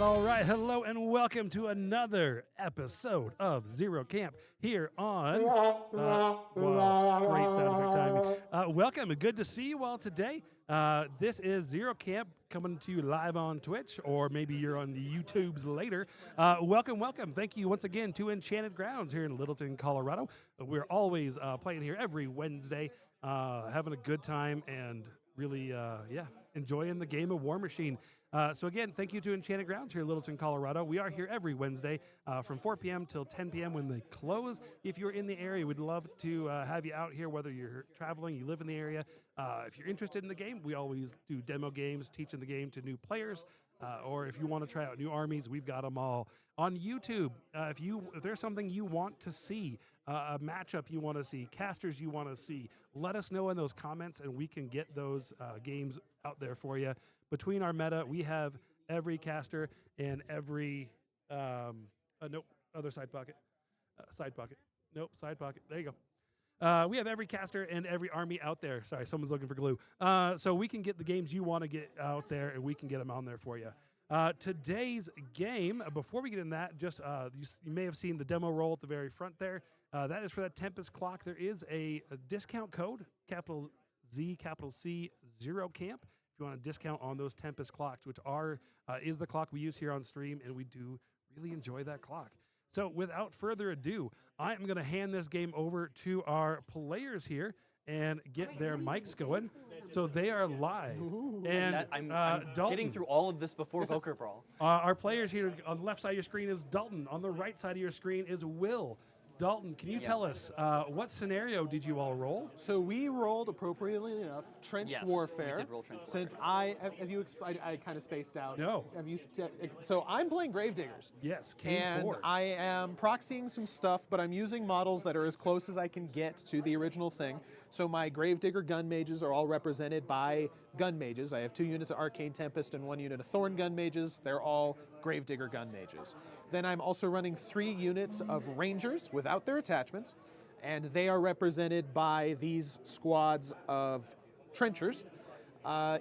All right. Hello and welcome to another episode of Zero Camp here on. Great sound effect timing. Welcome. Good to see you all today. This is Zero Camp coming to you live on Twitch, or maybe you're on the YouTubes later. Welcome. Thank you once again to Enchanted Grounds here in Littleton, Colorado. We're always playing here every Wednesday, having a good time and really, enjoying the game of Warmachine. So again, thank you to Enchanted Grounds here in Littleton, Colorado. We are here every Wednesday from 4 p.m. till 10 p.m. when they close. If you're in the area, we'd love to have you out here, whether you're traveling, you live in the area. If you're interested in the game, we always do demo games, teaching the game to new players. Or if you want to try out new armies, we've got them all. On YouTube, if there's something you want to see, a matchup you want to see, casters you want to see, let us know in those comments and we can get those games out there for you. Between our meta, we have every caster and every... other side pocket. Side pocket. Nope, side pocket. There you go. We have every caster and every army out there. Sorry, someone's looking for glue. So we can get the games you want to get out there, and we can get them on there for you. Today's game, before we get in that, just you may have seen the demo roll at the very front there. That is for that Tempest clock. There is a discount code, capital Z, capital C, Zero Camp, if you want a discount on those Tempest clocks, which is the clock we use here on stream, and we do really enjoy that clock. So without further ado, I am going to hand this game over to our players here and get their mics going. So they are live. And I'm Dalton, getting through all of this before Poker Brawl. Our players here on the left side of your screen is Dalton. On the right side of your screen is Will. Dalton, can you tell us what scenario did you all roll? So we rolled appropriately enough trench warfare. We did roll trench since warfare. I kind of spaced out. No. So I'm playing Gravediggers. Yes, Caine and 4. I am proxying some stuff, but I'm using models that are as close as I can get to the original thing. So my Gravedigger gun mages are all represented by gun mages. I have 2 units of Arcane Tempest and 1 unit of Thorn gun mages. They're all Gravedigger gun mages. Then I'm also running 3 units of Rangers without their attachments, and they are represented by these squads of Trenchers. I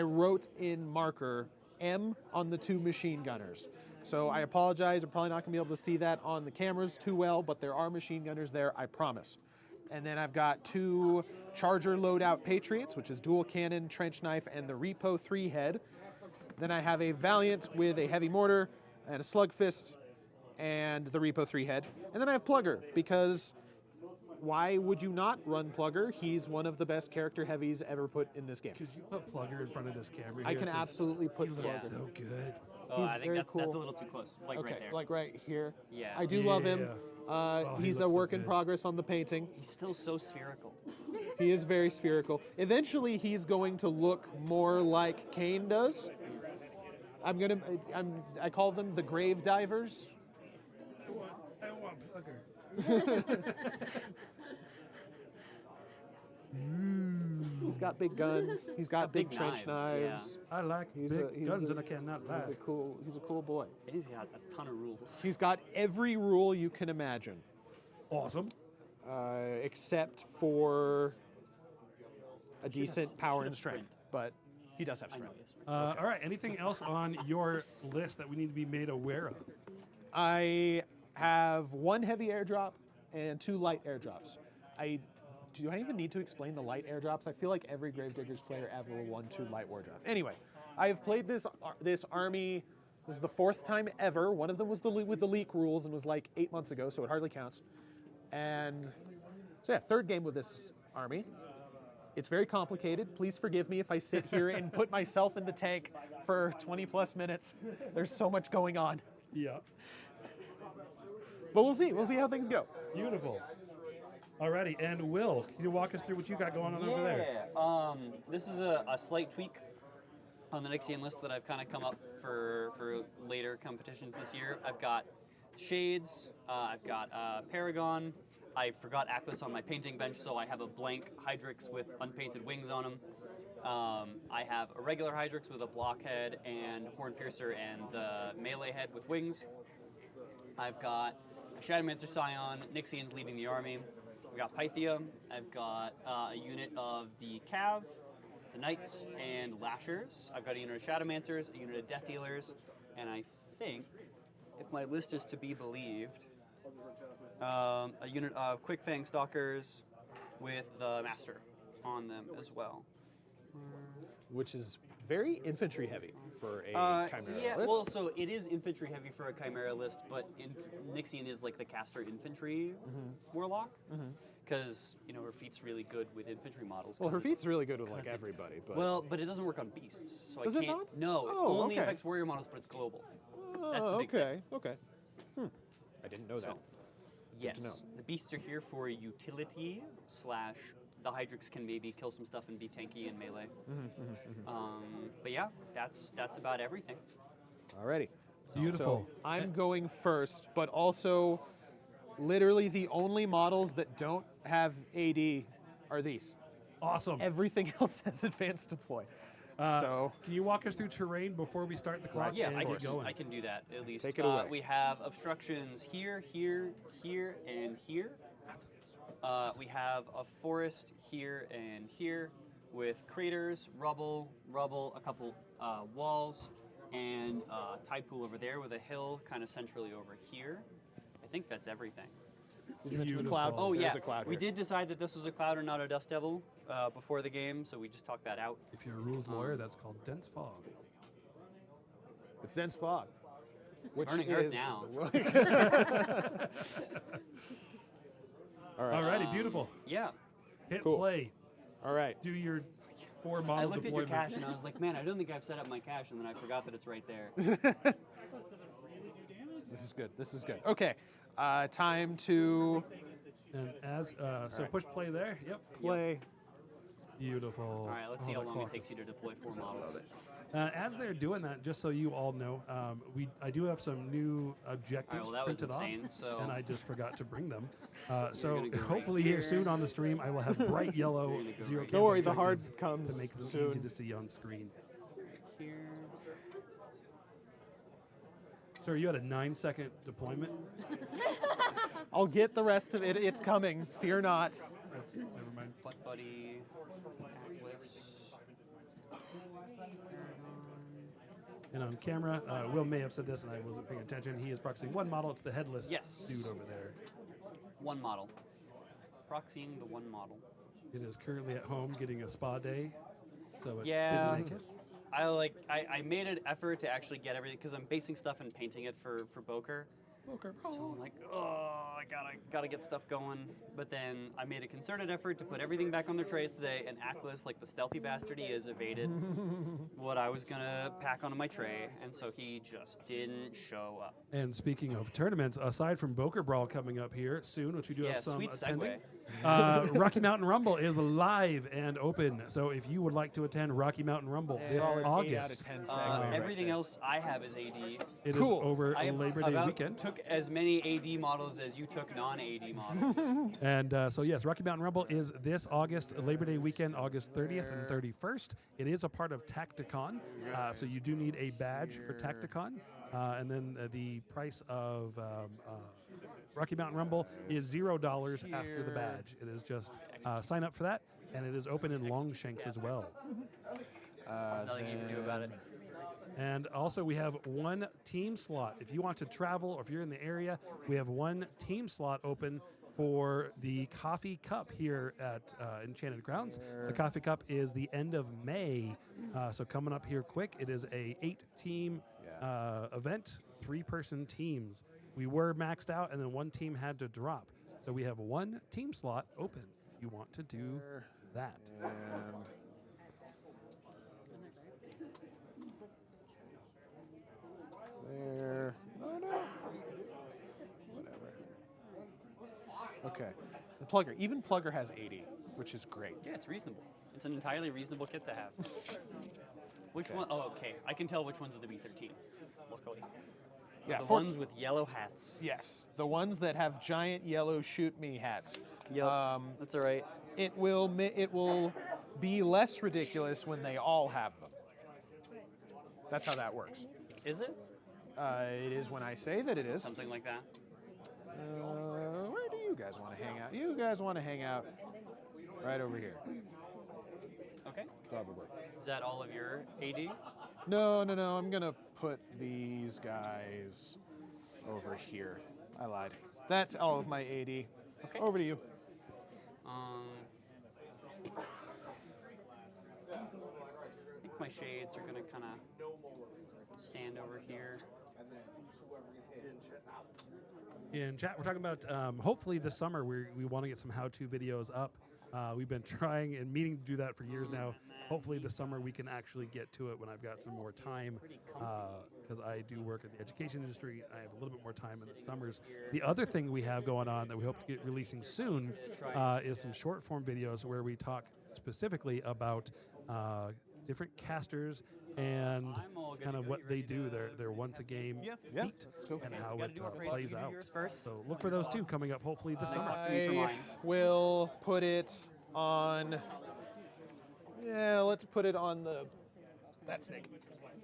wrote in marker M on the 2 machine gunners. So I apologize, I'm probably not gonna be able to see that on the cameras too well, but there are machine gunners there, I promise. And then I've got 2 Charger loadout Patriots, which is dual cannon, trench knife, and the Repo 3 head. Then I have a Valiant with a heavy mortar and a Slug Fist and the Repo 3 head. And then I have Plugger, because why would you not run Plugger? He's one of the best character heavies ever put in this game. Could you put Plugger in front of this camera I here? can 'Cause absolutely put he looks Plugger. so good. Oh, He's I think very that's cool. a little too close. Like Okay, right there. like right here. Yeah. I do love him. Oh, he He's a looks so work in good. progress on the painting. He's still so spherical. He is very spherical. Eventually, he's going to look more like Caine does. I call them the Gravediggers. I want Plugger. He's got big guns. He's got big big trench knives, knives. I like big guns and I cannot lie. He's a cool boy. And he's got a ton of rules. He's got every rule you can imagine, Awesome. except for a decent power should and have strength. sprint. But he does have I know, strength. yes. All right. Anything else on your list that we need to be made aware of? I have 1 heavy airdrop and 2 light airdrops. Do I even need to explain the light airdrops? I feel like every Gravediggers player ever will 1-2 light airdrop. Anyway, I have played this army. This is the 4th time ever. One of them was with the leak rules and was like 8 months ago, so it hardly counts. And so yeah, 3rd game with this army. It's very complicated. Please forgive me if I sit here and put myself in the tank for 20 plus minutes. There's so much going on. Yeah. But we'll see. We'll see how things go. Beautiful. Alrighty, and Will, can you walk us through what you got going on over there? This is a slight tweak on the Nyxyan list that I've kind of come up for later competitions this year. I've got Shades, I've got Paragon, I forgot Atlas on my painting bench, so I have a blank Hydrix with unpainted wings on him. I have a regular Hydrix with a blockhead and Horn Piercer and the melee head with wings. I've got a Shadowmancer Scion, Nyxyan's leading the army. I've got Pythia, I've got a unit of the Cav, the Knights, and Lashers. I've got a unit of Shadowmancers, a unit of Death Dealers, and I think, if my list is to be believed, a unit of Quick Fang Stalkers with the Master on them as well. Which is very infantry heavy for a Khymaera Yeah, list. well, so it is infantry heavy for a Khymaera list, but Nyxyan is like the caster infantry warlock. Because, her feat's really good with infantry models. Well, her 'cause it's- feat's really good with like everybody. But but it doesn't work on beasts. So Does I it can't. not? No, it Oh, only okay. affects warrior models, but it's global. That's the oh, big thing. okay, okay. I didn't know that. So, yes, to know. the beasts are here for utility / the Hydrix can maybe kill some stuff and be tanky and melee. But yeah, that's about everything. Alrighty. Beautiful. So I'm going first, but also literally the only models that don't have AD are these. Awesome. Everything else has advanced deploy. So Can you walk us through terrain before we start the clock? Yeah, and I get can, going? I can do that at least. Take it away. We have obstructions here, here, here, and here. We have a forest here and here with craters, rubble, a couple walls, and a tide pool over there with a hill kind of centrally over here. I think that's everything. did you mention the Beautiful. cloud? Oh, There's yeah. a cloud We here. did decide that this was a cloud and not a dust devil before the game, so we just talked that out. If you're a rules lawyer, that's called dense fog. It's dense fog. Which burning Earth is now. All right. Alrighty, beautiful. Yeah. Hit Cool. play. All right. Do your 4 I model looked at your deployment. cache and I was like, man, I don't think I've set up my cache, and then I forgot that it's right there. This is good. This is good. Okay. Time to And as so push play there. Yep. play. Beautiful. All right, let's see Oh, how the long it clock takes is- you to deploy 4 models. As they're doing that, just so you all know, I do have some new objectives All right, well, that was printed insane, off, so- and I just forgot to bring them. So gonna go right hopefully here here. soon on the stream, I will have bright yellow You're gonna go zero. right Don't camp worry, the hard objectives comes to make them soon. easy to see on screen. Here. Sir, you had a 9-second deployment. I'll get the rest of it. It's coming. Fear not. That's never mind. Butt Buddy. Atlas. And on camera, Will may have said this, and I wasn't paying attention. He is proxying 1 model. It's the headless Yes. dude over there. 1 model. Proxying the 1 model. It is currently at home getting a spa day, so it Yeah. didn't make it. I made an effort to actually get everything because I'm basing stuff and painting it for Boker. Okay, So I'm like, oh, I gotta get stuff going. But then I made a concerted effort to put everything back on their trays today, and Atlas, like the stealthy bastard he is, evaded what I was gonna pack onto my tray, and so he just didn't show up. And speaking of tournaments, aside from Boker Brawl coming up here soon, which we do Yeah, have some sweet attending, segue. Rocky Mountain Rumble is live and open. So if you would like to attend Rocky Mountain Rumble this Solid 8 August, out of 10 segue right Everything there. else I have is AD. it is Cool. over I Labor Day about weekend. took as many AD models as you took non-AD models. And so yes, Rocky Mountain Rumble is this August, Labor Day weekend, August 30th and 31st. It is a part of Tacticon, so you do need a badge for Tacticon. And then the price of Rocky Mountain Rumble is $0 after the badge. It is just sign up for that, and it is open in Longshanks as well. Nothing you can do about it. And also, we have one team slot. If you want to travel or if you're in the area, we have one team slot open for the Coffee Cup here at Enchanted Grounds. The Coffee Cup is the end of May, so coming up here quick. It is a 8-team event, 3-person teams. We were maxed out, and then one team had to drop. So we have one team slot open if you want to do that. And there. Oh no. Whatever. Okay. And Plugger. Even Plugger has 80, which is great. Yeah, it's reasonable. It's an entirely reasonable kit to have. Which one? Oh, okay. I can tell which ones are the B13. Luckily. Yeah, The ones with yellow hats. Yes, the ones that have giant yellow shoot me hats. Yep. That's all right. It will be less ridiculous when they all have them. That's how that works. Is it? It is when I say that it is. Something like that. Where do you guys want to hang out? You guys want to hang out right over here, Okay. probably. Is that all of your AD? No. I'm gonna put these guys over here. I lied. That's all of my AD. Okay. Over to you. I think my shades are gonna kind of stand over here. In chat, we're talking about hopefully this summer we want to get some how-to videos up. We've been trying and meaning to do that for years now. Hopefully this summer we can actually get to it when I've got some more time, because I do work in the education industry. I have a little bit more time in the summers. The other thing we have going on that we hope to get releasing soon is some short-form videos where we talk specifically about different casters and kind of what they do, their once-a-game feat, let's go. and how it Praise plays you do out. yours first. So look for those two coming up hopefully this summer. Talk to me for I mine. will put it on. Yeah, let's put it on that snake.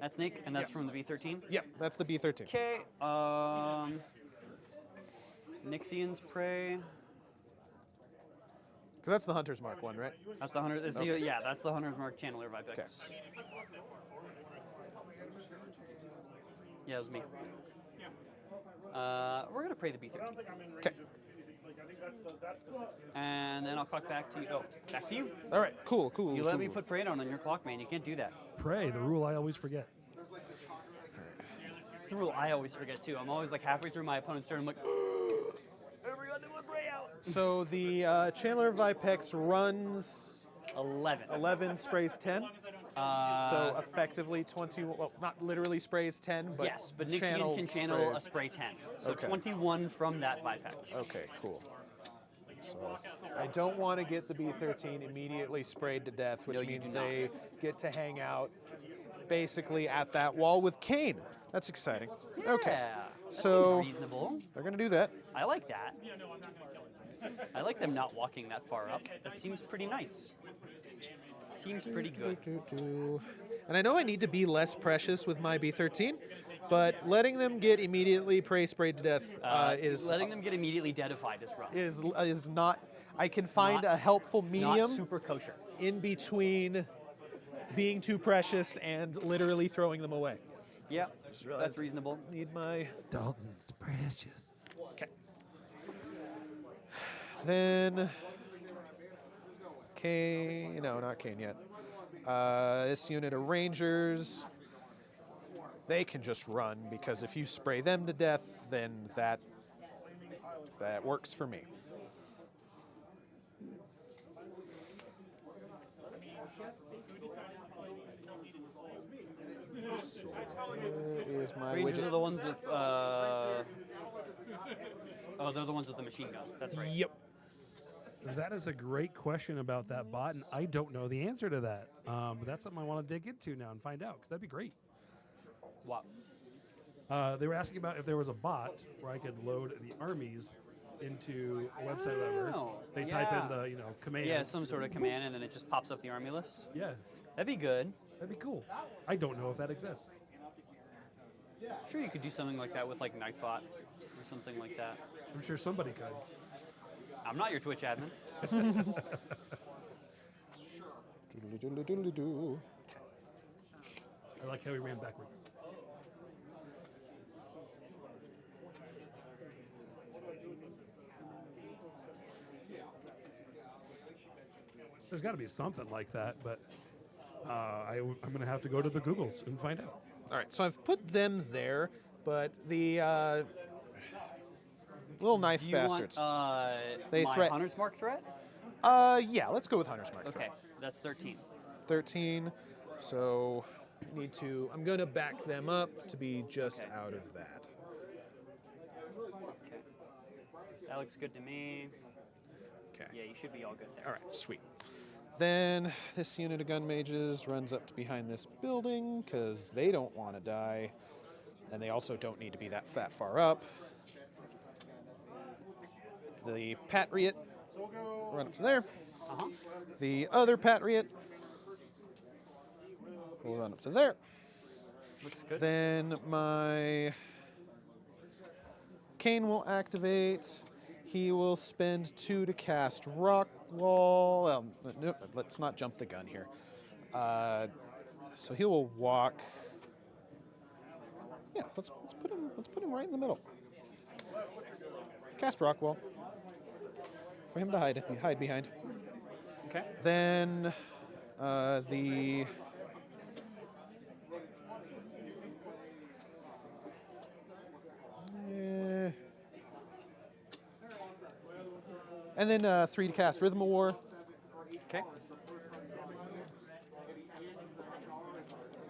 That's Snake, and that's from the B13. Yep, that's the B13. Okay. Nyxyan's Prey. Because that's the Hunter's Mark one, right? That's the 100. Yeah, that's the 100th Mark Channeler Vipex. Okay. Yeah, it was me. We're gonna pray the B13, Okay. and then I'll clock back to you. Oh, back to you. All right. Cool. You let me put Prey down on your clock, man. You can't do that. Pray, the rule I always forget. It's the rule I always forget too. I'm always like halfway through my opponent's turn. I'm like, everyone, one Prey out. So the Chandler Vipex runs 11. 11, sprays 10. So effectively 20. Well, not literally sprays 10, but yes, but Nyxyan can channel a spray 10. So Okay. 21 from that Vipex. Okay, cool. So I don't want to get the B13 immediately sprayed to death, which No, you means do not. they get to hang out basically at that wall with Caine. That's exciting. Okay, Yeah, that so seems reasonable. they're going to do that. I like that. I like them not walking that far up. That seems pretty nice. Seems pretty good. And I know I need to be less precious with my B13, but letting them get immediately prey sprayed to death is Letting them get immediately deadified is rough. is not. I can find Not- a helpful medium Not super kosher. in between being too precious and literally throwing them away. Yeah, realized- that's reasonable. Need my Dalton's precious. okay. Then Caine, no, not Caine yet. This unit of Rangers, they can just run because if you spray them to death, then that That works for me. Where is my Rangers widget? are the ones with. Oh, they're the ones with the machine guns. That's right. Yep. That is a great question about that bot, and I don't know the answer to that. But that's something I want to dig into now and find out, because that'd be great. What? They were asking about if there was a bot where I could load the armies into a website or whatever. Oh, They type in yeah. the command. Yeah, some sort of command, and then it just pops up the army list. Yeah, That'd be good. that'd be cool. I don't know if that exists. Sure, you could do something like that with like Nightbot or something like that. I'm sure somebody could. I'm not your Twitch admin. Doodly-doodly-doodly-doo. I like how he ran backwards. There's got to be something like that, but I'm going to have to go to the Googles and find out. All right, so I've put them there, but the little knife Do you bastards. want They my threat- Hunter's Mark threat? Yeah, let's go with Hunter's Mark. Okay, that's 13. 13. So I need to. I'm gonna back them up to be just Okay. out of that. Okay. That looks good to me. Okay. Yeah, you should be all good there. All right, sweet. Then this unit of gun mages runs up to behind this building because they don't want to die, and they also don't need to be that far up. The Patriot run up to there. Uh-huh. The other Patriot will run up to there. Looks good. Then my Caine will activate. He will spend 2 to cast Rock Wall. No, let's not jump the gun here. So he will walk. Yeah, let's put him right in the middle. Cast Rock Wall for him to hide behind. Okay. Then the and then 3 to cast Rhythm of War. Okay.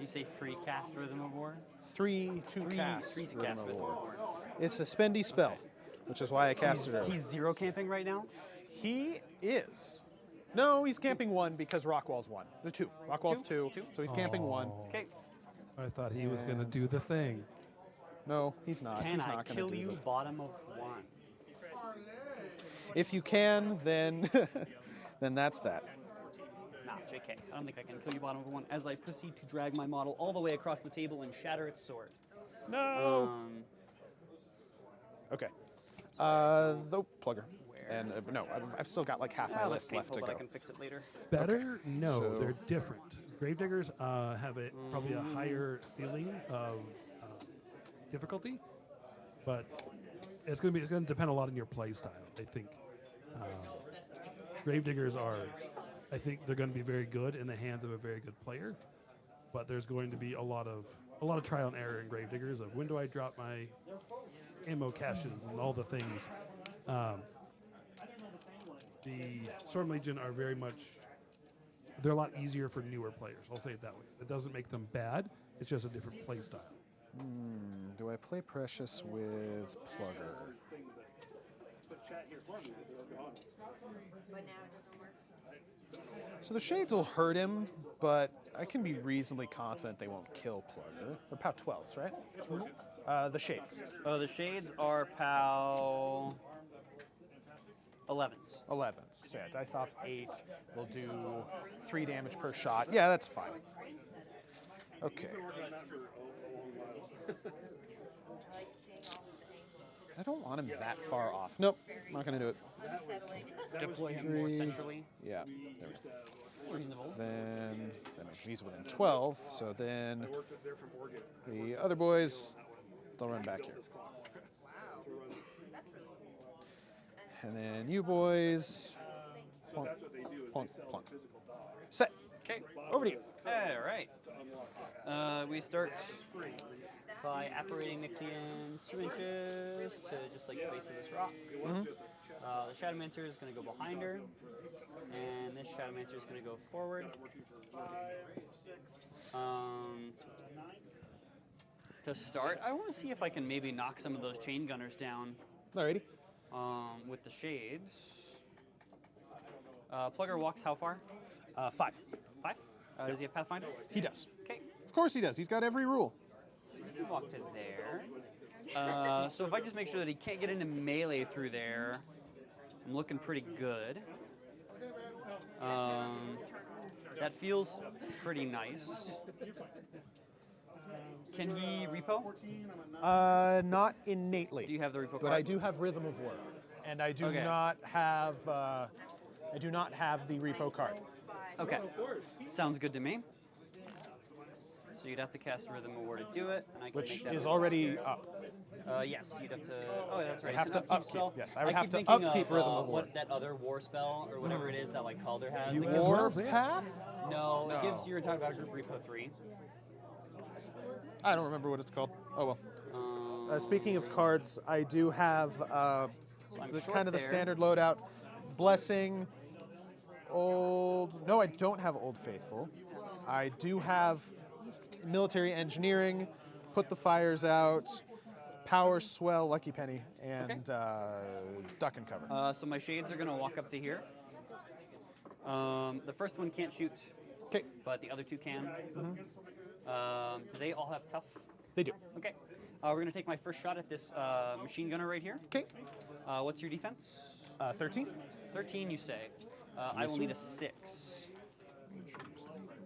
You say free cast Rhythm of War? 3 to cast Free to Rhythm cast of Rhythm War. of War. It's a spendy spell, which is why I cast it earlier. He's zero camping right now? He is. No, he's camping 1 because Rockwall's 1. The 2. Rockwall's 2. So he's camping 1. Okay. I thought he was going to do the thing. No, he's not. Can He's I not going kill to do you that. bottom of 1? If you can, then then that's that. Nah, JK. I don't think I can kill you bottom of 1 as I proceed to drag my model all the way across the table and shatter its sword. No. Okay. The plugger. And no, I've still got like half my That's list left painful, to but go. I can fix it later. Better? No, So- they're different. Gravediggers have probably a higher ceiling of difficulty, but it's going to depend a lot on your play style. I think Gravediggers I think they're going to be very good in the hands of a very good player, but there's going to be a lot of trial and error in Gravediggers of when do I drop my ammo caches and all the things. The Storm Legion are very much, they're a lot easier for newer players. I'll say it that way. It doesn't make them bad. It's just a different play style. Do I play Precious with Plugger? So the Shades will hurt him, but I can be reasonably confident they won't kill Plugger. They're POW 12s, right? The Shades. Oh, the shades are POW 11s. 11s. So yeah, dice off 8. They'll do 3 damage per shot. Yeah, that's fine. Okay. I don't want him that far off. Nope, not gonna do it. Deploy him more 3. centrally. Yeah, there we go. Reasonable. Then he's within 12, so then the other boys, they'll run back here. And then you boys, plunk, plunk, plunk. Set. Okay. Over to you. All right. We start by apparating Nyxyan 2 inches to just like the base of this rock. The Shadowmancer is going to go behind her, and this Shadowmancer is going to go forward. To start, I want to see if I can maybe knock some of those chain gunners down. Alrighty. With the shades. Plugger walks how far? 5. 5? Does he have Pathfinder? He does. Okay. Of course he does. He's got every rule. Walk to there. So if I just make sure that he can't get into melee through there, I'm looking pretty good. That feels pretty nice. Can he repo? Not innately. Do you have the repo card? But I do have Rhythm of War, and I do not have. I do not have the repo card. Okay. Sounds good to me. So you'd have to cast Rhythm of War to do it, and I can Which make that is already up. Yes, you'd have to. Oh, that's right. I'd have It's an to upkeep spell. upkeep, yes, I would have keep to thinking upkeep of, Rhythm of War. What that other war spell or whatever it is that like Calder has. You that as gives- well? Warpath? No, it gives you're talking about group repo 3. I don't remember what it's called. Oh well. Speaking of Um, cards, I do have I'm the short kind of the there. standard loadout. Blessing, Old. No, I don't have Old Faithful. I do have Military Engineering, Put the Fires Out, Power Swell, Lucky Penny, and Duck and Cover. So my shades are gonna walk up to here. The first one can't shoot, Okay, but the other two can. Do they all have tough? they do. Okay. We're gonna take my first shot at this machine gunner right here. Okay, What's your defense? 13. 13, you say. I will need a 6.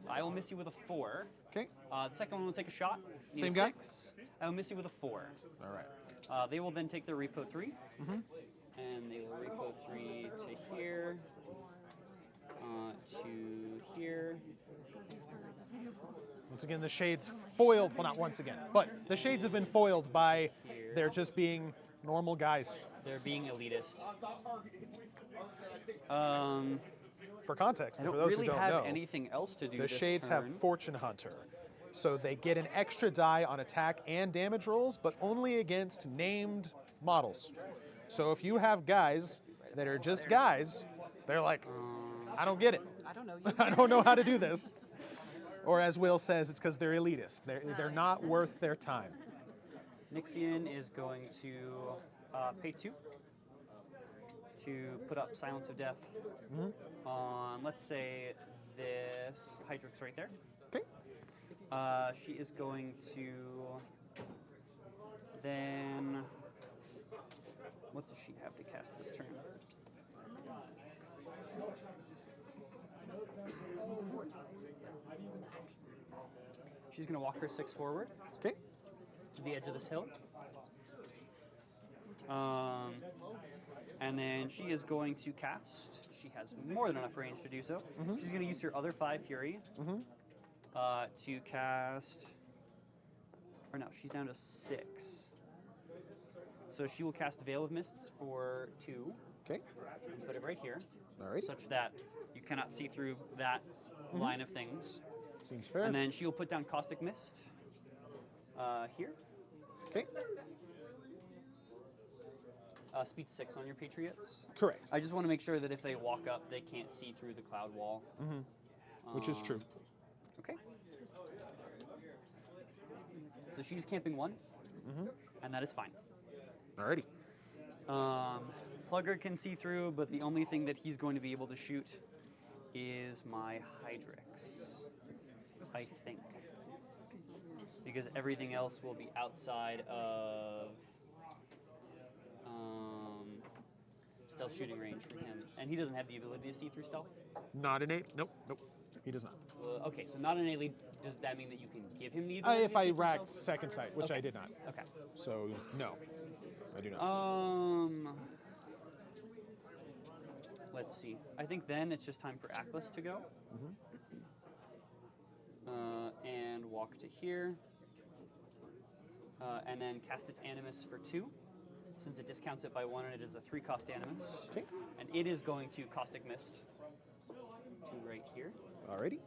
I will miss you with a 4. Okay, The second one will take a shot. Need Same a guy? 6. I will miss you with a 4. all right. They will then take their repo 3. And they will repo 3 to here. To here. Once again, the shades foiled. Well, not once again, but the shades have been foiled by they're just being normal guys. They're being elitist. For context, I and don't for those really who don't have know, anything else to do the this shades turn. have Fortune Hunter. So they get an extra die on attack and damage rolls, but only against named models. So if you have guys that are just guys, they're like, I don't get it. I don't know. I don't know how to do this. Or as Will says, it's because they're elitist. They're not worth their time. Nyxyan is going to pay 2 to put up Silence of Death on, let's say, this Hydrix right there. Okay. She is going to then. What does she have to cast this turn? She's going to walk her 6 forward Okay. to the edge of this hill. And then she is going to cast. She has more than enough range to do so. She's going to use her other 5 Fury to cast. Or no, she's down to 6. So she will cast Veil of Mists for 2. Okay. And put it right here, All right. such that you cannot see through that line of things. Seems fair. And then she will put down Caustic Mist here. Okay. Speed 6 on your Patriots. Correct. I just want to make sure that if they walk up, they can't see through the cloud wall. Which is true. Okay. So she's camping 1, and that is fine. Alrighty. Plugger can see through, but the only thing that he's going to be able to shoot is my Hydrix, I think. Because everything else will be outside of stealth shooting range for him. And he doesn't have the ability to see through stealth. Not innate. Nope. Nope. He does not. Okay, so not innately, does that mean that you can give him the ability If to I see through racked stealth? second sight, which Okay. I did not. Okay. So no, I do not. Let's see. I think then it's just time for Atlas to go. And walk to here. And then cast its Animus for 2. Since it discounts it by 1 and it is a 3-cost Animus. Okay. And it is going to Caustic Mist to right here. Alrighty.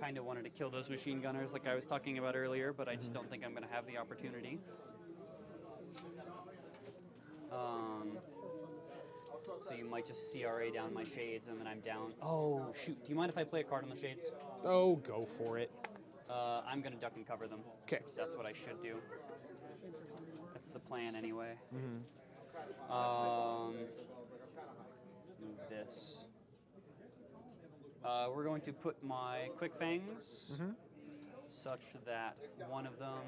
kind of wanted to kill those machine gunners like I was talking about earlier, but I just don't think I'm going to have the opportunity. So you might just CRA down my Shades, and then I'm down. Oh, shoot. Do you mind if I play a card on the Shades? Oh, go for it. I'm going to duck and cover them. 'Kay. That's what I should do. That's the plan anyway. Move this. We're going to put my Quick Fangs such that one of them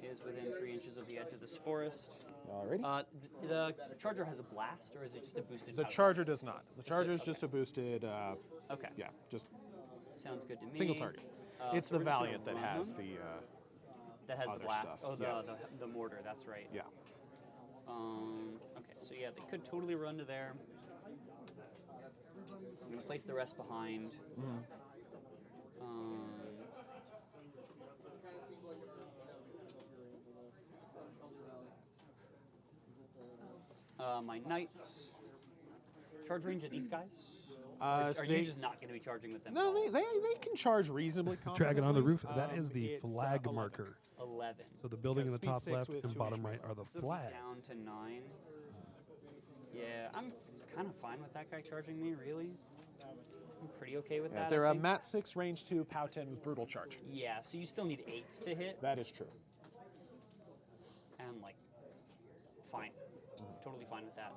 is within 3 inches of the edge of this forest. Alrighty. The Charger has a blast, or is it just a boosted? The power? Charger does not. The Charger is just a boosted. Okay. Yeah, just Sounds good to me. single target. It's so the we're just gonna Valiant that run has them. the. That has the other blast. stuff. Oh, Yeah. the mortar. That's right. Yeah. Okay, so yeah, they could totally run to there. I'm gonna place the rest behind. My knights. Charge range of these guys? Are So you they- just not going to be charging with them? No, they can charge reasonably. Dragon on the roof. competently. That is the It's, flag 11. marker. 11. So the building in the Because top speed 6 left with and 2 bottom HP. right are the So if flag. we're down to 9. Yeah, I'm kind of fine with that guy charging me, really. I'm pretty okay with that. They're I a think. Mat 6 range 2 POW 10 with brutal charge. Yeah, so you still need 8s to hit, That is true. and like, fine. Totally fine with that.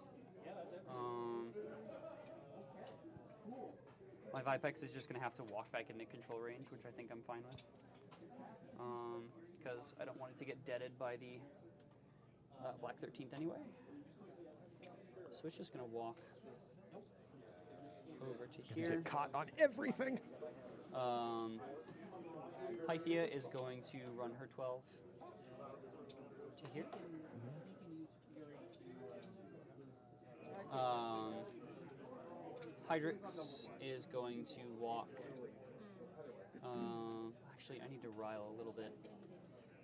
My Vipex is just going to have to walk back into control range, which I think I'm fine with. Because I don't want it to get deaded by the Black 13th anyway. So it's just going to walk over to here. Get caught on everything. Pythia is going to run her 12 to here. Hydrix is going to walk. Actually, I need to rile a little bit.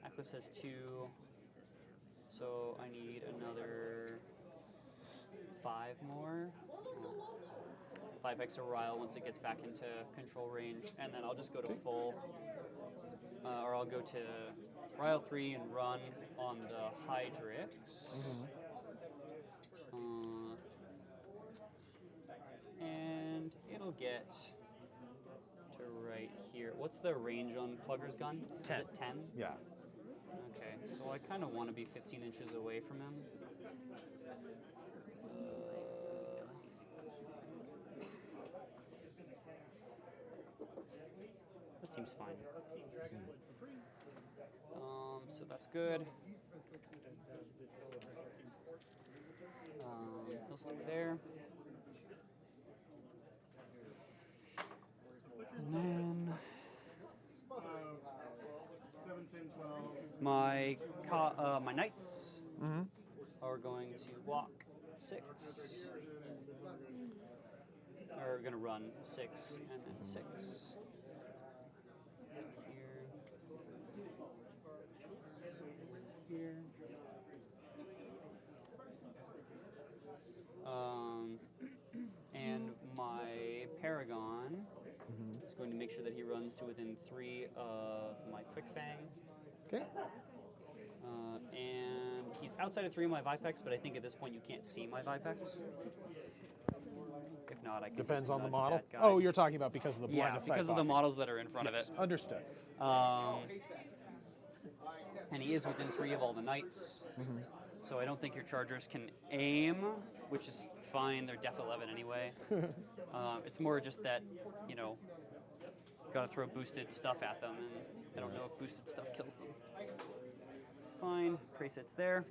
Atlas has 2, so I need another 5 more. 5x a rile once it gets back into control range, and then I'll just go to full, or I'll go to rile 3 and run on the Hydrix. And it'll get to right here. What's the range on Plugger's gun? 10. Is it 10? Yeah. Okay, so I kind of want to be 15 inches away from him. That seems fine. So that's good. He'll stay there. And then my knights are going to walk 6. Are going to run 6 and then 6. Here. And my Paragon is going to make sure that he runs to within 3 of my Quick Fang. Okay. And he's outside of 3 of my Vipex, but I think at this point you can't see my Vipex. If not, I can Depends just on the nudge model. that guy. Oh, you're talking about because of the blind yeah, of sight because of the blocking. models that are in front of it. Understood. And he is within 3 of all the knights. So I don't think your chargers can aim, which is fine. They're def 11 anyway. It's more just that, you know, gotta throw boosted stuff at them, and I don't know if boosted stuff kills them. It's fine. Prey sits there.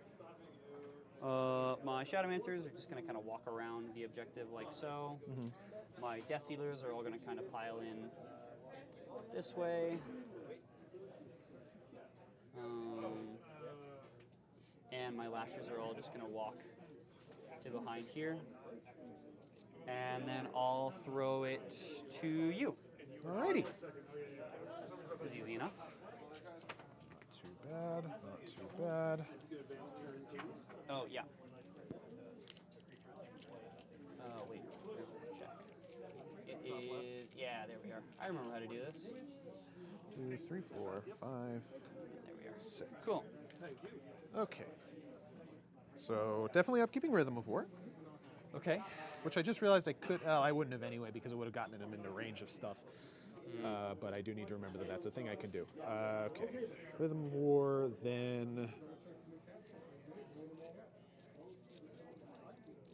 My Shadowmancers are just gonna kind of walk around the objective like so. My Death Dealers are all gonna kind of pile in this way. And my Lashers are all just going to walk to behind here. And then I'll throw it to you. Alrighty. It's easy enough. Not too bad. Oh, yeah. Wait, check. It is, yeah, there we are. there. I remember how to do this. 2, 3, 4, 5, There we are. 6. Cool. Okay. So definitely upkeeping Rhythm of War, Okay. which I just realized I could. I wouldn't have anyway because it would have gotten him into range of stuff. But I do need to remember that that's a thing I can do. Okay. Rhythm of War, then.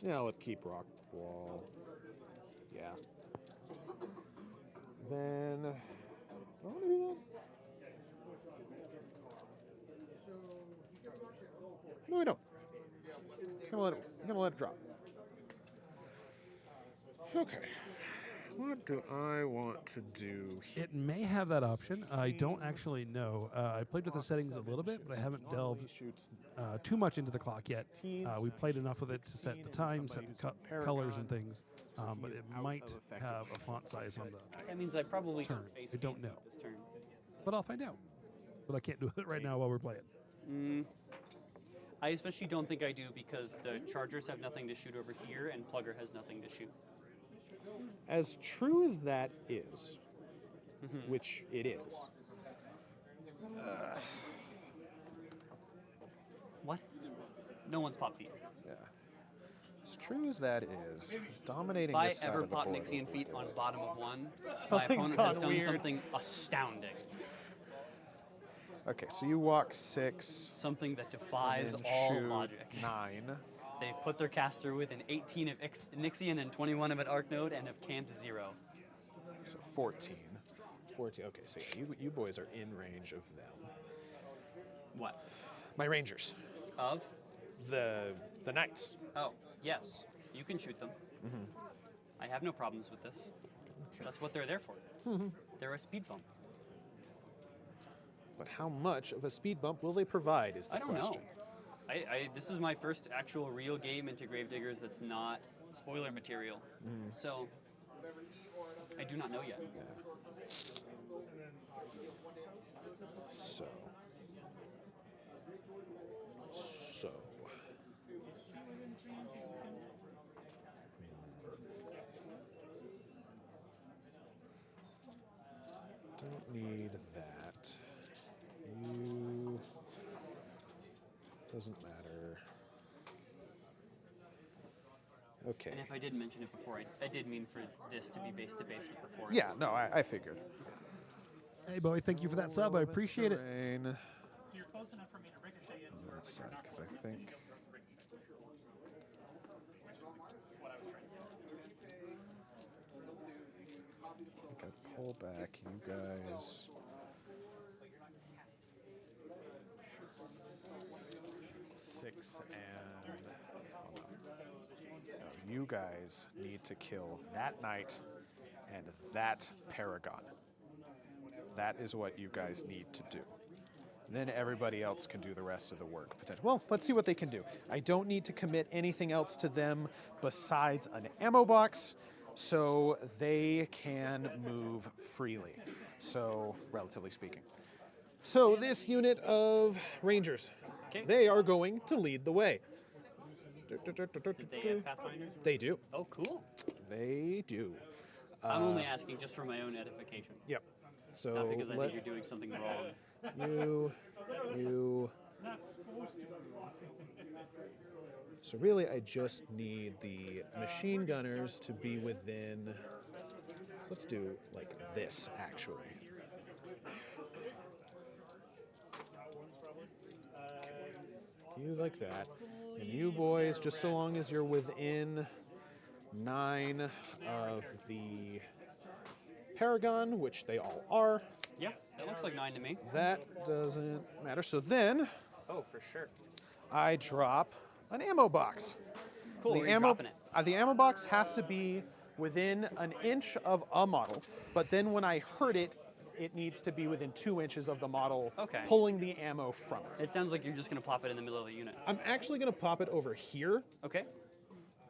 Yeah, let's keep Rock Wall. Yeah. Then. Do I want to do that? No, I don't. I'm gonna let it drop. Okay. What do I want to do here? It may have that option. I don't actually know. I played with the settings a little bit, but I haven't delved too much into the clock yet. We played enough of it to set the time, set the colors and things, but it might have a font size on the That means I probably turn. don't face I don't game know. this turn. But I'll find out. But I can't do it right now while we're playing. I especially don't think I do because the Chargers have nothing to shoot over here and Plugger has nothing to shoot. As true as that is, which it is, What? No one's pop feet. yeah. As true as that is, dominating If I this side ever of the pop board Nyxyan over feet here. on bottom of one, Something's my opponent has gone done weird. something astounding. Okay, so you walk 6. Something that defies and all shoot logic. 9. They've put their caster with an 18 of Nyxyan and 21 of an Arc Node and have camped to 0. So 14. 14. Okay, so yeah, you boys are in range of them. What? My Rangers. Of? The Knights. Oh, yes. You can shoot them. I have no problems with this. That's what they're there for. They're a speed bump. But how much of a speed bump will they provide is the I don't question. know. This is my first actual real game into Gravediggers that's not spoiler material. So, I do not know yet. So. Don't need that. You. Doesn't matter. Okay. And if I did mention it before, I did mean for this to be base to base with the forest. Yeah, no, I figured. Hey, boy, thank you for that sub. I appreciate it. Terrain. So you're close enough for me to ricochet into That's sad, because I think. what I was trying to do. I think I pull back you guys. Six and no, you guys need to kill that knight and that paragon. That is what you guys need to do. Then everybody else can do the rest of the work. Well, let's see what they can do. I don't need to commit anything else to them besides an ammo box, so they can move freely. So, relatively speaking. So this unit of Rangers, they are going to lead the way. Did they have Pathfinders? They do. Oh, cool. They do. I'm only asking just for my own edification. Yep. So Not because I let think you're doing something wrong. you. Not supposed to. So really, I just need the machine gunners to be within. So let's do like this, actually. You like that. And you boys, just so long as you're within 9 of the Paragon, which they all are, Yeah, that looks like 9 to me. that doesn't matter. So then Oh, for sure. I drop an ammo box. Cool, The where are you ammo, dropping it? the ammo box has to be within an inch of a model, but then when I hurt it, it needs to be within 2 inches of the model, Okay. pulling the ammo from it. It sounds like you're just going to plop it in the middle of the unit. I'm actually going to pop it over here, Okay.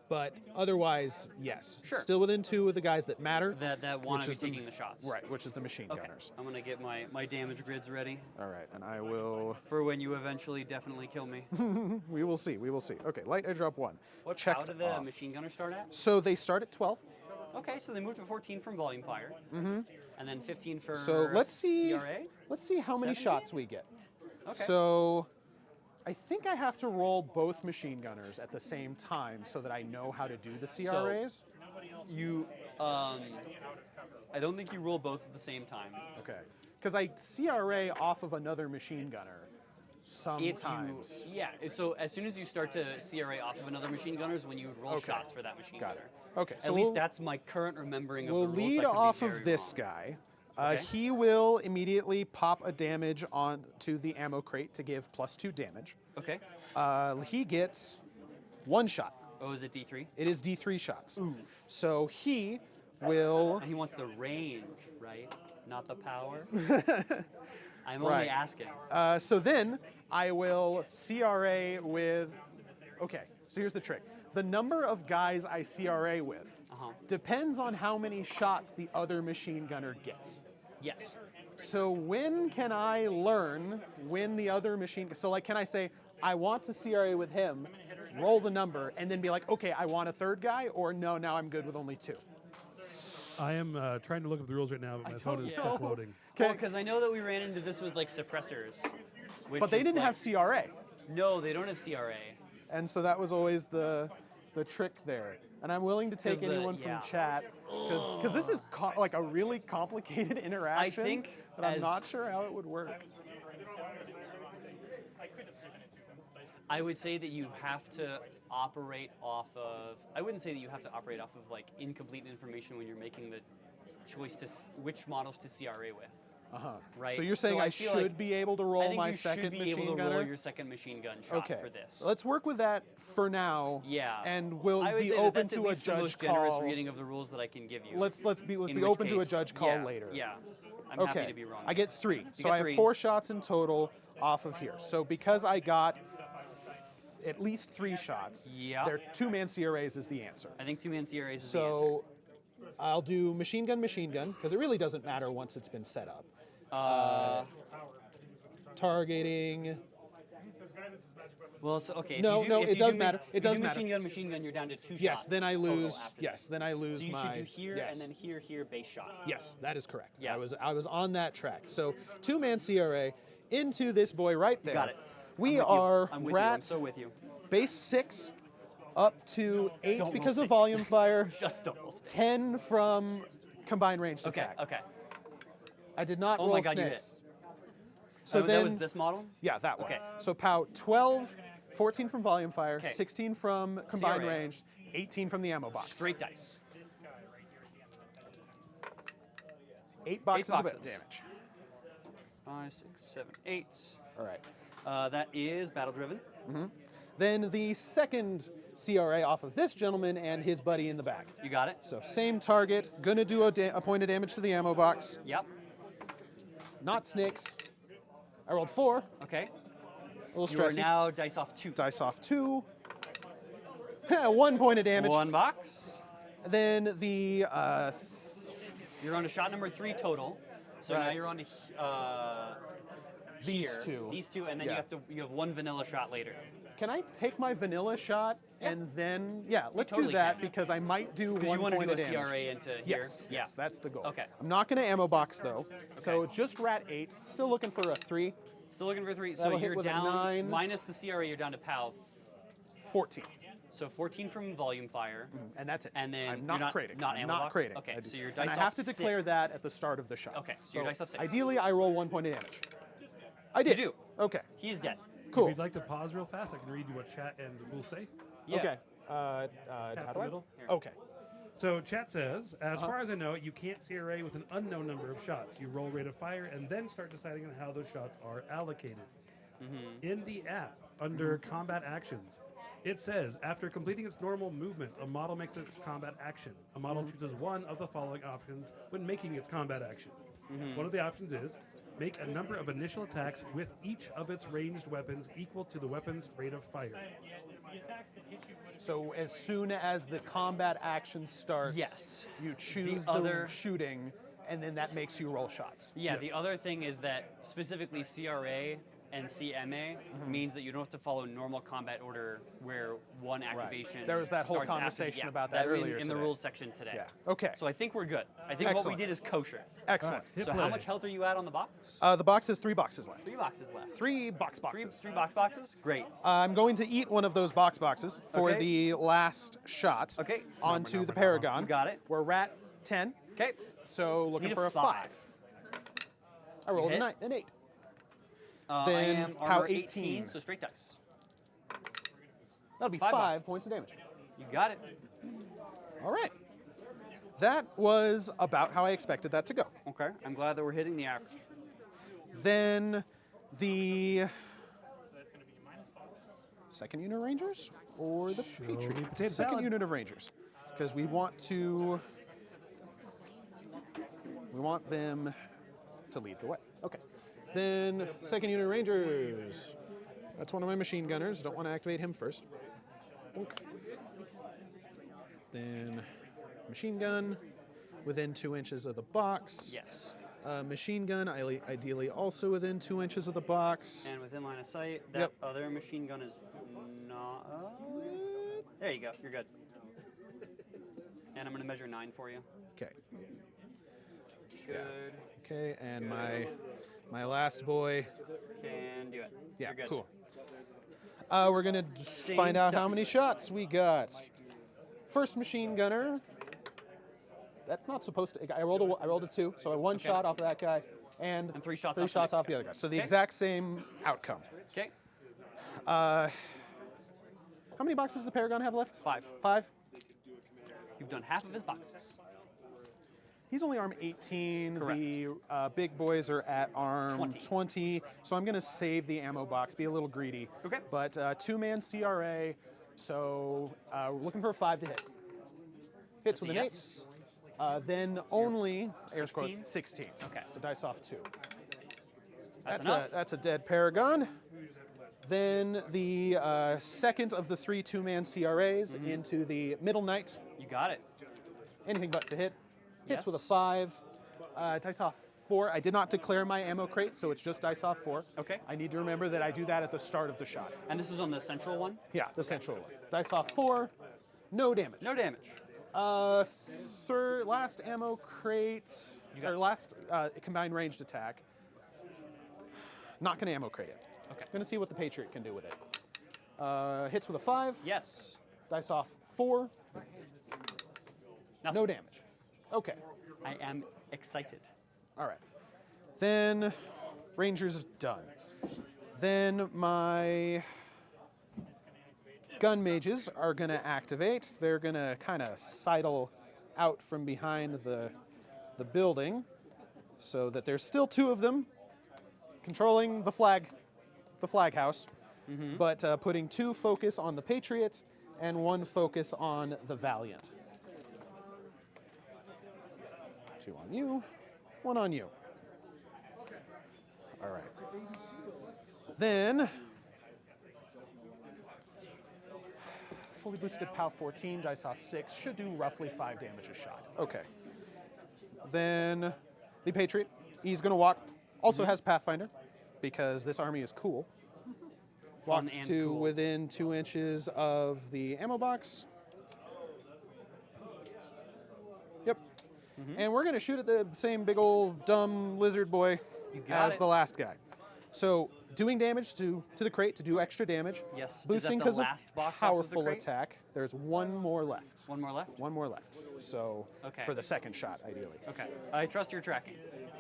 but otherwise, yes. Sure. Still within 2 of the guys that matter. That want which to be is the- taking the shots. Right, which is the machine Okay. gunners. I'm going to get my damage grids ready All right, and I will. for when you eventually definitely kill me. We will see. We will see. Okay, light. I drop 1. What Checked how do the off. machine gunners start at? So they start at 12. Okay, so they moved to 14 from volume fire. Mm-hmm. And then 15 for So let's see. CRA. Let's see how many 17? shots we get. Okay. So I think I have to roll both machine gunners at the same time so that I know how to do the CRAs. You, I don't think you roll both at the same time. Okay. Because I CRA off of another machine gunner If sometimes. you, yeah. So as soon as you start to CRA off of another machine gunner is when you roll Okay. shots for that machine Got gunner. it. Okay. So At least we'll, that's my current remembering of we'll the rules. lead I could be off very of this wrong. guy. Okay. He will immediately pop a damage on to the ammo crate to give +2 damage. Okay. He gets 1 shot. Oh, is it D3? It is D3 shots. Oof. So he will. And he wants the range, right? Not the power. I'm Right. only asking. So then I will CRA with. Okay, so here's the trick. The number of guys I CRA with depends on how many shots the other machine gunner gets. Yes. So when can I learn when the other machine? So like, can I say I want to CRA with him, roll the number, and then be like, okay, I want a third guy, or no, now I'm good with only 2. I am trying to look up the rules right now, but my phone is don't stuck know. loading. Well, because I know that we ran into this with like suppressors. Which But they is didn't like, have CRA, No, they don't have CRA. and so that was always the trick there. And I'm willing to take 'Cause the- anyone yeah. from chat because this is like a really complicated interaction. think that I'm as- not sure how it would work. I would say that you have to operate off of. I wouldn't say that you have to operate off of like incomplete information when you're making the choice to which models to CRA with. Right. So you're saying So I I feel should like- be able to I roll think my you second should be machine able to gunner? roll your second machine gun shot Okay. for this. Let's work with that for now. Yeah. And we'll I would be say open that's to at a least the judge most generous call. reading of the rules that I can give you. Let's be In which open to a case- judge call yeah, later. Yeah. I'm Okay. happy to be wrong. I get 3. So get I have 3. 4 shots in total off of here. So because I got at least 3 shots, Yeah. their 2-man CRAs is the answer. I think 2-man CRAs is the answer. So I'll do machine gun, because it really doesn't matter once it's been set up. Targeting. Well, so, okay. No, if you do, no, if it you does do matter. It if does you do matter. machine gun, you're down to 2 Yes, shots. then I total lose. after Yes, this. then I lose So you my. should do here yes. and then here base shot. Yes, that is correct. Yeah. I was on that track. So 2-man CRA into this boy right there. Got it. We I'm with you. are I'm with you. I'm rat so with you. base 6 up to 8 Don't roll because of 6. volume fire, Just almost. 10 from combined ranged Okay. attack. Okay. I did not Oh roll my God, you hit. snakes. So that then, was this model. yeah, that one. Okay. So POW 12, 14 from volume fire, Okay. 16 from combined CRA. ranged, 18 from the ammo box. Straight dice. 8 boxes of boxes. damage. 5, 6, 7, 8. All right. That is battle driven. Then the second CRA off of this gentleman and his buddy in the back. You got it. So same target, gonna do a point of damage to the ammo box. Yep. Not snakes. I rolled 4, Okay. a little You are stressy. now dice off 2. Dice off 2. 1 point of damage. 1 box. Then the You're on to shot number 3 total. So now Right. you're on to These here. 2. These 2, and then Yeah. you have 1 vanilla shot later. Can I take my vanilla shot and then let's totally do that can. because I might do Because 1 you want to point do of a damage. CRA into here. Yes, Yeah. yes, that's the goal. Okay. I'm not gonna ammo box though. So just rat 8. Still looking for a 3. Still looking for 3. So That'll hit you're with a down 9. minus the CRA. You're down to POW. 14. So 14 from volume fire. And that's it. And then I'm you're not not- crating. not I'm ammo not box? crating. Okay, I do- so you're and dice I have off to declare 6. that at the start of the shot. Okay, so you're dice off 6. Ideally, I roll 1 point of damage. I did. do. Okay. He's dead. Cool. If you'd like to pause real fast, I can read you what chat and will say. Yeah. Okay. How the do I? middle. Okay. So chat says, as far as I know, you can't CRA with an unknown number of shots. You roll rate of fire and then start deciding on how those shots are allocated. In the app, under combat actions, it says, after completing its normal movement, a model makes its combat action. A model chooses one of the following options when making its combat action. One of the options is, make a number of initial attacks with each of its ranged weapons equal to the weapon's rate of fire. The attacks that hit you when So as soon as the combat action starts, Yes. you choose other- shooting, and then that makes you roll shots. Yeah, the Yes. other thing is that specifically CRA and CMA means that you don't have to follow normal combat order where one activation. There was that whole starts after the- conversation yeah, about that earlier in the today. rules section today. Yeah. Okay. So I think we're good. I think what Excellent. we did is kosher. Excellent. Hit So play. how much health are you at on the box? The box has 3 boxes left. 3 boxes left. 3 boxes. Three boxes? Great. I'm going to eat one of those boxes for Okay. the last shot Okay. onto the Paragon. You got it. We're rat 10, Okay. so looking Need a for a 5. 5. I rolled hit? an 8. I Then am power armor 18. so straight dice. That'll be 5 5 boxes. points of damage. You got it. All right. That was about how I expected that to go. Okay. I'm glad that we're hitting the average. Then the second unit of Rangers or the me Patriot? potato Second salad. unit of Rangers. Because we want them to lead the way. Okay. Then second unit of Rangers. That's one of my machine gunners. Don't want to activate him first. Okay. Then machine gun within 2 inches of the box. Yes. Machine gun, ideally also within 2 inches of the box. And within line of sight, that Yep. other machine gun is not. There you go. You're good. And I'm going to measure 9 for you. Okay. Good. Okay, and my last boy. Can do it. Yeah, You're good. cool. We're gonna find out how stuff. many shots we got. First machine gunner. That's not supposed to. I rolled a 2, so I one Okay. shot off of that guy, and 3 shots three off the shots next off guy. the other guy. So the Okay. exact same outcome. Okay. How many boxes does the Paragon have left? 5. 5. You've done half of his boxes. He's only arm 18. Correct. The big boys are at arm 20. 20. So I'm going to save the ammo box, be a little greedy. Okay. But 2-man CRA, so we're looking for a 5 to hit. Hits That's a with an yes. 8. Then only, air quotes, 16? 16. Okay. So dice off 2. That's enough. That's a dead Paragon. Then the second of the 3 2-man CRAs Mm-hmm. into the middle knight. You got it. Anything but to hit. Hits with a Yes. 5. Dice off 4. I did not declare my ammo crate, so it's just dice off 4. Okay. I need to remember that I do that at the start of the shot. And this is on the central one. Yeah, the central one. Dice off 4. No damage. No damage. Last ammo crate, got or it. last combined ranged attack. Not gonna ammo crate it. Okay. Gonna see what the Patriot can do with it. Hits with a 5. Yes. Dice off 4. Nothing. No damage. Okay. I am excited. All right. Then Rangers done. Then my gun mages are going to activate. They're going to kind of sidle out from behind the building so that there's still 2 of them controlling the flag house, but putting 2 focus on the Patriot and 1 focus on the Valiant. 2 on you, 1 on you. All right. Then, fully boosted POW 14, dice off 6, should do roughly 5 damage a shot. Okay. Then the Patriot, he's going to walk, also has Pathfinder, because this army is cool. Walks and to cool. within 2 inches of the ammo box. Yep. And we're going to shoot at the same big old dumb lizard boy got as it. the last guy. So doing damage to the crate to do extra damage. Yes. Boosting Is that the because of last box off of the powerful crate? attack. There's 1 more left. One more left. 1 more left. So Okay. for the second shot, ideally. Okay. I trust your tracking.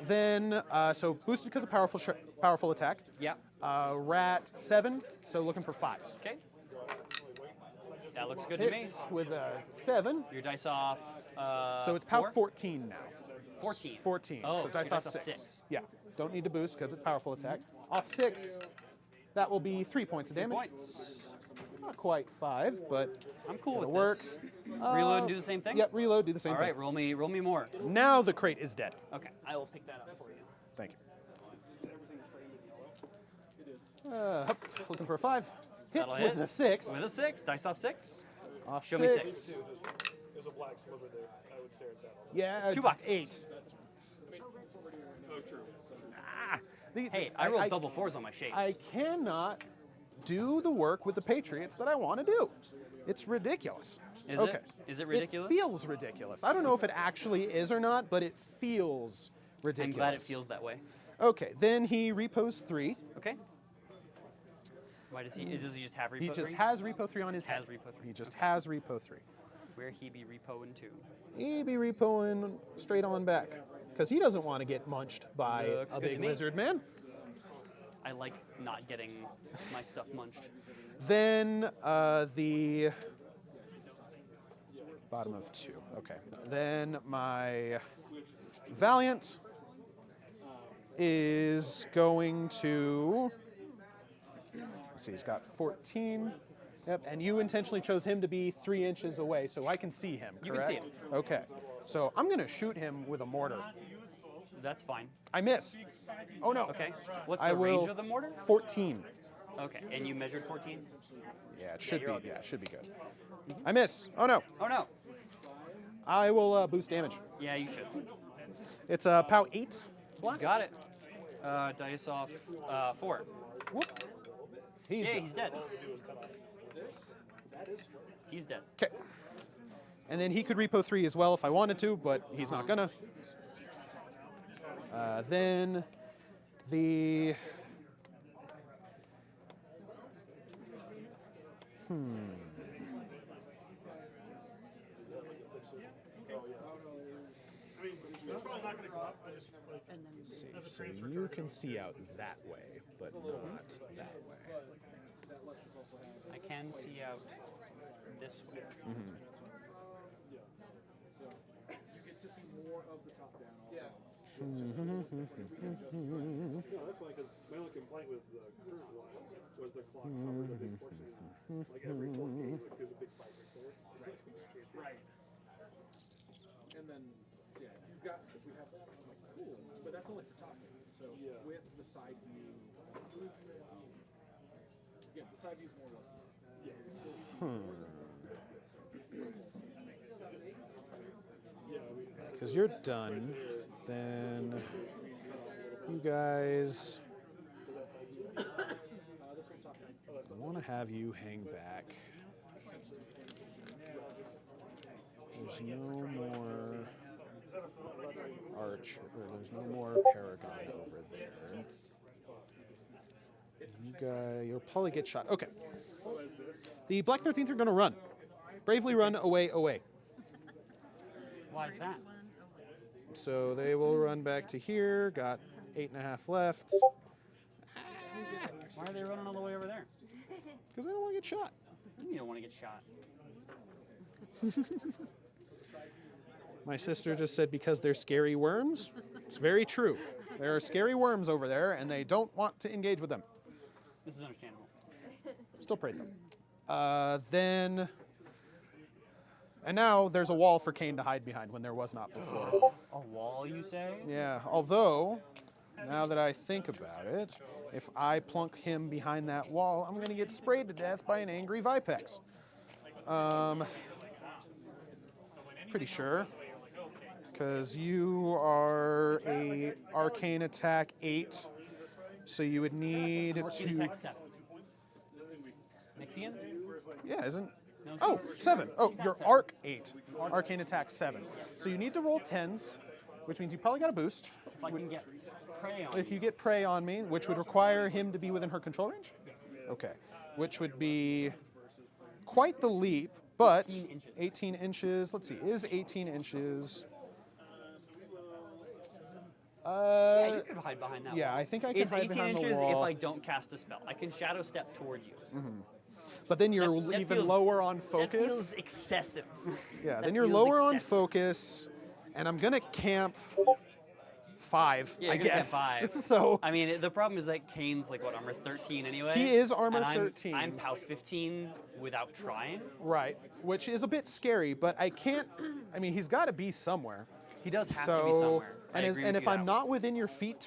Then so boosted because of powerful attack. Yeah. Rat 7. So looking for 5s. Okay. That looks good to me. Hits with a 7. Your dice off. So it's POW 4? 14 now. 14. 14. Oh, so dice so off dice off 6. 6. Yeah. Don't need to boost because it's powerful attack. Off 6. That will be 3 points of 3 damage. points. Not quite 5, but I'm cool it'll with work. this. Reload and do the same thing? Yep, reload, do the same All thing. right, roll me more. Now the crate is dead. Okay, I will pick that up for you. Thank you. Looking for a 5. Hits That'll with hit. a 6. With a 6, dice off 6. Off Show 6. me 6. There's a black sliver there. I would stare at that. Yeah, 2 boxes. 8. Hey, I rolled double 4s on my shades. I cannot do the work with the Patriots that I want to do. It's ridiculous. Is it? Is it ridiculous? It feels ridiculous. I don't know if it actually is or not, but it feels ridiculous. I'm glad it feels that way. Okay, then he repos 3. Okay. Why does he just have repo 3? He just has repo 3 on his head. Has repo 3. He just has repo 3. Where he be repoing to? He be repoing straight on back. Because he doesn't want to get munched by Looks a good to big me. lizard man. I like not getting my stuff munched. Then the bottom of 2. Okay. Then my Valiant is going to, let's see, he's got 14. Yep, and you intentionally chose him to be 3 inches away, so I can see him, correct? You can see him. Okay. So I'm going to shoot him with a mortar. That's fine. I miss. Oh, no. Okay. What's I the range will of the mortar? 14. Okay. And you measured 14? Yeah, it should you're all be. good. Yeah, it should be good. I miss. Oh, no. Oh no. I will boost damage. Yeah, you should. It's POW 8 plus. Got it. Dice off 4. Whoop. He's Yeah, dead. he's dead. He's dead. Okay. And then he could repo 3 as well if I wanted to, but he's not gonna. Then the see, so you can see out that way, but not that way. I can see out this way. No, that's funny because my only complaint with the current one was the clock covered a big portion. Like every 4K, like there's a big spike right there. Right. And then, so yeah, if we have that, I'm like, cool. But that's only for top view. So with the side view, again, the side view is more or less the same. Yeah, it's still Because you're done, then you guys, I want to have you hang back. There's no more archer, or there's no more paragon over there. You guys, you'll probably get shot. Okay. The Black 13th are going to run. Bravely run away, away. Why is that? So they will run back to here. Got 8.5 left. Why are they running all the way over there? Because I don't want to get shot. You don't want to get shot. My sister just said because they're scary worms. It's very true. There are scary worms over there, and they don't want to engage with them. This is understandable. Still prayed them. And now there's a wall for Caine to hide behind when there was not before. A wall, you say? Yeah, although, now that I think about it, if I plunk him behind that wall, I'm going to get sprayed to death by an angry Vipex. Pretty sure. Because you are a Arcane attack 8, so you would need Arcane to... attack 7. Nyxyan? Yeah, isn't... No, Oh, she's- 7. Oh, she's not you're 7. Arc 8. Arcane attack 7. So you need to roll 10s, which means you probably got a boost. If I can get prey on If you get prey on me, which would require him to be within her control range? Okay. Which would be quite the leap, but 18 inches. Let's see, is 18 inches. yeah, you could hide behind that yeah, wall. I think I can It's hide 18 behind the inches wall. if I don't cast a spell. I can shadow step toward you. But then you're That even feels- lower on That focus. feels excessive. Yeah, That then you're feels lower on excessive. focus, and I'm gonna camp 5, Yeah, I you're gonna guess. get 5. So I mean, the problem is that Caine's like, what, armor 13 anyway? He is armor and 13. I'm POW 15 without trying. right, which is a bit scary, but I can't. I mean, he's got to be somewhere. He does have so, to be somewhere. I and, agree and with if you I'm that not within your feet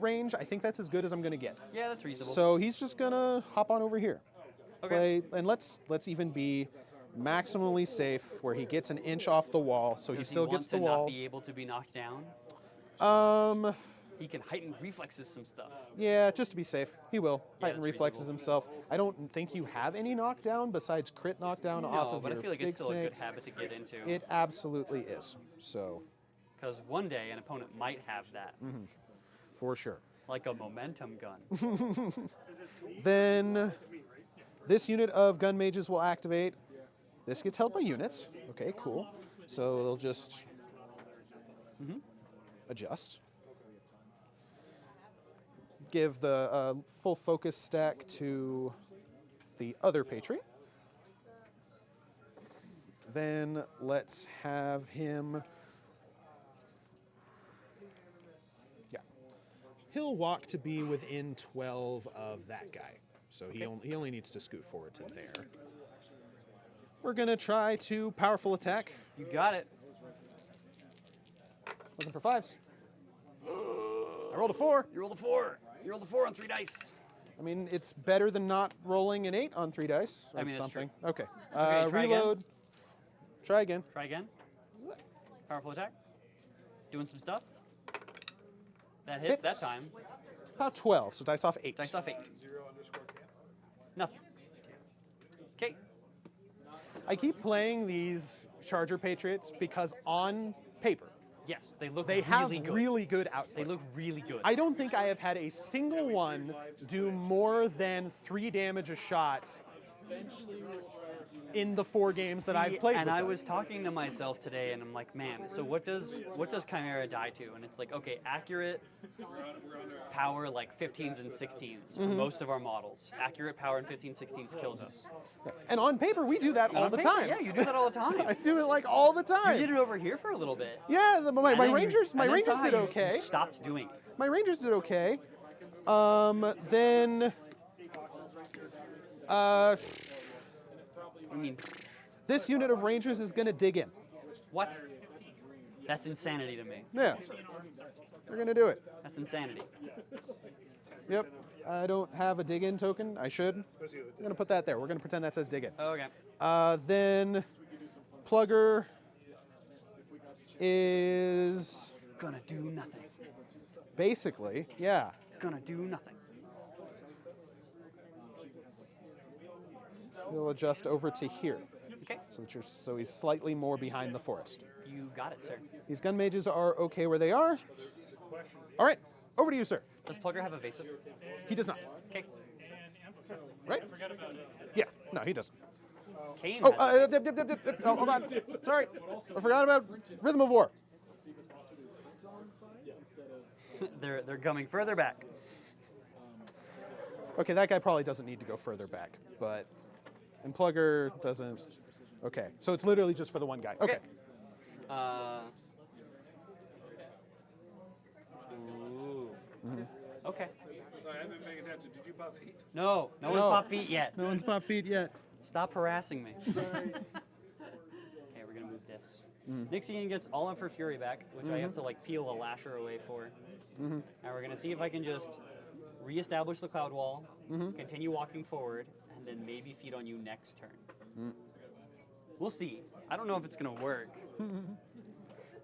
range, I think that's as good as I'm gonna get. Yeah, that's reasonable. So he's just gonna hop on over here. Okay. Play, and let's even be maximally safe, where he gets an inch off the wall, so he Does still want gets the to wall. not be able to be knocked down? He can heighten reflexes some stuff. Yeah, just to be safe, he will. Yeah, Heighten that's reflexes reasonable. himself. I don't think you have any knockdown besides crit knockdown off No, of but I your feel like big it's still a good snakes. habit to get into. It absolutely is. So, Because one day an opponent might have that. for sure. Like a momentum gun. Then this unit of gun mages will activate. This gets held by units. Okay, cool. So they'll just adjust. Give the full focus stack to the other Patriot. Then let's have him. Yeah. He'll walk to be within 12 of that guy. So he only needs to scoot forward to there. We're going to try to powerful attack. You got it. Looking for 5s. I rolled a 4. You rolled a 4. You rolled a 4 on 3 dice. I mean, it's better than not rolling an 8 on 3 dice. Or I mean, that's something. true. Okay. Okay, try again. Reload. Try again. Try again. Powerful attack. Doing some stuff. That hits that Hits. time. About 12, so dice off 8. Dice off 8. Nothing. Okay. I keep playing these Charger Patriots because on paper, Yes, they look they have really good. really good output. They look really good. I don't think I have had a single one do more than 3 damage a shot in the 4 games that I've played And with I them. was talking to myself today, and I'm like, man, so what does Khymaera die to? And it's like, okay, accurate power like 15s and 16s for most of our models. Accurate power in 15s, 16s kills us. And on paper, we do that all On the paper, time. Yeah, you do that all the time. I do it like all the You time. did it over here for a little bit. Yeah, my And then you- Rangers, and then somehow did you okay. stopped doing it. My Rangers did okay. Then I mean, this unit of Rangers is going to dig in. what? That's insanity to me. Yeah, they're going to do it. That's insanity. Yep. I don't have a dig in token. I should. I'm going to put that there. We're going to pretend that says dig in. Okay. Then Plugger is Gonna do nothing. basically, yeah. Gonna do nothing. He'll adjust over to here. Okay. So he's slightly more behind the forest. You got it, sir. These gun mages are okay where they are. All right, over to you, sir. Does Plugger have evasive? He does not. Okay. Right? Yeah, no, he doesn't. Caine Oh, has evasive. oh, hold on. Sorry, I forgot about Rhythm of War. They're coming further back. Okay, that guy probably doesn't need to go further back, but and Plugger doesn't. Okay, so it's literally just for the one guy. Okay. Ooh. Okay. Sorry, I've been paying attention. Did you pop feet? No one's No. popped feet yet. No one's popped feet yet. Stop harassing me. Okay, we're gonna move this. Nyxyan gets all of her fury back, which I have to like peel a lasher away for. Now we're gonna see if I can just reestablish the cloud wall, continue walking forward, and then maybe feed on you next turn. We'll see. I don't know if it's gonna work.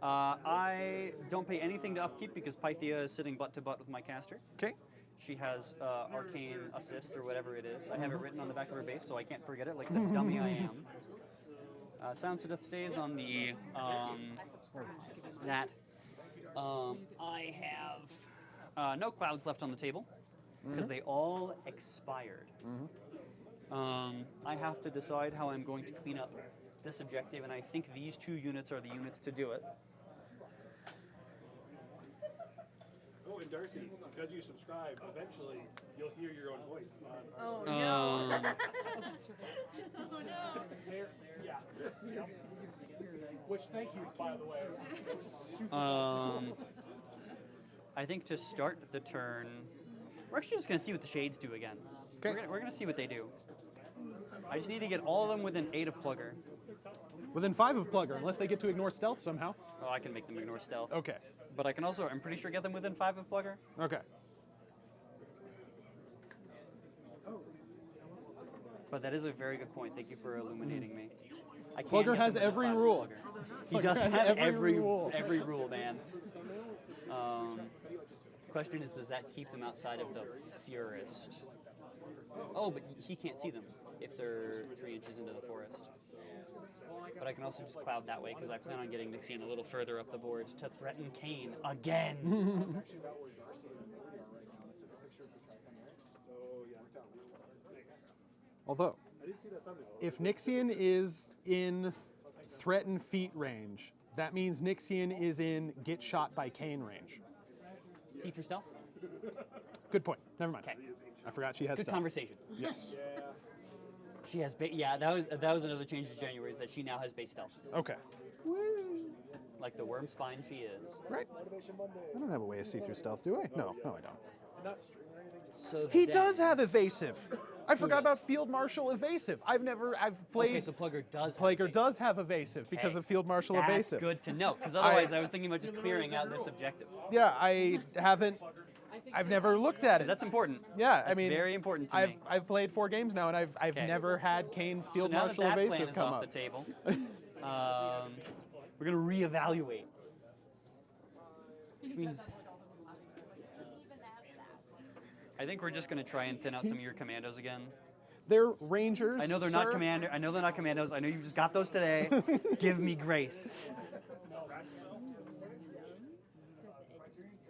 I don't pay anything to upkeep because Pythia is sitting butt to butt with my caster. Okay. She has Arcane Assist or whatever it is. I have it written on the back of her base so I can't forget it like the dummy I am. Sound to Death stays on the that. I have no clouds left on the table because they all expired. I have to decide how I'm going to clean up this objective, and I think these 2 units are the units to do it. Oh, and Darcy, because you subscribe, eventually you'll hear your own voice on our Oh no. Um, Yeah. Which, thank you, by the way. It was super I think to start the turn, we're actually just going to see what the Shades do again. Okay. We're going to see what they do. I just need to get all of them within 8 of Plugger. Within 5 of Plugger, unless they get to ignore stealth somehow. Oh, I can make them ignore stealth. Okay. But I can also, I'm pretty sure, get them within 5 of Plugger. Okay. But that is a very good point. Thank you for illuminating me. I can Plugger get has them within every 5 of rule. Plugger. He Plugger does has have every rule. every rule, man. Question is, does that keep them outside of the Furist? Oh, but he can't see them if they're 3 inches into the forest. But I can also just cloud that way because I plan on getting Nyxyan a little further up the board to threaten Caine again. Although, if Nyxyan is in threaten feat range, that means Nyxyan is in get shot by Caine range. See through stealth? Good point. Never mind. Okay. I forgot she has Good stuff. conversation. Yes. She has yeah, that was another change in January, is that she now has base stealth. Okay. Like the worm spine she is. Right. I don't have a way to see through stealth, do I? No, I don't. So He then- does have evasive. I forgot does? about Field Marshal evasive. I've played. Okay, so Plugger does have Plaguer base. does have evasive because Okay. of Field Marshal That's evasive. good to know, because otherwise I was thinking about just clearing out this objective. Yeah, I haven't. I've never looked at it. That's important. Yeah, I That's mean, very important to I've me. I've played 4 games now, and I've Okay. never had Caine's So Field now Marshal that plan evasive is come off up. the table, we're gonna reevaluate. Which means I think we're just gonna try and thin out some of your commandos again. They're Rangers. I know they're sir. not commander. I know they're not commandos. I know you just got those today. Give me grace.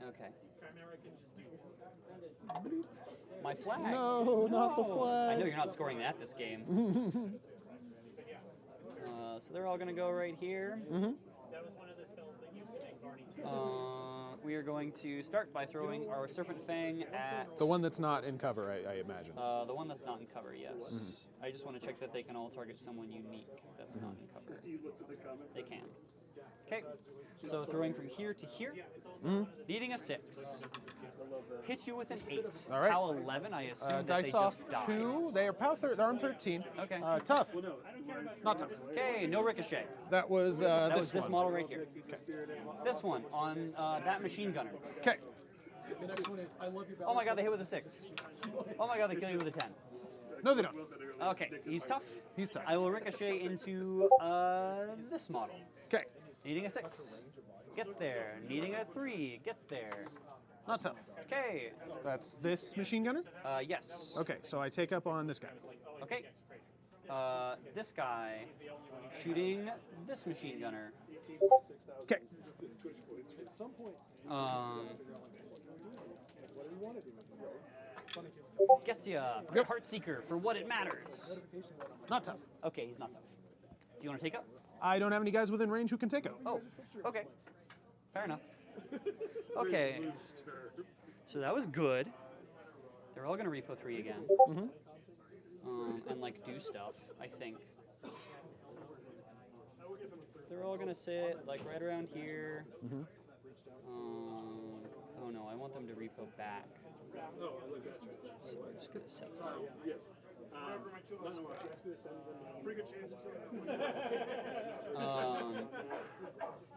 Okay. My flag. No, not the I flag. know you're not scoring that this game. So they're all gonna go right here. We are going to start by throwing our Serpent Fang at The one that's not in cover, I imagine. the one that's not in cover. Yes. I just want to check that they can all target someone unique that's not in cover. They can. Okay. So throwing from here to here, needing a 6. Hit you with an 8. All right. POW 11, I assume that Dice they off just die. 2. They are POW they're on 13. Okay. Tough. Not tough. Okay, no ricochet. That was That was this this one. model right here. This one on that machine gunner. Okay. The next one is I love your Oh my god, they hit with a 6. Oh my god, they kill you with a 10. No, they don't. Okay, he's tough. He's tough. I will ricochet into this model. Okay. Needing a 6. Gets there. Needing a 3. Gets there. Not tough. Okay. That's this machine gunner? Yes. Okay, so I take up on this guy. Okay. This guy shooting this machine gunner. Okay. Gets ya. Yep. Heartseeker for what it matters. Not tough. Okay, he's not tough. Do you want to take up? I don't have any guys within range who can take it. Oh, okay. Fair enough. Okay. So that was good. They're all gonna repo 3 again. And like do stuff, I think. They're all gonna sit like right around here. Oh no, I want them to repo back. So we're just gonna set them.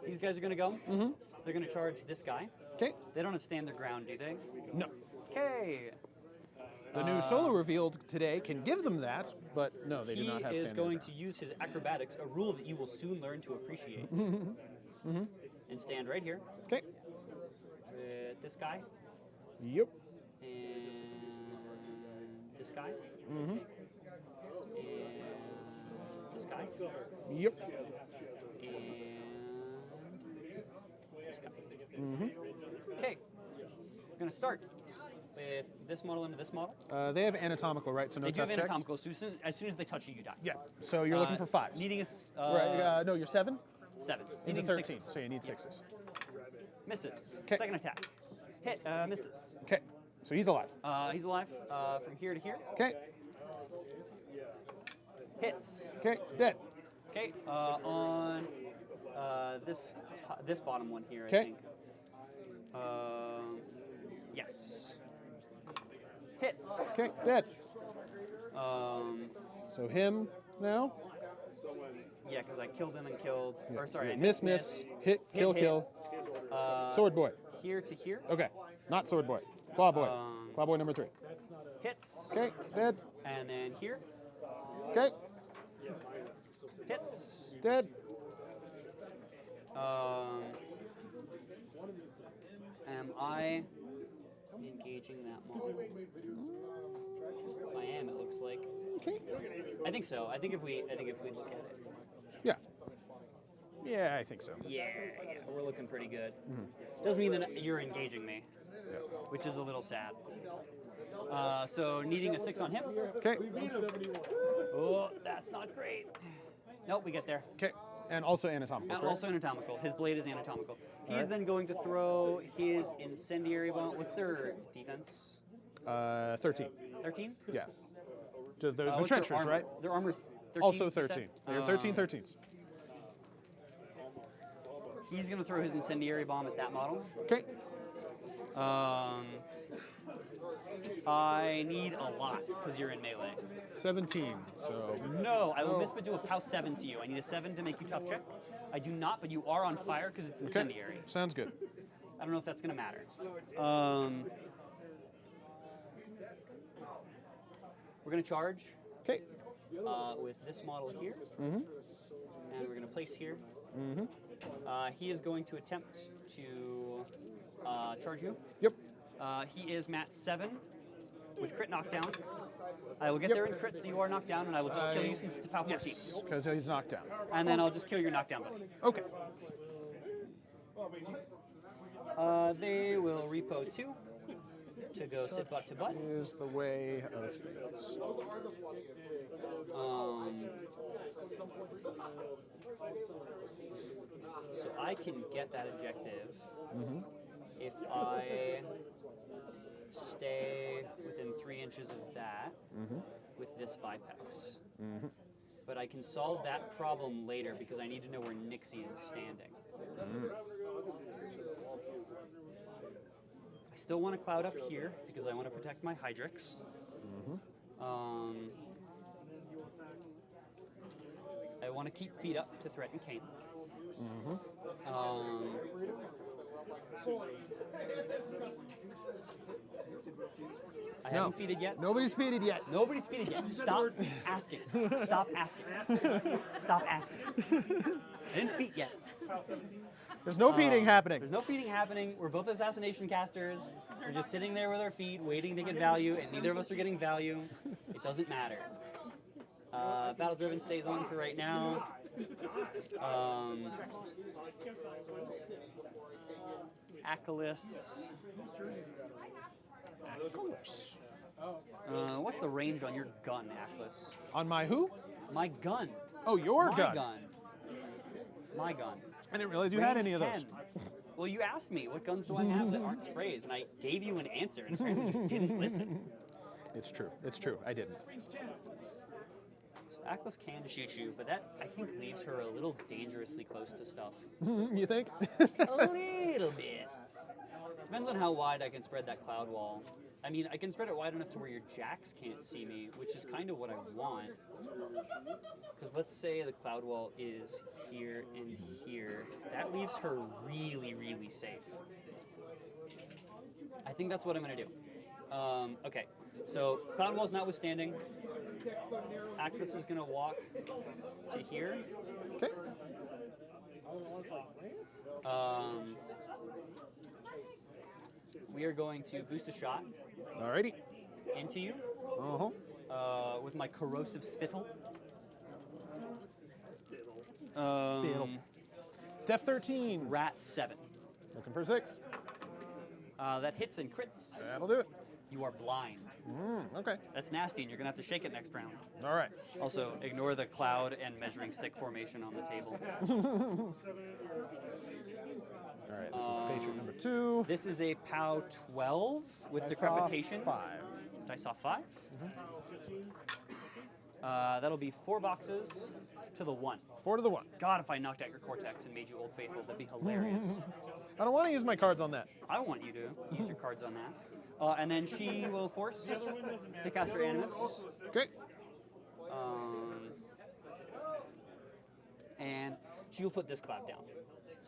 These guys are gonna go. They're gonna charge this guy. Okay. They don't have stand their ground, do they? No. Okay. The new solo revealed today can give them that, but no, they do not have He is standard going ground. to use his acrobatics, a rule that you will soon learn to appreciate, and stand right here Okay. with this guy Yep. and this guy and this guy Yep. and this guy. Okay, we're gonna start with this model into this model. They have anatomical, right? So no They do tough have checks. anatomical, so as soon as they touch you, you die. Yeah. So you're looking for 5s. Needing a s- right. No, you're 7 7. into Needing 13. 6s. So you need 6s. Misses. 'Kay. Second attack. Hit. Misses. Okay. So he's alive. He's alive from here to here. Okay. Hits. Okay. Dead. Okay. On this bottom one here, I 'Kay. think. Yes. Hits. Okay. Dead. Um, So him now. yeah, because I killed him and killed. Or sorry, I Miss. Hit. Kill. hit. Kill. Sword boy. Here to here. Okay. Not sword boy. Claw boy. Claw boy number 3. Hits. Okay. Dead. And then here. Okay. Hits. Dead. Am I engaging that model. I am. It looks like. Okay. I think so. I think if we look at it. Yeah. Yeah, I think so. Yeah, we're looking pretty good. Doesn't mean that you're engaging me, which is a little sad. So needing a 6 on him. Okay. Oh, that's not great. Nope, we get there. Okay. And also anatomical. And correct? also anatomical. His blade is anatomical. He's then going to throw his incendiary bomb. What's their defense? 13. 13? Yeah. The What's their trenchers, armor? right? Their armor's 13. Also you said? 13. They're 13 13s. He's going to throw his incendiary bomb at that model. Okay. I need a lot because you're in melee. 17. So No, I will miss but do a POW 7 to you. I need a 7 to make you tough check. I do not, but you are on fire because it's incendiary. sounds good. I don't know if that's going to matter. We're going to charge Okay. with this model here. And we're going to place here. He is going to attempt to charge you. Yep. He is mat 7 with crit knockdown. I will get there in crit, so you are knocked down, and I will just kill you since it's a POW 14. Yes, because he's knocked down. And then I'll just kill your knockdown buddy. Okay. They will repo 2 to go sit butt to butt. Is the way of things. So I can get that objective if I stay within 3 inches of that with this Vipex. But I can solve that problem later because I need to know where Nyxyan is standing. I still want to cloud up here because I want to protect my Hydrix. I want to keep feet up to threaten Caine. I haven't feeded yet. Nobody's feeded yet. Nobody's feeded yet. Stop asking. Stop asking. Stop asking. I didn't feed yet. There's no feeding happening. There's no feeding happening. We're both assassination casters. We're just sitting there with our feet, waiting to get value, and neither of us are getting value. It doesn't matter. Battle Driven stays on for right now. Achilles. What's the range on your gun, Achilles? On my who? My gun. Oh, your My gun. gun. My gun. I didn't realize you had Range any of 10. those. Well, you asked me, what guns do I have that aren't sprays? And I gave you an answer, and apparently you didn't listen. It's true. It's true. I didn't. So Achilles can shoot you, but that, I think, leaves her a little dangerously close to stuff. You think? A little bit. Depends on how wide I can spread that cloud wall. I mean, I can spread it wide enough to where your jacks can't see me, which is kind of what I want. Because let's say the cloud wall is here and here. That leaves her really, really safe. I think that's what I'm going to do. Okay, so cloud wall's notwithstanding, Actress is going to walk to here. Okay. We are going to boost a shot Alrighty. into you Uh-huh. with my corrosive spittle. Spittle. Def 13. Rat 7. Looking for 6. That hits and crits. That'll do it. You are blind. Okay. That's nasty, and you're going to have to shake it next round. All right. Also, ignore the cloud and measuring stick formation on the table. All right. This is Patriot number 2. This is a POW 12 with decrepitation. 5. I saw 5. That'll be 4 boxes to the 1. 4 to the 1. God, if I knocked out your Cortex and made you Old Faithful, that'd be hilarious. I don't want to use my cards on that. I want you to use your cards on that. And then she will force to cast her Animus. Okay. And she will put this cloud down.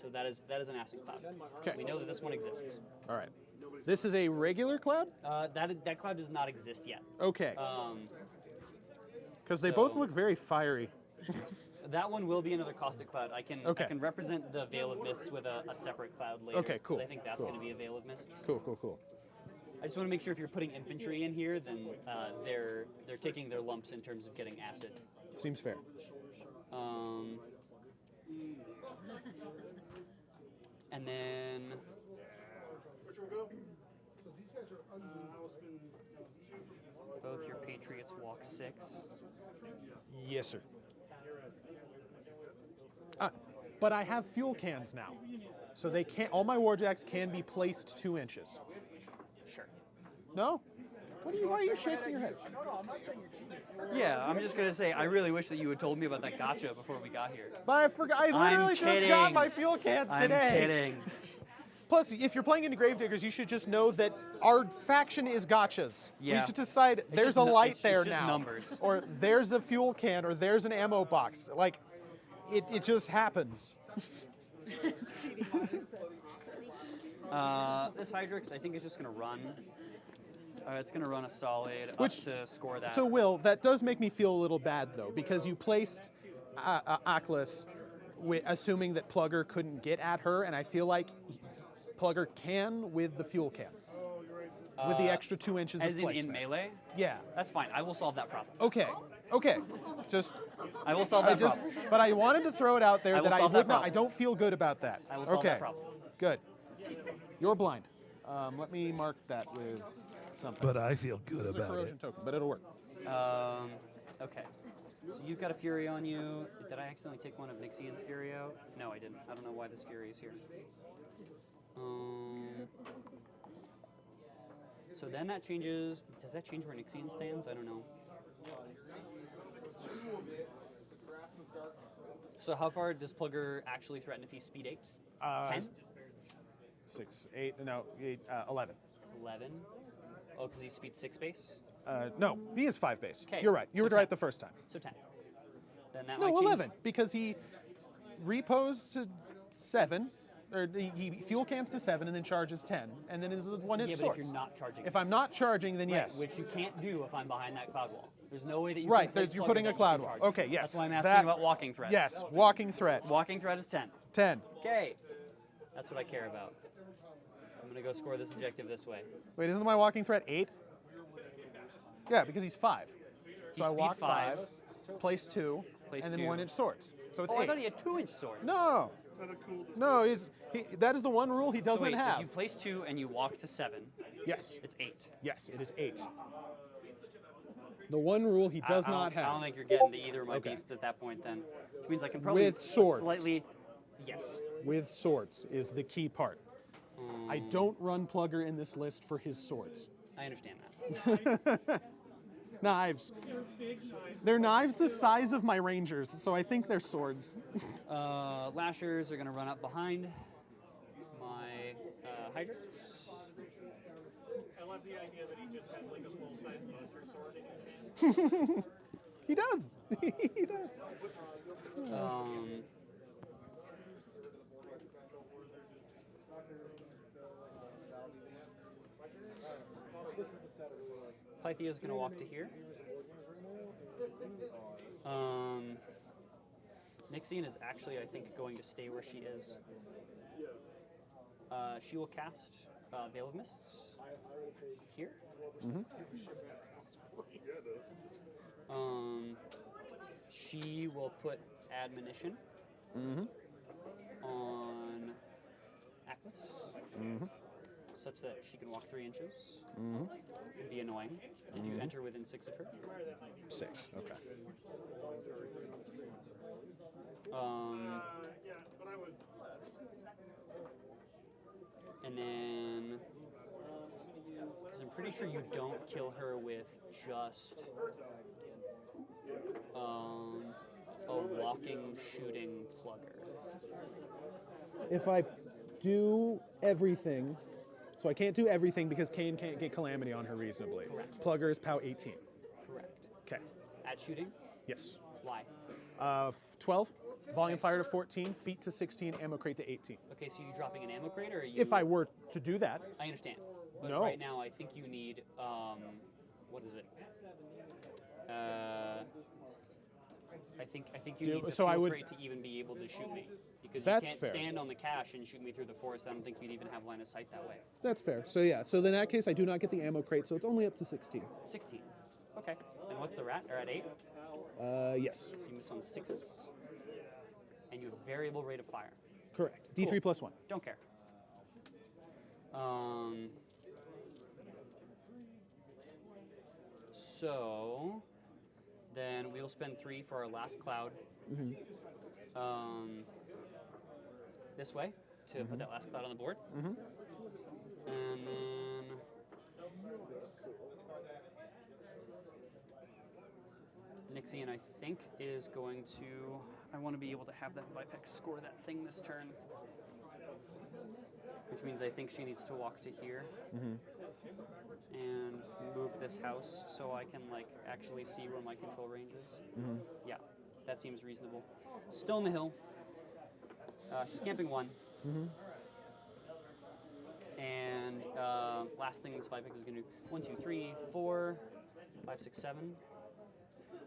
So that is an acid cloud. Okay. We know that this one exists. All right. This is a regular cloud? That cloud does not exist yet. Okay. Because they so- both look very fiery. That one will be another caustic cloud. I can Okay. I can represent the Veil of Mists with a separate cloud later. Okay, cool, 'cause I think that's cool. going to be a Veil of Mists. Cool, cool, cool. I just want to make sure if you're putting infantry in here, then they're taking their lumps in terms of getting acid. Seems fair. And then both your Patriots walk 6. Yes, sir. But I have fuel cans now, so they can't. All my warjacks can be placed 2 inches. Sure. No? Why are you shaking your head? No, I'm not saying you're cheating. Yeah, I'm just gonna say I really wish that you had told me about that gotcha before we got here. But I forgot. I literally just got my fuel cans today. I'm kidding. Plus, if you're playing into Gravediggers, you should just know that our faction is gotchas. Yeah. We should decide there's just a light it's there just now, numbers. or there's a fuel can, or there's an ammo box. Like, it just happens. This Hydrix, I think, is just gonna run. It's gonna run a solid up to score that. So, Will, that does make me feel a little bad though, because you placed Aklis, assuming that Plugger couldn't get at her, and I feel like Plugger can with the fuel can. With the extra 2 inches of as placement. in melee? Yeah. That's fine. I will solve that problem. Okay. Just I will solve that problem. but I wanted to throw it out there I will that I solve would that not. I problem. don't feel good about that. I will solve okay. that problem. Good. You're blind. Let me mark that with something. But I feel good It's a about corrosion it. token, but it'll work. Okay. So you've got a Fury on you. Did I accidentally take one of Nyxyan's Fury out? No, I didn't. I don't know why this Fury is here. So then that changes. Does that change where Nyxyan stands? I don't know. So how far does Plugger actually threaten if he's speed 8? 10? 6, 8, no, 8, 11. 11? Oh, because he's speed 6 base? No, he is 5 base. 'Kay, You're right. You so were 10. right the first time. So 10. Then that No, might change. 11, because he repos to 7, or he fuel cans to 7 and then charges 10, and then is 1 inch Yeah, but swords. if you're not charging. If I'm not charging, then Right, yes. which you can't do if I'm behind that cloud wall. There's no way that you Right, can place you're Plugger putting that a you cloud can wall. charge. Okay, yes. That's why I'm asking that- about walking threats. Yes, walking threat. Walking threat is 10. 10. Okay. That's what I care about. I'm going to go score this objective this way. Wait, isn't my walking threat 8? Yeah, because he's 5. So I speed walk 5, 5, place 2, place and then 2. 1 inch swords. So it's Oh, I 8. thought he had 2-inch swords. No. No, that is the one rule he So doesn't wait, have. if you place 2 and you walk to 7, Yes. it's 8. Yes, it is 8. The one rule he does not I don't have. think you're getting to either of my Okay. beasts at that point then. Which means I can probably With swords. slightly... Yes. With swords is the key part. I don't run Plugger in this list for his swords. I understand that. Knives. They're knives the size of my rangers, so I think they're swords. Lashers are going to run up behind my Hydrix. I love the idea that he just has like a full-size buster sword in his hand. He does. He does. Pythea's going to walk to here. Nyxyan is actually, I think, going to stay where she is. She will cast Veil of Mists here. She will put Admonition on Aklis, such that she can walk 3 inches and be annoying if you enter within 6 of her. 6, okay. And then, because I'm pretty sure you don't kill her with just a walking, shooting Plugger. If I do everything, so I can't do everything because Caine can't get Calamity on her reasonably. Correct. Plugger is POW 18. Correct. Okay. At shooting? Yes. Why? 12, volume fire to 14, feet to 16, ammo crate to 18. Okay, so you're dropping an ammo crate, or are you? If I were to do that, I understand. But No. right now, I think you need, what is it? I think you need the so I fuel would- crate to even be able to shoot me. Because you That's can't fair. stand on the cache and shoot me through the forest. I don't think you'd even have line of sight that way. That's fair. So yeah, so in that case, I do not get the ammo crate, so it's only up to 16. 16. Okay. And what's the rat? Or at 8? Yes, So you miss on 6s. And you have variable rate of fire. correct. D3 Cool. plus 1. Don't care. So then we'll spend 3 for our last cloud. This way to put that last cloud on the board. And then Nyxyan, I think, is going to. I want to be able to have that Vipex score that thing this turn. Which means I think she needs to walk to here and move this house so I can like actually see where my control range is. Yeah, that seems reasonable. Still in the hill. She's camping 1. And last thing this Vipex is going to do 1, 2, 3, 4, 5, 6, 7.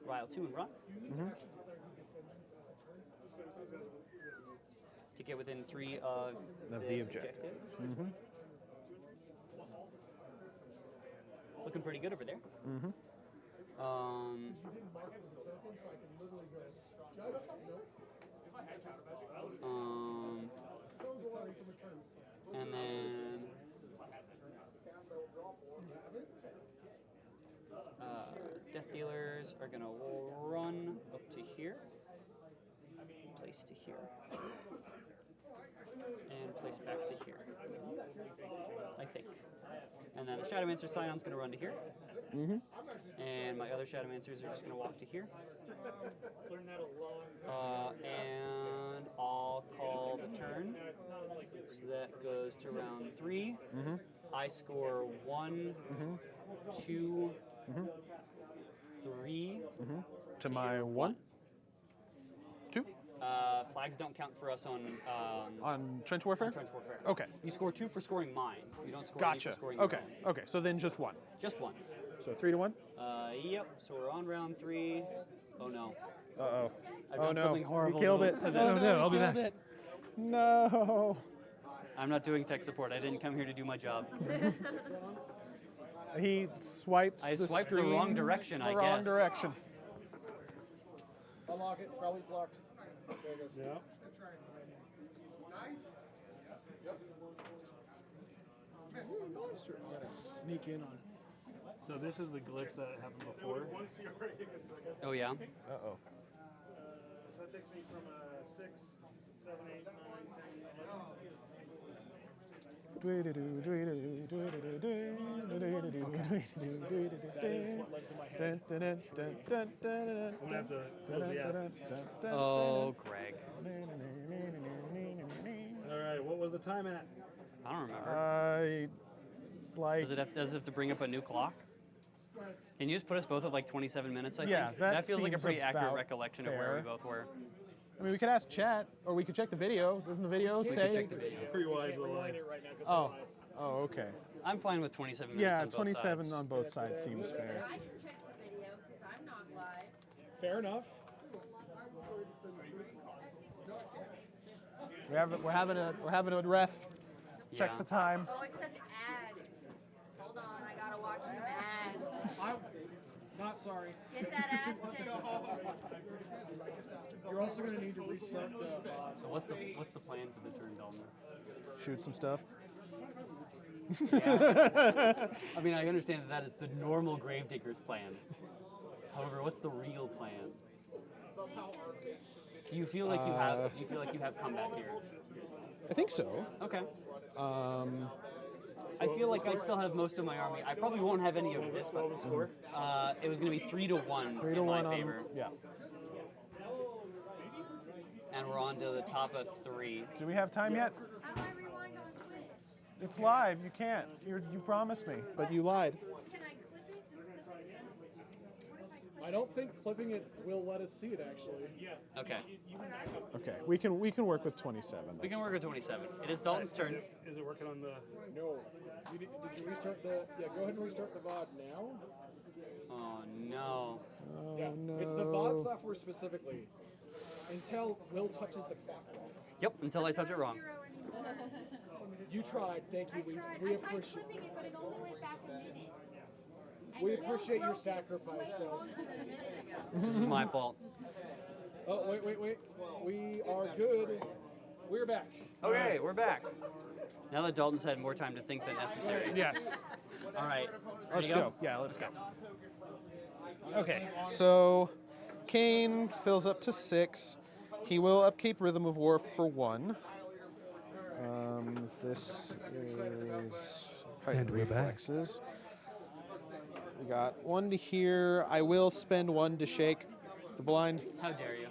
Rile 2 and run. To get within 3 of this objective. Looking pretty good over there. And then Death Dealers are gonna run up to here, place to here, and place back to here, I think. And then the Shadowmancer Scion's gonna run to here. And my other Shadowmancers are just gonna walk to here. And I'll call the turn. So that goes to round 3. I score 1, 2, 3. To my 1, 2 Flags don't count for us on Trench Warfare. Trench Warfare. Okay, You score 2 for scoring mine. You don't score any gotcha. for scoring your Okay, own. okay. So then just 1. Just 1. So 3 to 1. Yep. So we're on round 3. Oh no. Uh-oh. I've Oh done no, something horrible you killed to it. the- Oh no, I'll be killed back. it. No. I'm not doing tech support. I didn't come here to do my job. He swiped I the swiped the screen wrong direction, I the wrong guess. direction. Unlock it. It's probably locked. There it goes. Yeah. I gotta sneak in on. So this is the glitch that happened before. Oh yeah. Uh-oh. So that takes me from 6, 7, 8, 9, 10, 11. That is what lives in my head. I'm gonna have to close the app. Oh, Greg. All right, what was the time at? I don't remember. Like, Does it have to bring up a new clock? Can you just put us both at like 27 minutes, I Yeah, think? that feels like a seems pretty accurate about recollection of where fair. we both were. I mean, we could ask chat, or we could check the video. Doesn't the video say? Check the video. Rewind the Rewind line. it right now because Oh, oh, okay. I'm fine with 27 minutes Yeah, on both 27 sides. on both sides seems fair. I can check the video because I'm not live. fair enough. We're having a ref. Check Yeah. the time. Oh, except ads. Hold on, I gotta watch some ads. I'm not sorry. Get that ad sent. You're also gonna need to restart the. So what's the plan for the turn, Dalton? Shoot some stuff. I mean, I understand that is the normal Gravediggers plan. However, what's the real plan? Do you feel like you have comeback here? I think so. Okay. I feel like I still have most of my army. I probably won't have any of this, but it was going to be 3-1 3 to in 1 my on. favor, Yeah. and we're on to the top of 3. Do we have time yet? How do I rewind on Twitch? It's live. You can't. You promised me, but you lied. Can I clip it? Does clip it count? What if I clip I don't think clipping it will let us see it actually. Okay. Okay, we can work with 27. We can work with 27. It is Dalton's turn. Is it working on the? No. Did you restart the? Yeah, go ahead and restart the VOD now. Oh no. Yeah, it's the VOD software specifically. Until Will touches the clock wrong. Yep, until I touch it wrong. You tried. Thank you. We I tried appreciate. flipping it, but it only went back a minute. We appreciate your sacrifice. So. This is my fault. Oh wait. We are good. We're back. Okay, we're back. Now that Dalton's had more time to think than necessary. Yes. All right. Let's Ready to go. Yeah, let's go. Okay, so Caine fills up to 6. He will upkeep Rhythm of War for 1. This is heightened we're back. reflexes. We got 1 to here. I will spend 1 to shake the blind, How dare you?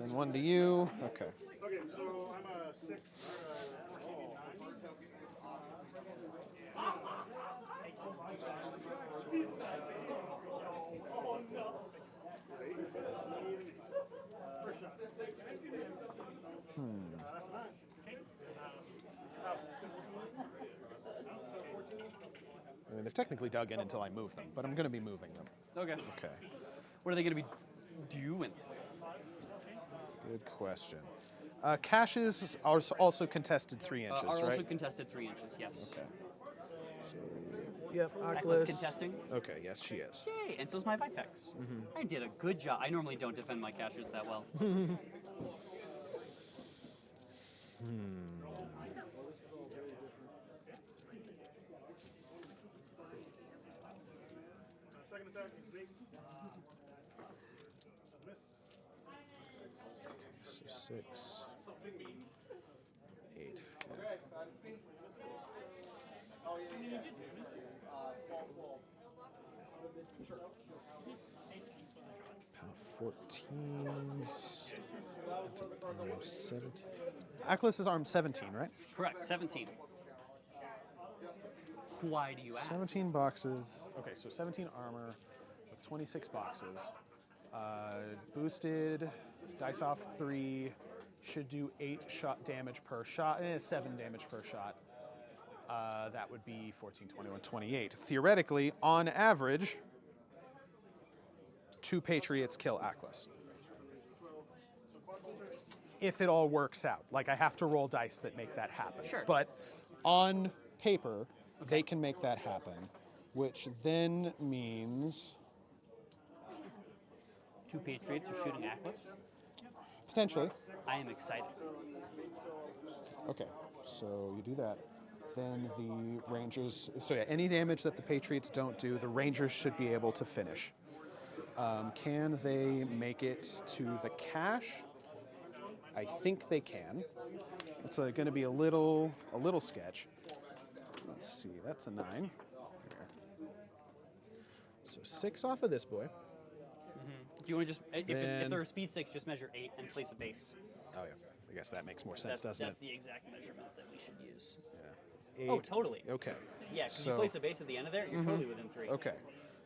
and 1 to you. Okay. Okay, so I'm a 6. I mean, they're technically dug in until I move them, but I'm going to be moving them. Okay. Okay. What are they going to be doing? Good question. Caches are also contested 3 inches, Are right? also contested 3 inches, yes. Okay. So, yep, Ekla's contesting. Okay, yes, she is. Yay, and so's my Vipex. I did a good job. I normally don't defend my caches that well. Second attack, sneak. Miss. So 6, 8. Pound 14s. 17. Aklis is armed 17, right? Correct, 17. Why do you ask? 17 boxes. Okay, so 17 armor with 26 boxes. Boosted, dice off 3, should do 8 shot damage per shot, 7 damage per shot. That would be 14, 21, 28. Theoretically, on average, 2 Patriots kill Aklis. If it all works out. Like, I have to roll dice that make that happen. Sure. But on paper, they can make that happen, which then means 2 Patriots are shooting Aquas. potentially. I am excited. Okay, so you do that. Then the Rangers, so yeah, any damage that the Patriots don't do, the Rangers should be able to finish. Can they make it to the cache? I think they can. It's going to be a little sketch. Let's see, that's a 9. Here. So 6 off of this boy. Do you want to just, if Then- they're a speed 6, just measure 8 and place a base. Oh yeah, I guess that makes more sense, That's doesn't it? the exact measurement that we should use. Yeah. Oh, 8. totally. Okay. Yeah, because So- you place a base at the end of there, you're totally within 3. Okay.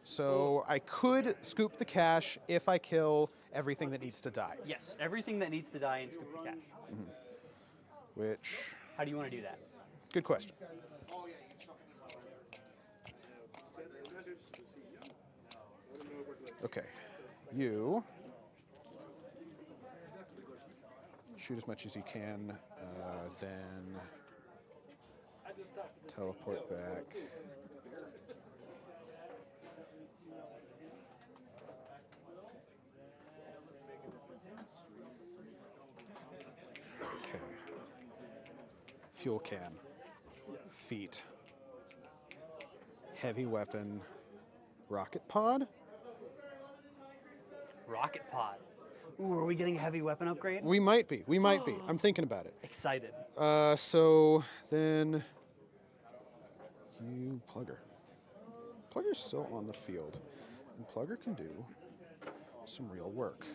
So I could scoop the cache if I kill everything that needs to die. Yes, everything that needs to die and scoop the cache. Which, How do you want to do that? good question. Okay. You shoot as much as you can, then teleport back. Okay. Fuel can. Feet. Heavy weapon. Rocket pod? Rocket pod. Ooh, are we getting a heavy weapon upgrade? We might be. We might be. I'm thinking about it. Excited. So then you Plugger. Plugger's still on the field. And Plugger can do some real work.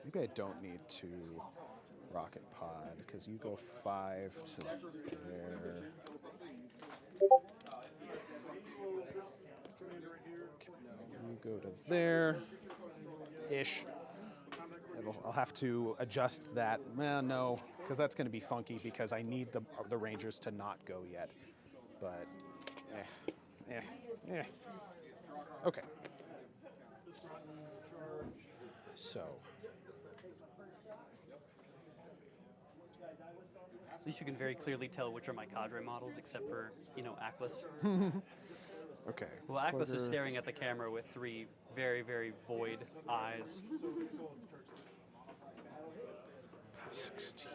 Maybe I don't need to rocket pod because you go 5 to there. You go to there. Ish. I'll have to adjust that. No, because that's going to be funky because I need the Rangers to not go yet. But, Okay. So. At least you can very clearly tell which are my cadre models, except for, Atlas. Okay. Well, Atlas is Plugger. staring at the camera with 3 very, very void eyes. 16.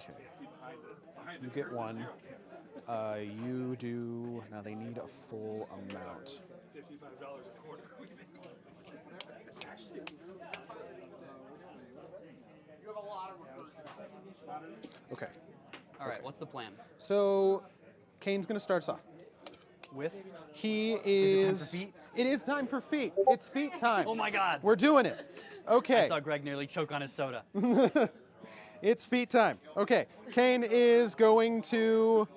Okay. You get 1. You do. Now they need a full amount. Okay. All right, what's the plan? So, Caine's gonna start us off. With? He Is it time is. for feet? It is time for feet. It's feet time. Oh my God! We're doing it. Okay. I saw Greg nearly choke on his soda. It's feet time. Okay. Caine is going to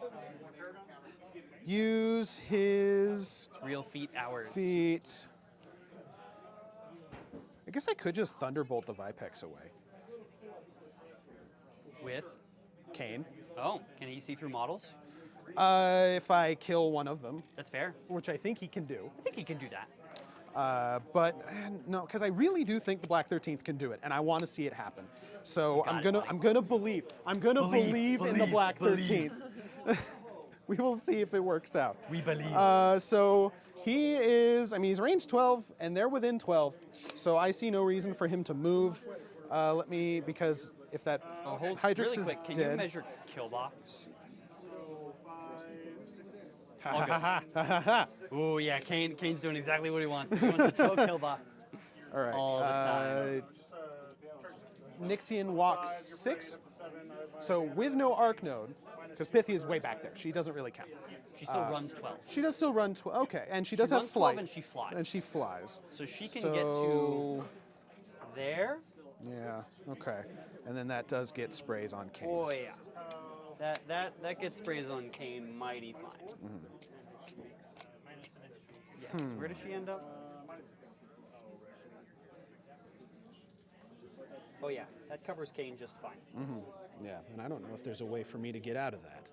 use his Real feet hours. feet. I guess I could just Thunderbolt the Vipex away. With? Caine. Oh, can he see through models? If I kill one of them, That's fair. which I think he can do. I think he can do that. But no, because I really do think the Black 13th can do it, and I want to see it happen. So got I'm it, gonna buddy. I'm gonna believe. I'm gonna believe in the believe, Black believe. 13th. We will see if it works out. We believe. So he is. I mean, he's range 12, and they're within 12. So I see no reason for him to move. Let me, because if that Hold Hydrix really is quick. Can dead. you measure kill box? Ha ha ha ha ha ha. Ooh, yeah. Kane's doing exactly what he wants. He wants to throw kill box. All right. All the time. Nyxyan walks 6. So with no arc node, because Pythia is way back there. She doesn't really count. She still runs 12. She does still run 12. Okay, and she does have runs 12 flight. and she flies. And she flies. So she can get to there. Yeah. Okay. And then that does get sprays on Caine. Oh yeah. That gets sprays on Caine mighty fine. Yeah. So where does she end up? Oh yeah, that covers Caine just fine. Yeah. And I don't know if there's a way for me to get out of that.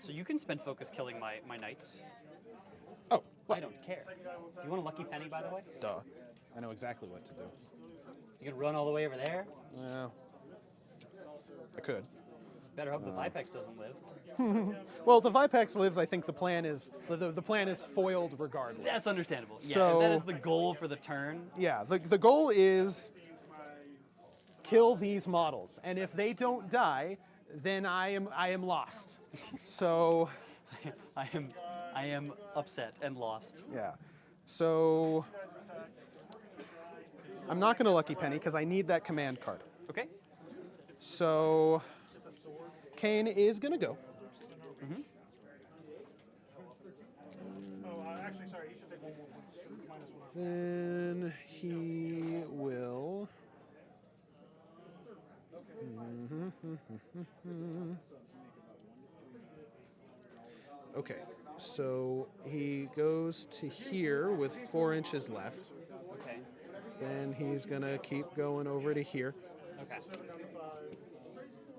So you can spend focus killing my knights. Oh. I don't care. Do you want a lucky penny, by the way? Duh. I know exactly what to do. You can run all the way over there. Well, I could. Better hope the Vipex doesn't live. Well, the Vipex lives. I think the plan is the plan is foiled regardless. That's understandable. Yeah, So- if that is the goal for the turn. Yeah, the goal is kill these models, and if they don't die, then I am lost. So I am upset and lost. yeah, so I'm not going to Lucky Penny because I need that command card. Okay. So Caine is going to go. Actually, sorry, he should take 1 more point. -1. Then he will. Okay, so he goes to here with 4 inches left. Okay. Then he's gonna keep going over to here. Okay.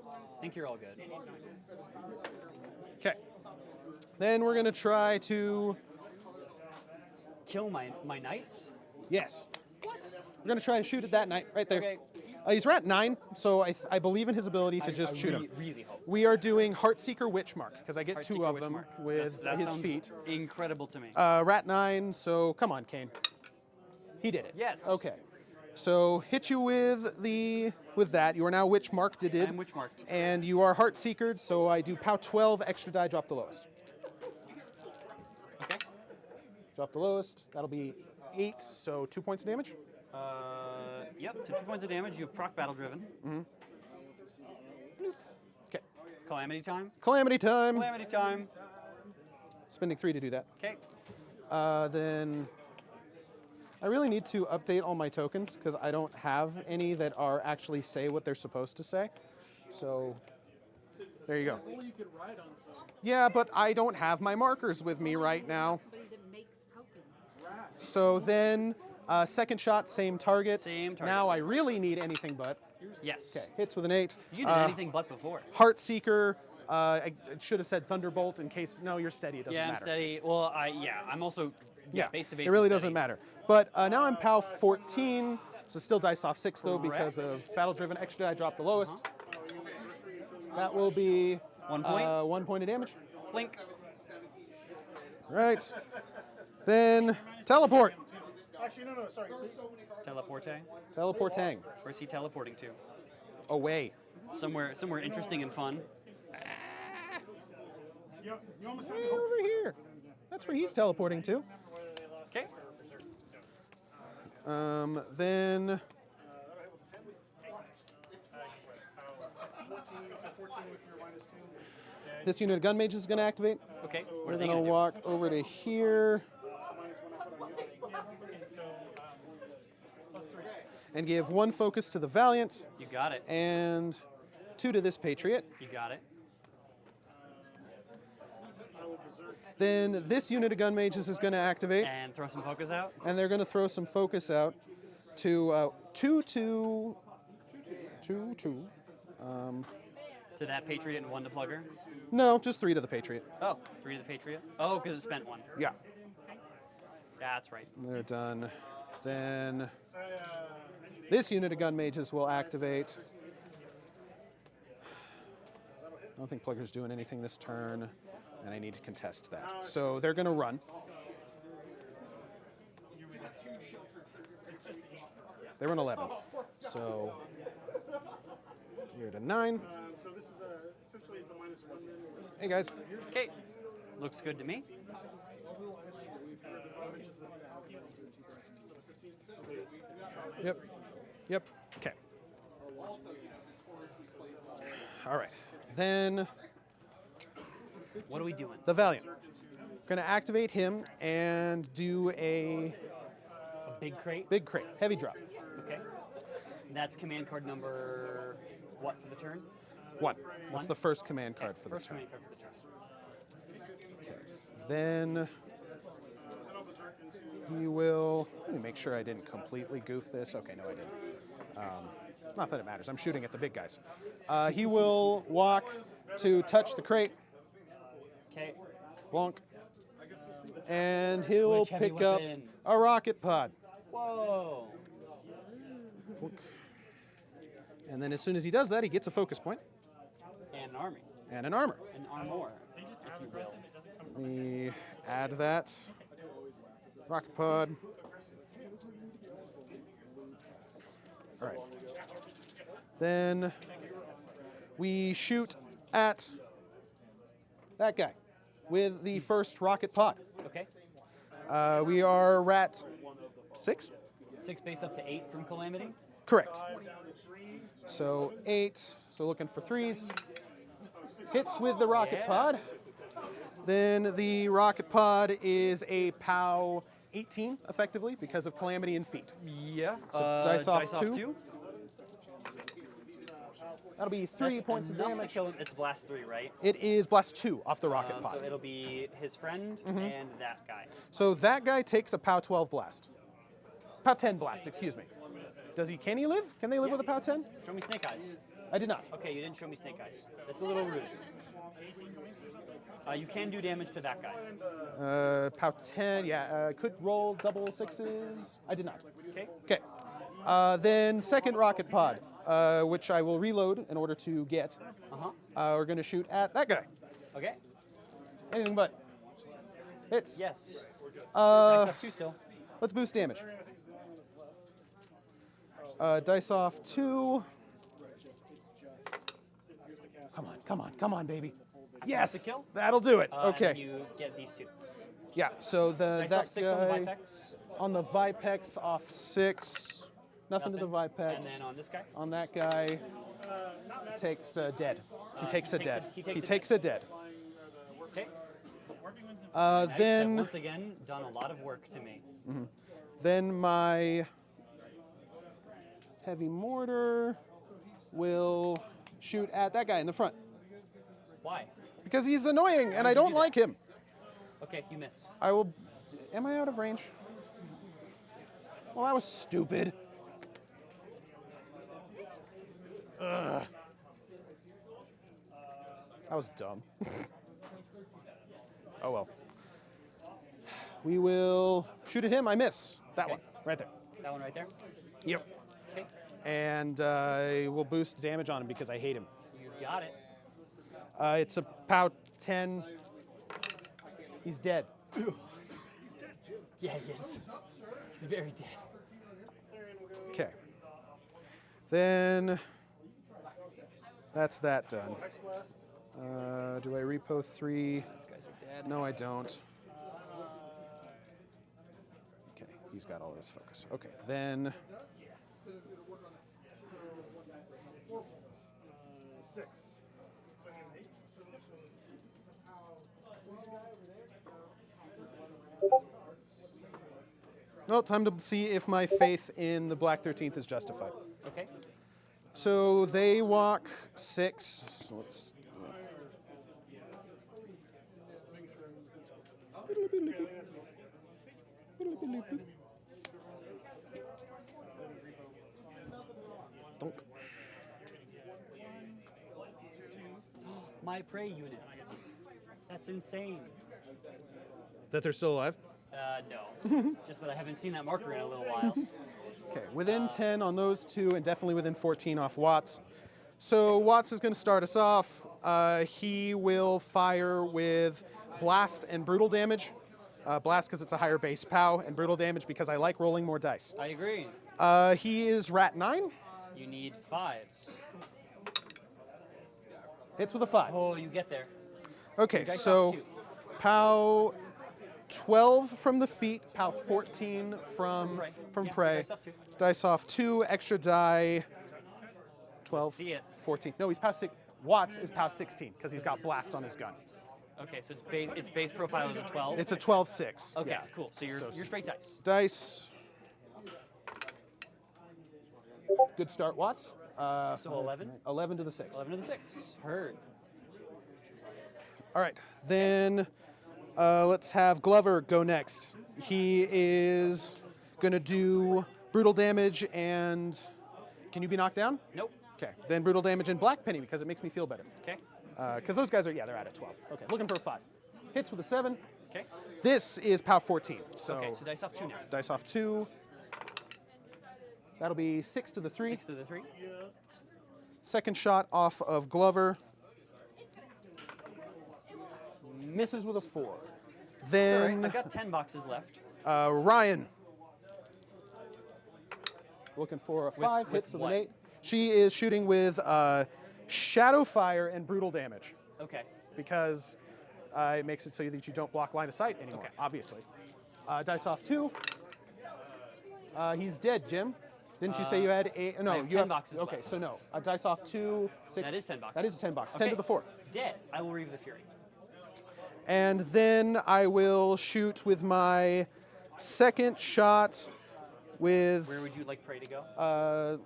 I think you're all good. Okay. Then we're gonna try to. Kill my knights? Yes. What? We're gonna try to shoot at that knight right there. Okay. He's rat 9, so I believe in his ability to just shoot him. Really hope. We are doing Heartseeker Witchmark because I get 2 Heartseeker of them Witchmark. with That his sounds feet. Incredible to me. Rat 9, so come on, Caine. He did it. Yes. Okay. So hit you with that. You are now Witchmarked. I'm Witchmarked. And you are Heartseekered, so I do POW 12, extra die, drop the lowest. Okay. Drop the lowest. That'll be 8, so 2 points of damage. Yep, so 2 points of damage. You have proc battle driven. Okay. Calamity time. Calamity time. Calamity time. Spending 3 to do that. Okay. Then I really need to update all my tokens because I don't have any that are actually say what they're supposed to say. So there you go. Only you could ride on some. Yeah, but I don't have my markers with me right now. Somebody that makes tokens. So then, second shot, same target. Same target. Now I really need anything but. Yes. Okay, hits with an 8. You did anything but before. Heartseeker. I should have said Thunderbolt in case. No, you're steady. It doesn't Yeah, I'm matter. steady. Well, I'm also Yeah, base to base. it really I'm doesn't steady. matter. But now I'm POW 14, so still dice off 6 though because Correct. of battle-driven extra. I dropped the lowest. That will be 1 point. 1 point of damage. Blink. Right. Then teleport. Actually, no, sorry. Teleporte. Teleportang. Where's he teleporting to? Away. Somewhere interesting and fun. Yep, you almost Way over here. That's where he's teleporting to. Okay. Then this unit of gun mages is going to activate. Okay. What We're are they going to gonna do? walk over to here and give 1 focus to the Valiant You got it. and 2 to this Patriot. You got it. Then this unit of gun mages is going to activate, And throw some focus out. and they're going to throw some focus out to 2 to 2. To that Patriot and 1 to Plugger. No, just 3 to the Patriot. Oh, 3 to the Patriot. Oh, because it spent 1. Yeah, That's right. they're done. Then this unit of gun mages will activate. I don't think Plugger's doing anything this turn, and I need to contest that. So they're going to run. They run 11. So you're at a 9. So this is essentially it's a -1 then. Hey guys. Okay. Looks good to me. Yep. Yep. Okay. All right. Then What are we doing? the Valiant. Going to activate him and do a A big crate. big crate, heavy drop. Okay. That's command card number what for the turn? 1. That's One? the first command card for the First turn. command card for the turn. Okay. Then he will. Let me make sure I didn't completely goof this. Okay, no, I didn't. Not that it matters. I'm shooting at the big guys. He will walk to touch the crate. Okay. Bonk. And he'll Which heavy pick up weapon? a rocket pod. Whoa. And then as soon as he does that, he gets a focus point And an army. and an armor. An armor, if you will. Let me add that. Rocket pod. All right. Then we shoot at that guy with the first rocket pod. Okay. We are at 6? 6 base up to 8 from Calamity. Correct. So 8. So looking for 3s. Hits with the rocket Yeah. pod. Then the rocket pod is a POW 18, effectively, because of Calamity and Feet. Yeah. So dice off 2. That'll be 3 That's points of enough to damage. kill him. It's blast 3, right? It is blast 2 off the rocket pod. So it'll be his friend Mm-hmm. and that guy. So that guy takes a POW 12 blast. POW 10 blast, excuse me. Can he live? Can they live with a POW 10? Show me Snake Eyes. I did not. Okay, you didn't show me Snake Eyes. That's a little rude. You can do damage to that guy. POW 10, yeah. Could roll double 6s. I did not. Okay. Okay. Then second rocket pod, which I will reload in order to get. We're going to shoot at that guy. Okay. Anything but. Hits. Yes. Dice Uh, off 2 still. let's boost damage. Dice off 2. Come on, come on, come on, baby. Yes, the kill? that'll do it. And Okay. then you get these 2. Yeah. So Dice that off 6 on the guy Vipex. on the Vipex off 6. Nothing to the Nothing. Vipex. And then on this guy. On that guy, takes dead. He takes a takes a- dead. he takes He a takes a dead. Okay. Dice have Then once again done a lot of work to me. Then my heavy mortar will shoot at that guy in the front. Why? Because he's annoying and I you don't do that? like him. Okay, you miss. I will. Am I out of range? Well, that was stupid. Ugh. That was dumb. Oh well. We will shoot at him. I miss. That Okay. one, right there. That one right there? Yep. Okay. And I will boost damage on him because I hate him. You got it. It's a POW 10. He's dead. Yeah, he is. He's very dead. Okay. Then that's that done. Do I repo 3? These guys are dead. No, I don't. Okay, he's got all his focus. Okay, then 6. well, time to see if my faith in the Black 13th is justified. Okay. So they walk 6. So let's. Donk. My prey unit. That's insane. That they're still alive? No. Just that I haven't seen that marker in a little while. Okay, within 10 on those two, and definitely within 14 off Watts. So Watts is going to start us off. He will fire with Blast and Brutal damage. Blast because it's a higher base POW, and Brutal damage because I like rolling more dice. I agree. He is Rat 9. You need 5s. Hits with a 5. Oh, you get there. Okay, dice so off 2. POW 12 from the feet, POW 14 from Yeah, prey. dice off 2. Dice off 2, extra die. 12, See it. 14. No, he's POW 6. Watts is POW 16 because he's got Blast on his gun. Okay, so its base profile is a 12. It's a 12-6. Okay, Yeah. cool. So you're straight dice. Dice. Good start, Watts. So 11. 11 to the 6. 11 to the 6. Heard. All right, then let's have Glover go next. He is going to do brutal damage and. Can you be knocked down? Nope. Okay, then brutal damage and Black Penny because it makes me feel better. Okay. Because those guys are, they're out at 12. Okay, looking for a 5. Hits with a 7. Okay. This is POW 14. So, Okay, so dice off 2 now. dice off 2. That'll be 6 to the 3. 6 to the 3. Second shot off of Glover. Misses with a 4. It's all right. Then I've got 10 boxes left. Ryan. Looking for a 5. Hits with what? an 8. She is shooting with Shadow Fire and Brutal damage Okay. because it makes it so that you don't block line of sight anymore, Okay. obviously. Dice off 2. He's dead, Jim. Didn't you say you had 8? No, I have you 10 have. boxes Okay, left. so no. Dice off 2, 6. That is 10 boxes. That is a 10 box. Okay. 10 to the 4. Dead. I will Reave the Fury. And then I will shoot with my second shot with. Where would you like prey to go?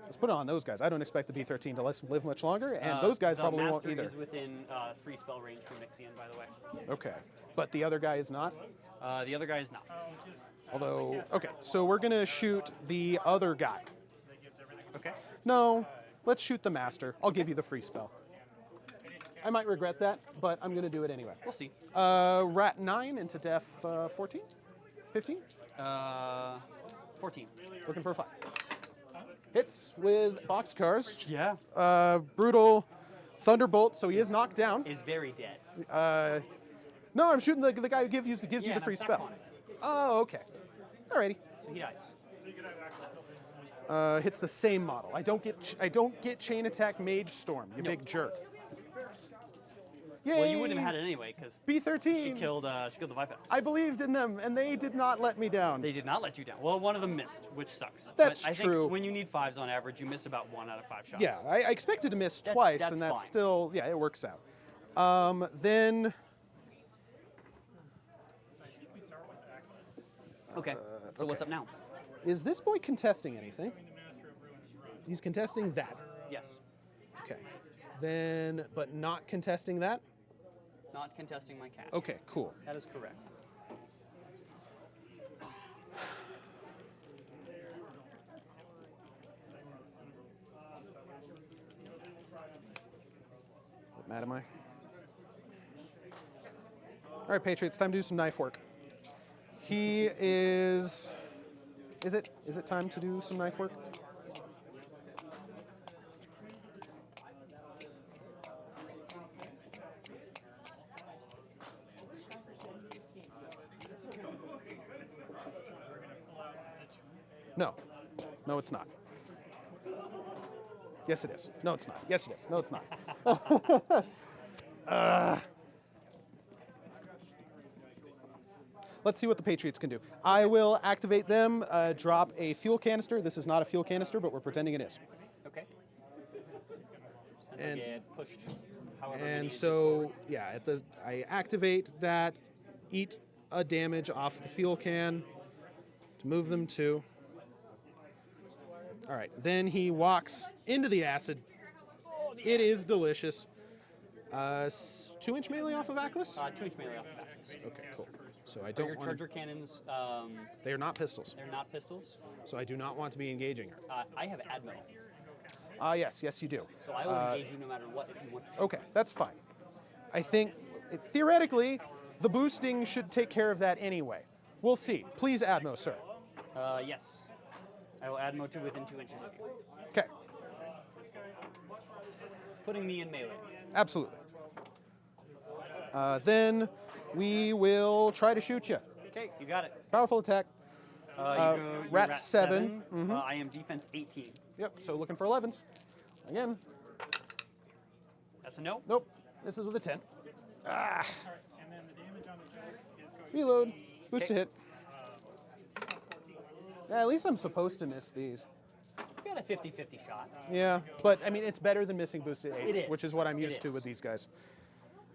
Let's put it on those guys. I don't expect the B13 to live much longer, and those guys the probably won't master either. is within 3 spell range from Nyxyan, by the way. Okay, but the other guy is not. The other guy is not. Although, okay, so we're gonna shoot the other guy. Okay. No, let's shoot the master. I'll give you the free spell. I might regret that, but I'm gonna do it anyway. We'll see. Rat 9 into def 14, 15. 14. Looking for a 5. Hits with boxcars. Yeah. Brutal thunderbolt, so he is knocked down. Is very dead. No, I'm shooting the guy who gives you the Yeah, free and I'm spell. on it. Oh, okay. Alrighty. So he dies. Hits the same model. I don't get chain attack Mage Storm. You big jerk. Yay! Well, you wouldn't have had it anyway, because B13. she killed the Vipers. I believed in them, and they did not let me down. They did not let you down. Well, one of them missed, which sucks. That's but I true. think when you need 5s on average, you miss about 1 out of 5 shots. Yeah, I expected to miss twice, that's and that's fine. still, yeah, it works out. Then Okay. So what's up now? Is this boy contesting anything? He's contesting that. Yes. Okay. Then, but not contesting that? Not contesting my cat. Okay, cool. That is correct. What mad am I? All right, Patriot, it's time to do some knife work. He is... Is it time to do some knife work? No. No, it's not. Yes, it is. No, it's not. Yes, it is. No, it's not. Let's see what the Patriots can do. I will activate them, drop a fuel canister. This is not a fuel canister, but we're pretending it is. Okay. And- get pushed. However many And inches so, yeah, I activate that, eat a damage off the fuel can to move them to. All right, then he walks into the acid. It is delicious. 2-inch melee off of Atlas? 2-inch melee off of Atlas. Okay, cool. So I Are don't your want charger cannons, They are not pistols, they're not pistols? so I do not want to be engaging her. I have Admiral, Yes, you do. so I will engage you no matter what if you want to. Okay, that's fine. I think, theoretically, the boosting should take care of that anyway. We'll see. Please, Admo, sir. Yes. I will Admo to within 2 inches of you, Okay, putting me in melee. absolutely. Then we will try to shoot you. Okay, you got it. Powerful attack. You're rat 7. I am defense 18. Yep, so looking for 11s. Again, That's a no. nope. This is with a 10. Ah. Reload. Boost to hit. Yeah, at least I'm supposed to miss these. You got a 50-50 shot. Yeah, but I mean, it's better than missing boosted 8s, It is. which is what I'm It used to is. with these guys.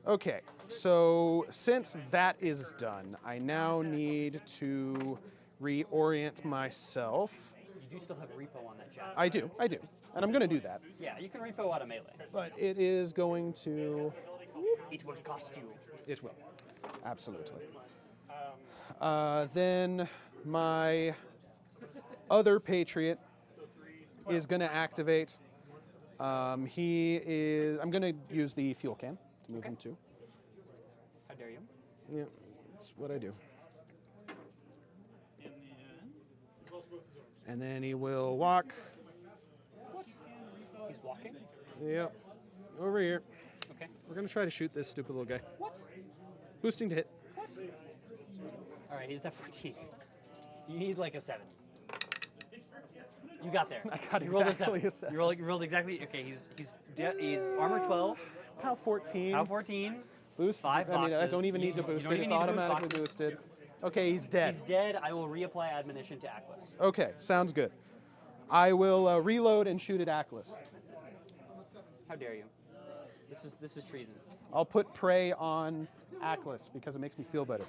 Okay, so since that is done, I now need to reorient myself. You do still have repo on that chat. I do, and I'm gonna do that. Yeah, you can repo out of melee. But it is going to, It will cost you. it will, absolutely. Then my other Patriot is gonna activate. I'm gonna use the fuel can to move him to. How dare you? Yeah, that's what I do. And then he will walk. He's walking? Yep. Over here. Okay. We're gonna try to shoot this stupid little guy. What? Boosting to hit. All right, he's at 14. You need like a 7. You got there. I got You rolled exactly a 7. You rolled exactly. Okay, he's armor 12, Pow 14. power 14. Boost. 5 I mean, I boxes. don't even need to You boost don't it. even It's need to boost automatically boxes. boosted. Okay, he's dead. He's dead. I will reapply admonition to Atlas. Okay, sounds good. I will reload and shoot at Atlas. How dare you? This is treason. I'll put prey on Atlas because it makes me feel better.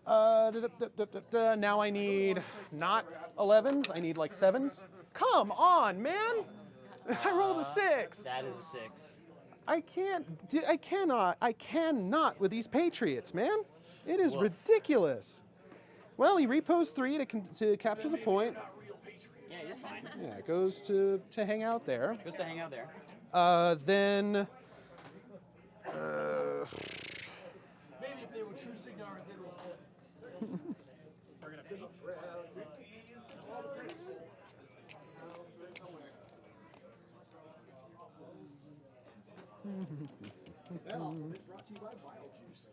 Now I need not 11s, I need like 7s. Come on, man! I rolled a 6. That is a 6. I cannot with these Patriots, man. It is Woof. ridiculous. Well, he repos 3 to capture the point. Yeah, you're fine. Yeah, it goes to hang out there. Goes to hang out there. Maybe if they were true Cygnars, they'd roll 6. We're gonna finish. Well, it's brought to you by Bio Juice.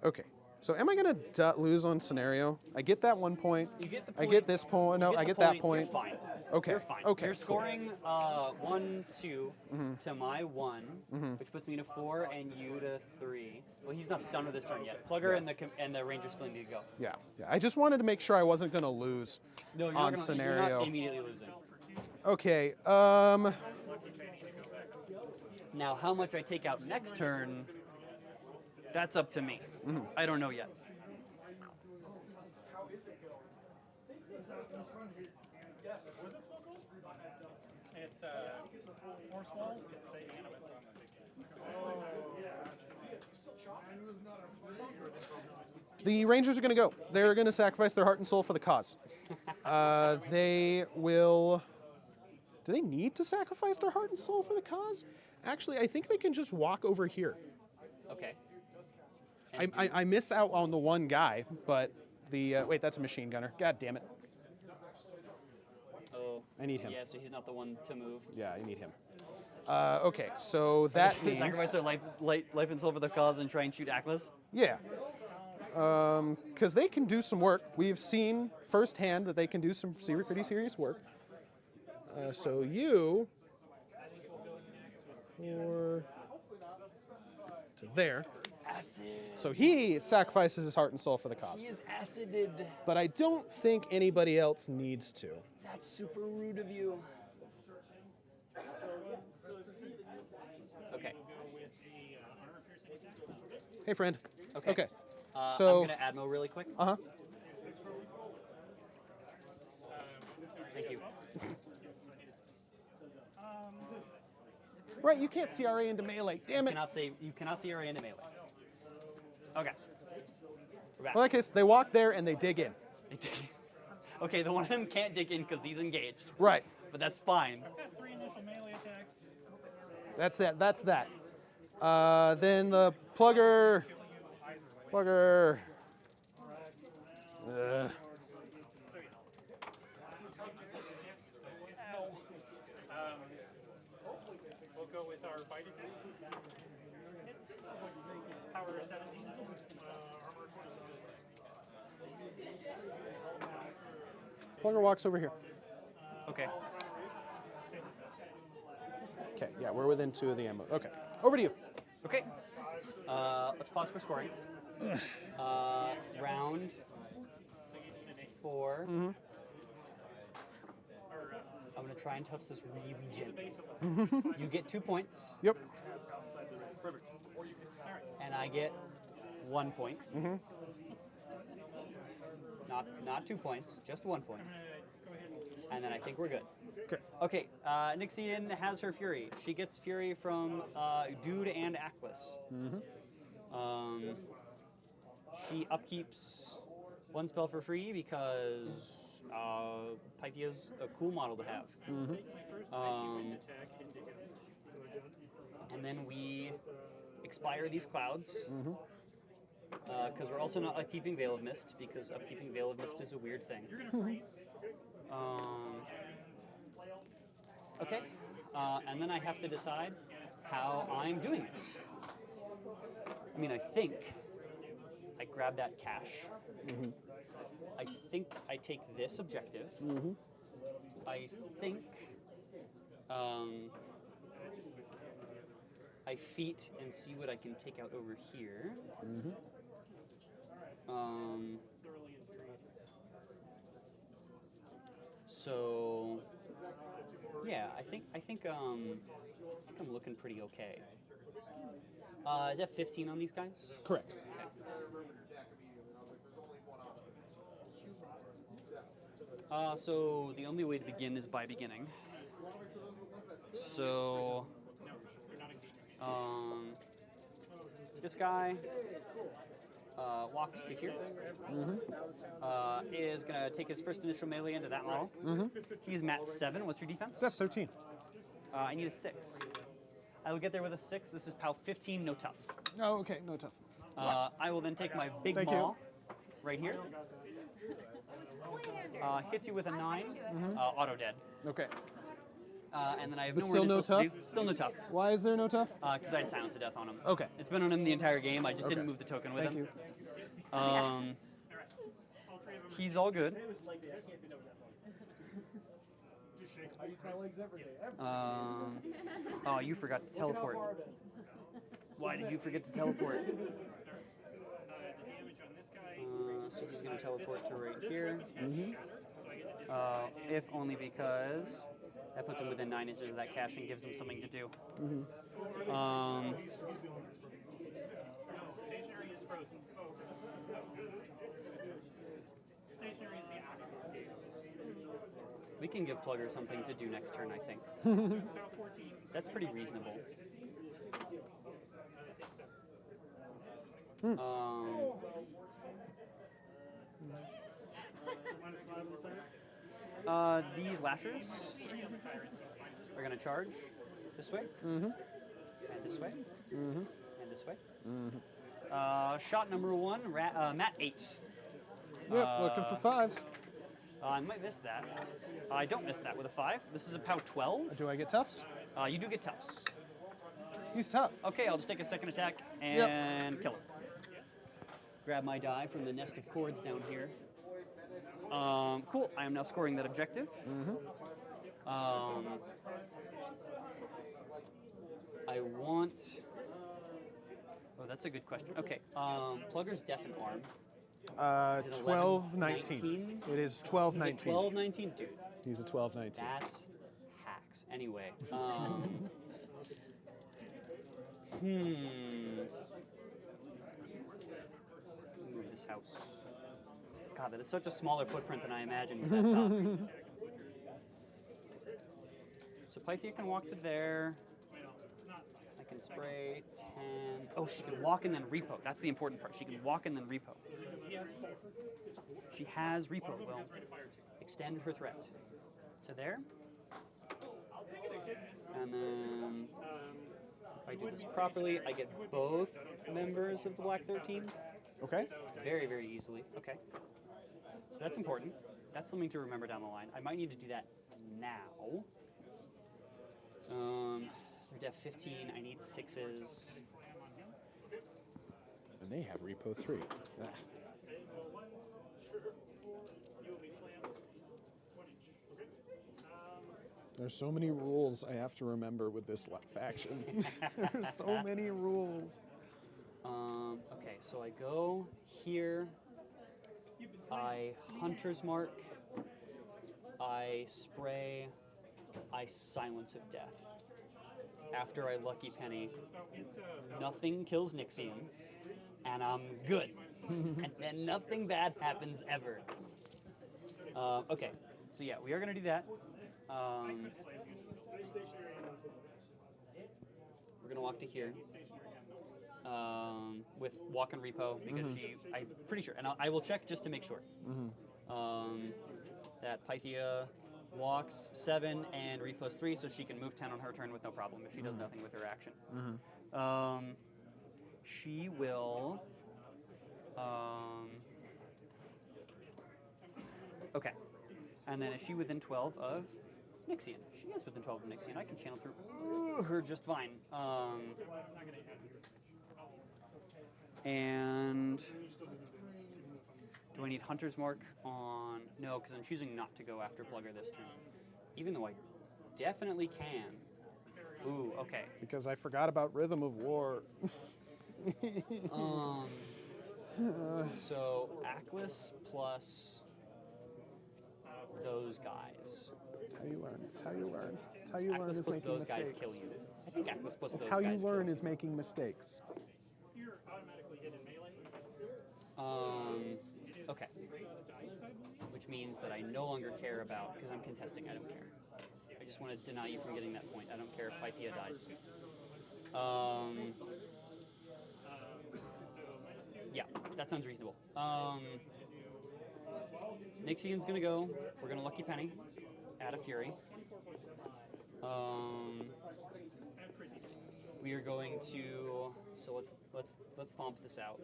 Okay, so am I gonna lose on scenario? I get that 1 point. You get the I point. get this point. No, You I the get that point. You're fine. Okay, You're fine. okay, You're cool. scoring 1, 2 to my 1, which puts me to 4 and you to 3. Well, he's not done with his turn yet. Plugger and the Ranger still need to go. Yeah. I just wanted to make sure I wasn't gonna lose No, you're on not gonna, scenario. You're not immediately losing. Okay. Now, how much I take out next turn, that's up to me. I don't know yet. It's Force Wall. It's the Animus on The Rangers are going to go. They're going to sacrifice their heart and soul for the cause. They will... Do they need to sacrifice their heart and soul for the cause? Actually, I think they can just walk over here. Okay. I miss out on the one guy, but the... wait, that's a machine gunner. God damn it. Oh. I need him. Yeah, so he's not the one to move. Yeah, I need him. Okay, so that They means... sacrifice their life and soul for the cause and try and shoot Atlas. Yeah. Because they can do some work. We've seen firsthand that they can do some pretty serious work. So you... Or... to there. Acid. So he sacrifices his heart and soul for the cause. He is acided. But I don't think anybody else needs to. That's super rude of you. Okay. Hey, friend. Okay. So... I'm going to Admo really quick. Uh-huh. Thank you. Right, you can't CRA into melee. Damn it. You cannot see her into melee. Okay. We're back. Well, in that case, they walk there and they dig in. Okay, the one of them can't dig in because he's engaged. Right. But that's fine. I've got 3 initial melee attacks. That's that. That's that. Then the plugger. Plugger. We'll go with our fighting. Hits. Power 17. Armor 20. Plugger walks over here. Okay. Okay, yeah, we're within 2 of the ammo. Okay, over to you. Okay. Let's pause for scoring. Round 4. I'm going to try and touch this really gently. You get 2 points. Yep. And I get 1 point. Not 2 points, just 1 point. And then I think we're good. Okay. Okay, Nyxyan has her Fury. She gets Fury from Dude and Atlas. She upkeeps 1 spell for free because Pythia's a cool model to have. And then we expire these clouds. Because we're also not upkeeping Veil of Mist, because upkeeping Veil of Mist is a weird thing. Okay, and then I have to decide how I'm doing this. I mean, I think I grab that cash. I think I take this objective. I think I feat and see what I can take out over here. So yeah, I think I'm looking pretty okay. Is that 15 on these guys? Correct. So the only way to begin is by beginning. So this guy walks to here. Is gonna take his first initial melee into that model. He's mat 7. What's your defense? That's 13. I need a 6. I will get there with a 6. This is POW 15, no tough. Oh, okay, no tough. I will then take my big Thank maul you. right here. Hits you with a 9. Auto dead. Okay. And then I have But no still more no initials to tough? do. Still no tough. Why is there no tough? Because I had Silence to Death on him. Okay. It's been on him the entire game. I just didn't Okay. move the token with Thank him. you. He's all good. Oh, you forgot to teleport. Why did you forget to teleport? So he's going to teleport to right here. If only because That puts him within 9 inches of that cache and gives him something to do. Stationary is frozen. Stationary is the actual game. We can give Plugger something to do next turn, I think. About 14. That's pretty reasonable. These lashers are going to charge this way, and this way, and this way. Shot number 1, Mat 8. Yep, looking for 5s. I might miss that. I don't miss that with a 5. This is a POW 12. Do I get toughs? You do get toughs. He's tough. Okay, I'll just take a second attack and kill him. Grab my die from the nest of cords down here. Cool, I am now scoring that objective. I want... Oh, that's a good question. Okay, Plugger's Deaf and Arm. 12-19. It is 12-19. 12-19? Dude, He's a 12-19. that's hacks. Anyway, move this house. God, that is such a smaller footprint than I imagined with that top. So Pythia can walk to there. I can spray 10. Oh, she can walk and then repo. That's the important part. She can walk and then repo. She has repo. Well, extend her threat to there. And then if I do this properly, I get both members of the Black 13. Okay. Very, very easily. Okay. So that's important. That's something to remember down the line. I might need to do that now. They're def 15. I need 6s. And they have repo 3. Ah. There's so many rules I have to remember with this faction. There's so many rules. Okay, so I go here. I Hunter's Mark. I spray. I Silence of Death. After I Lucky Penny, nothing kills Nyxyan, and I'm good. And then nothing bad happens ever. Okay, so yeah, we are going to do that. We're going to walk to here with Walk and Repo, because I'm pretty sure, and I will check just to make sure, that Pythia walks 7 and repos 3, so she can move 10 on her turn with no problem if she does nothing with her action. She will... okay. And then is she within 12 of Nyxyan? She is within 12 of Nyxyan. I can channel through her just fine. And do I need Hunter's Mark on... No, because I'm choosing not to go after Plugger this turn. Even though I definitely can. Ooh, okay. Because I forgot about Rhythm of War. So, Aklis plus those guys. That's how you learn. That's how you learn. That's how you learn Aklis is plus making those mistakes. guys kill you. I think Aklis plus That's those how guys you learn kills is making mistakes. You're automatically hit in melee. Okay. Which means that I no longer care about, because I'm contesting, I don't care. I just want to deny you from getting that point. I don't care if Pythia dies. Yeah, that sounds reasonable. Nyxyan's gonna go. We're gonna Lucky Penny. Add a Fury. We are going to. So let's thomp this out.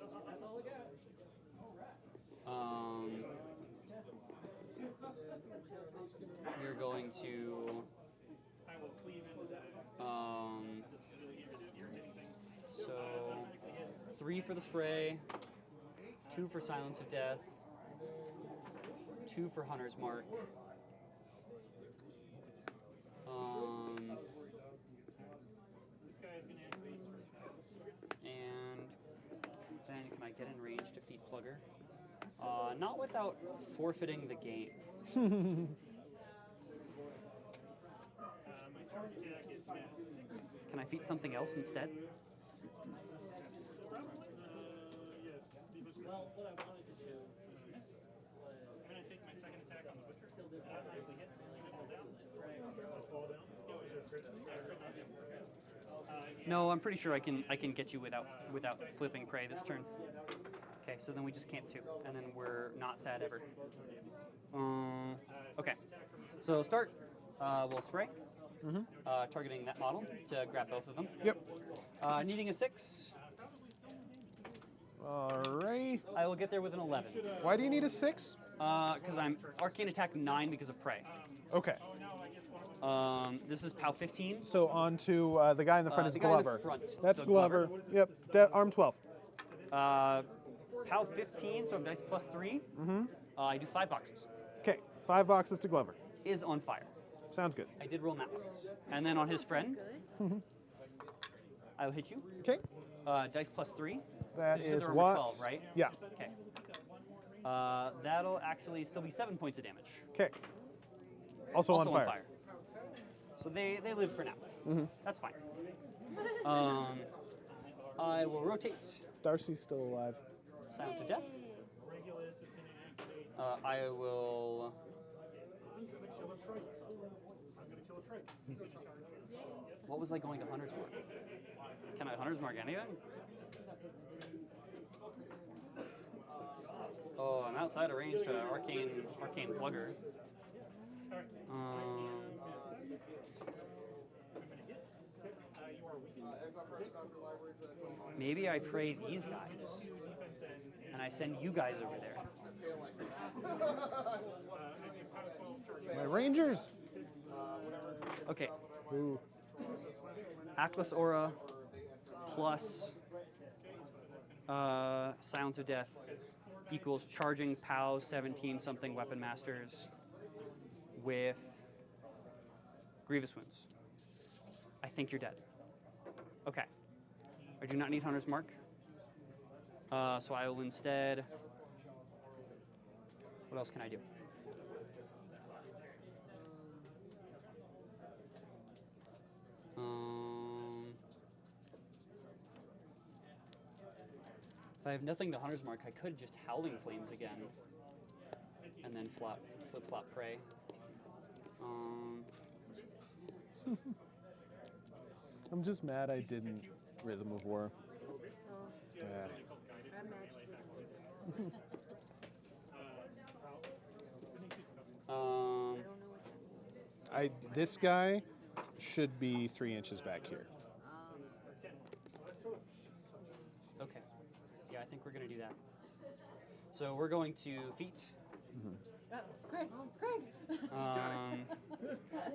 We're going to. So 3 for the spray, 2 for Silence of Death, 2 for Hunter's Mark. And then can I get in range to defeat Plugger? Not without forfeiting the game. Can I feat something else instead? Well, what I wanted to do was I'm going to take my second attack on the Butcher. Automatically hits, pull down. Fall down. No, I'm pretty sure I can get you without flipping prey this turn. Okay, so then we just camp 2, and then we're not sad ever. Okay, so start. We'll spray, targeting that model to grab both of them. Yep. Needing a 6, Alrighty. I will get there with an 11. Why do you need a 6? Because I'm arcane attack 9 because of prey. Okay. This is POW 15. So on to the guy in the front is the guy in the Glover. front, That's so Glover. Glover. Yep. Arm 12. POW 15, so I'm dice plus 3. I do 5 boxes. Okay. 5 boxes to Glover. Is on fire. Sounds good. I did roll that once. And then on his friend, I will hit you. Okay. Dice plus 3. That You said is there were what? 12, right? Yeah. Okay. That'll actually still be 7 points of damage. Okay. Also Also on fire. So they live for now. That's fine. I will rotate. Darcy's still alive. Silence of Death. I will. I'm gonna kill a trike. I'm gonna kill a trike. What was I going to Hunter's Mark? Can I Hunter's Mark anything? Oh, I'm outside of range to Arcane Plugger. Maybe I pray these guys, and I send you guys over there. My Rangers. Okay. Ooh. Atlas Aura plus Silence of Death equals charging POW 17 something Weapon Masters with Grievous Wounds. I think you're dead. Okay. I do not need Hunter's Mark. So I will instead. What else can I do? If I have nothing to Hunter's Mark, I could just Howling Flames again, and then flip-flop Prey. I'm just mad I didn't Rhythm of War. Yeah. This guy should be 3 inches back here. Okay. Yeah, I think we're going to do that. So we're going to feet. Craig.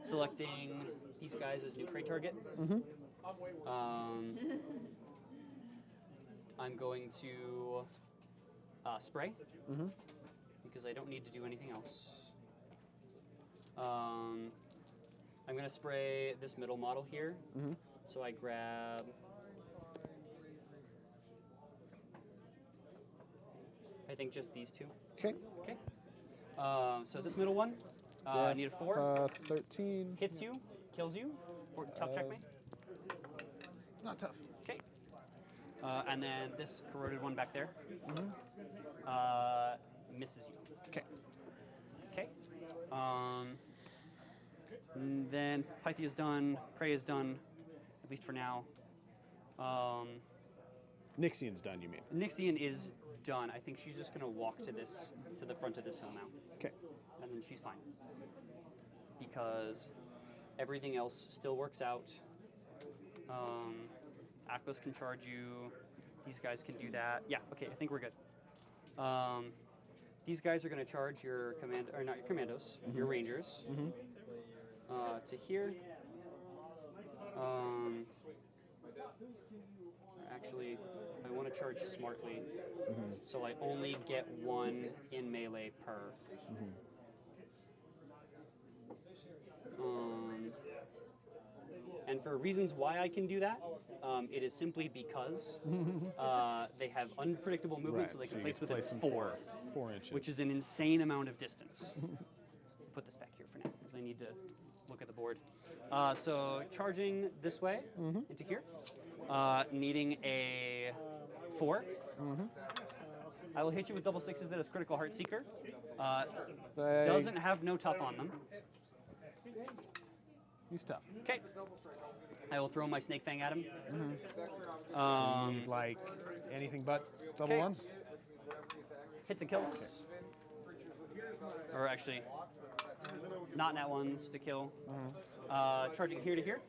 Selecting these guys as new prey target. I'm going to spray because I don't need to do anything else. I'm going to spray this middle model here. So I grab. I think just these two. Okay. Okay. So this middle one, I need a 4. 13. Hits you, kills you. Tough checkmate. Not tough. Okay. And then this corroded one back there misses you. Okay. Okay. And then Pythia is done. Prey is done, at least for now. Nyxyan's done, you mean? Nyxyan is done. I think she's just gonna walk to the front of this hill now. Okay. And then she's fine. Because everything else still works out. Atlas can charge you. These guys can do that. Yeah, okay, I think we're good. These guys are gonna charge your not your commandos, your rangers. To here. Actually, I want to charge smartly, so I only get 1 in melee per. And for reasons why I can do that, it is simply because they have unpredictable movement, so they can place within 4, 4 inches. which is an insane amount of distance. Put this back here for now, because I need to look at the board. So charging this way into here, needing a 4. I will hit you with double 6s that is critical Heartseeker. Doesn't have no tough on them. He's tough. Okay. I will throw my Snake Fang at him. You need like anything but double Okay. ones. Hits and kills. Or actually, not nat ones to kill. Charging here to here.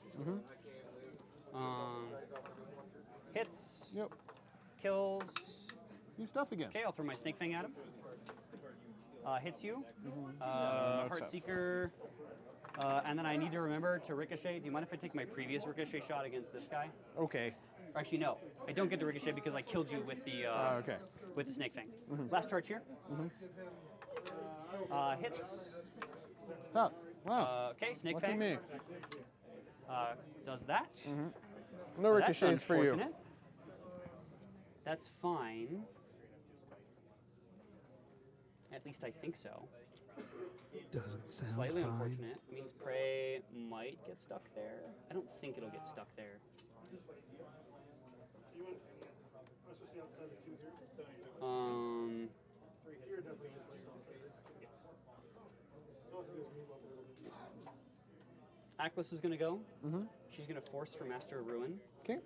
Hits. Yep. Kills. He's tough again. Okay, I'll throw my Snake Fang at him. Hits you. tough. Heartseeker. And then I need to remember to ricochet. Do you mind if I take my previous ricochet shot against this guy? Okay. Or actually, no. I don't get to ricochet because I killed you with the Okay. with the Snake Fang. Last charge here. Hits. Tough. Wow. Okay, Snake Lucky Fang. me. Does that. No That's ricochets for you. unfortunate. That's fine. At least I think so. Doesn't sound Slightly fine. unfortunate. Means prey might get stuck there. I don't think it'll get stuck there. Aklis is going to go. She's going to force for Master of Ruin. Okay.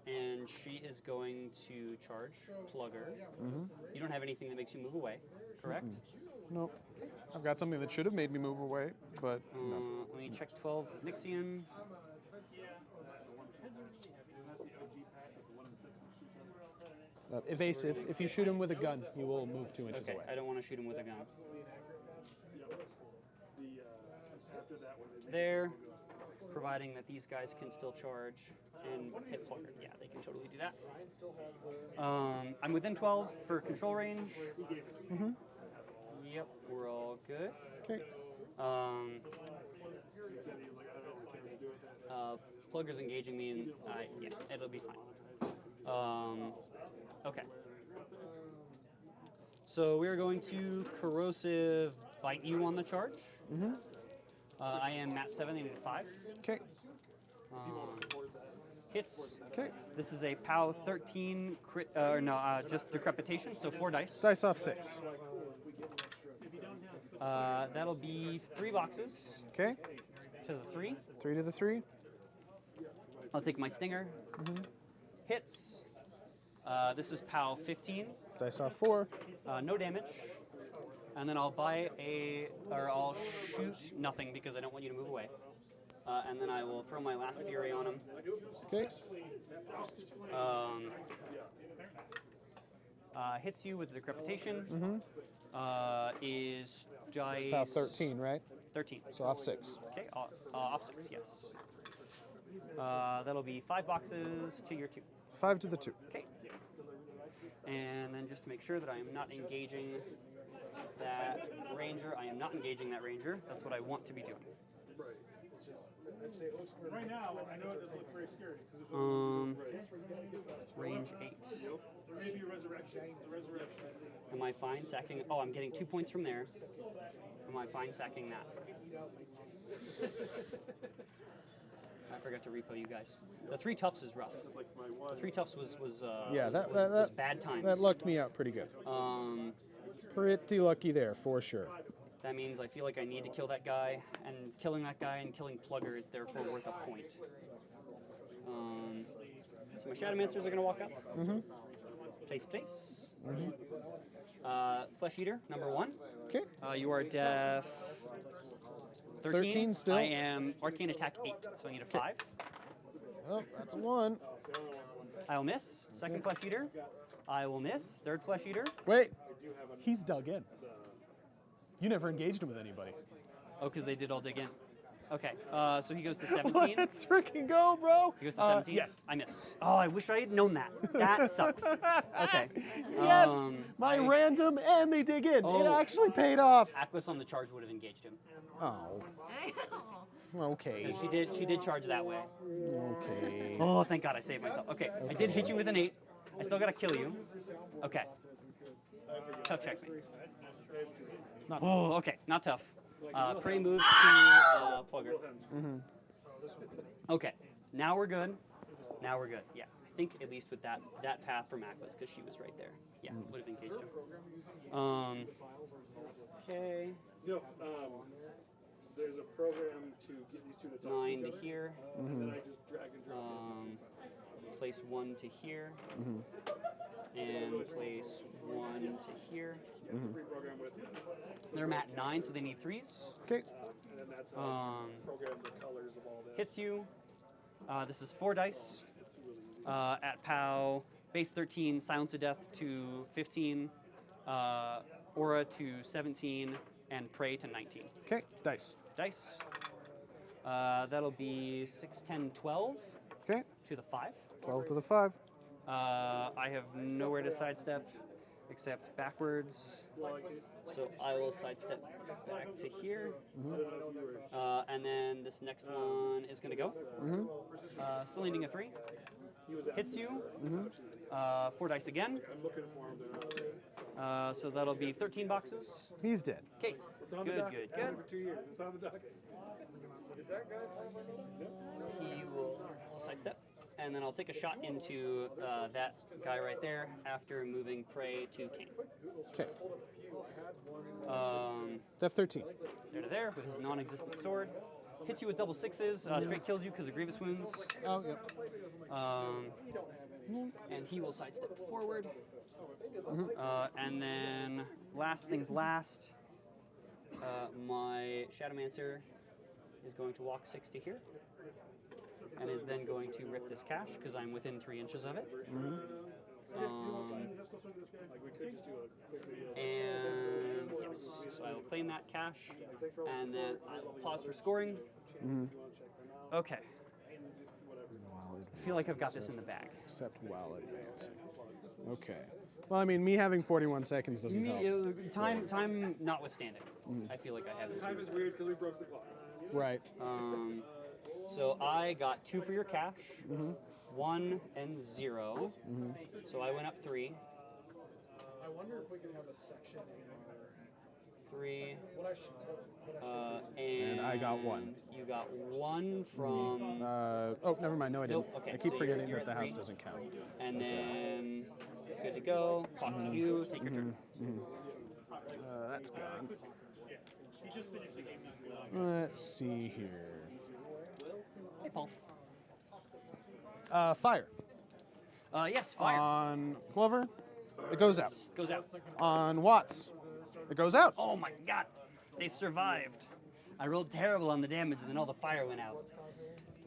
And she is going to charge Plugger. You don't have anything that makes you move away, correct? Nope. I've got something that should have made me move away, but no. Let me check 12 Nyxyan. Evasive. If you shoot him with a gun, he will move 2 inches Okay, away. I don't want to shoot him with a gun. There, providing that these guys can still charge and hit Plugger. Yeah, they can totally do that. I'm within 12 for control range. Yep, we're all good. Okay. Plugger's engaging me, and yeah, it'll be fine. Okay. So we are going to corrosive bite you on the charge. I am Nat 7, they need a 5. Okay. Hits. Okay. This is a POW 13 crit, just decrepitation, so 4 dice. Dice off 6. That'll be 3 boxes Okay. to the 3. 3 to the 3. I'll take my stinger. Hits. This is POW 15. Dice off 4. No damage. And then I'll I'll shoot nothing because I don't want you to move away. And then I will throw my last fury on him. Okay. Hits you with the decrepitation. Is dice About 13, right? 13. So off 6. Okay, off 6, yes. That'll be 5 boxes to your 2. 5 to the 2. Okay. And then just to make sure that I am not engaging that ranger, I am not engaging that ranger. That's what I want to be doing. Right now, I know it doesn't look very scary. Range 8. There may be a resurrection. The resurrection. Am I fine sacking? Oh, I'm getting 2 points from there. Am I fine sacking that? I forgot to repo you guys. The 3 toughs is rough. The 3 toughs was Yeah, was bad times. that lucked me out pretty good. Pretty lucky there, for sure. That means I feel like I need to kill that guy, and killing that guy and killing Plugger is therefore worth a point. So my Shadowmancers are going to walk up. Place. Flesh Eater, number 1. Okay. You are def 13. 13 still. I am Arcane Attack 8, so I need a 5. Oh, that's a 1. I'll miss. Second Flesh Eater. I will miss. Third Flesh Eater. Wait. He's dug in. You never engaged him with anybody. Oh, because they did all dig in. Okay, so he goes to 17. Let's freaking go, bro. He goes to 17? Yes. I miss. Oh, I wish I had known that. That sucks. Okay. Yes. My random and they dig in. It Oh. actually paid off. Atlas on the charge would have engaged him. Oh. Okay. She did charge that way. Okay. Oh, thank God I saved myself. Okay, I did hit you with an 8. I still gotta kill you. Okay. Tough checkmate. Oh, okay, not tough. Prey moves to Plugger. Okay, now we're good. Now we're good. Yeah, I think at least with that path for Mackless, because she was right there. Yeah, would have engaged him. Okay. No, there's a program to get these two to talk 9 to to each here. other, and then I just drag and drop Place 1 to here. And place 1 to here. it. Free program with They're at 9, so they need 3s. Okay. and then that's how program the colors of all this. Hits you. This is 4 dice. At POW, base 13, Silence of Death to 15, Aura to 17, and Prey to 19. Okay. Dice. Dice. That'll be 6, 10, 12 Okay. to the 5. 12 to the 5. I have nowhere to sidestep except backwards. So I will sidestep back to here. And then this next one is going to go. Still needing a 3. Hits you. 4 dice again. So that'll be 13 boxes. He's dead. Okay. Good, good, good. For 2 years. It's on the docket. He will sidestep. And then I'll take a shot into that guy right there after moving Prey to Caine. Okay. Def 13. There to there with his non-existent sword. Hits you with double 6s. Straight kills you because of grievous wounds. Oh, yeah. And he will sidestep forward. And then last things last, my Shadowmancer is going to walk 6 to here. And is then going to rip this cache because I'm within 3 inches of it. And yes, so I will claim that cache, and then I will pause for scoring. Okay. I feel like I've got this in the bag. Except while advancing. Okay. Well, I mean, me having 41 seconds doesn't help. Time notwithstanding, I feel like I have this. Time is weird because we broke the clock. Right. So I got 2 for your cache, 1 and 0. So I went up 3. I wonder if we could have a section in our 3. And I got 1. You got 1 from. Oh, never mind. No, I didn't. Nope, okay, I keep so forgetting you're that the at house 3. doesn't count. And then good to go. Clock to you. Take your turn. That's gone. He just finished the game. Let's see here. Hey, Paul. Fire. Yes, fire. On Glover, it goes out. Goes out. On Watts, it goes out. Oh my god, they survived. I rolled terrible on the damage, and then all the fire went out.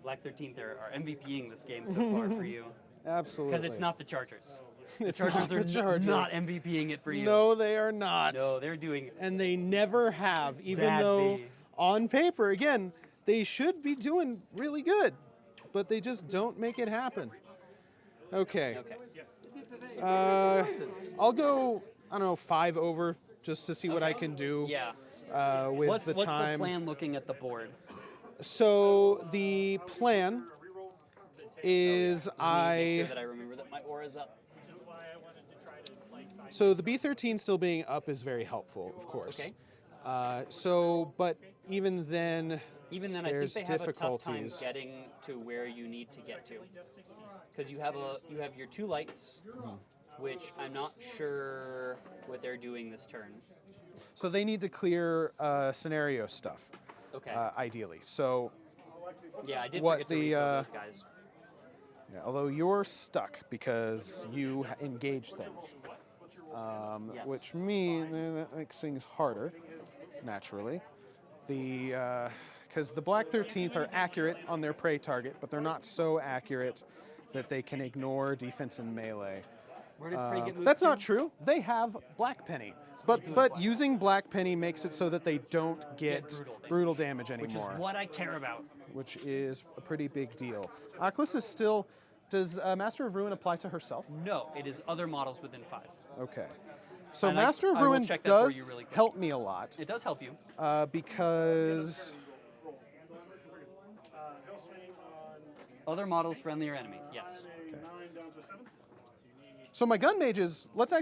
Black 13th are MVPing this game so far for you. Absolutely. Because it's not the Chargers. The It's Chargers not the are Chargers. not MVPing it for you. No, they are not. No, they're doing And they never have, even Bad though B. on paper, again, they should be doing really good, but they just don't make it happen. Okay. Okay. I'll go, I don't know, 5 over just to see what I can do Yeah. with What's the the time. plan looking at the board? So the plan is Make I. sure that I remember that my aura's up. Which is why I wanted to try to like side. So the B13 still being up is very helpful, of course. Okay. But even then, Even then, I think there's they have a tough time difficulties. getting to where you need to get to, because you have your 2 lights, which I'm not sure what they're doing this turn. So they need to clear scenario stuff, Okay. ideally. So, Yeah, I did what forget to the, reload those guys. yeah, although you're stuck because you engage things, Yes. which means that makes things harder, naturally. Because the Black 13th are accurate on their prey target, but they're not so accurate that they can ignore defense and melee. Where did Prey get moved That's to? not true. They have Black Penny. But using Black Penny makes it so that they don't get brutal damage Which is anymore, what I care about. which is a pretty big deal. Aklis is still. Does Master of Ruin apply to herself? No, it is other models within 5. Okay. So And Master of I will Ruin check that for you does really quick. help me a lot It does help you. because Other models, friendly or enemy. Yes. A 9 down to a 7. You need So my gun mages, let's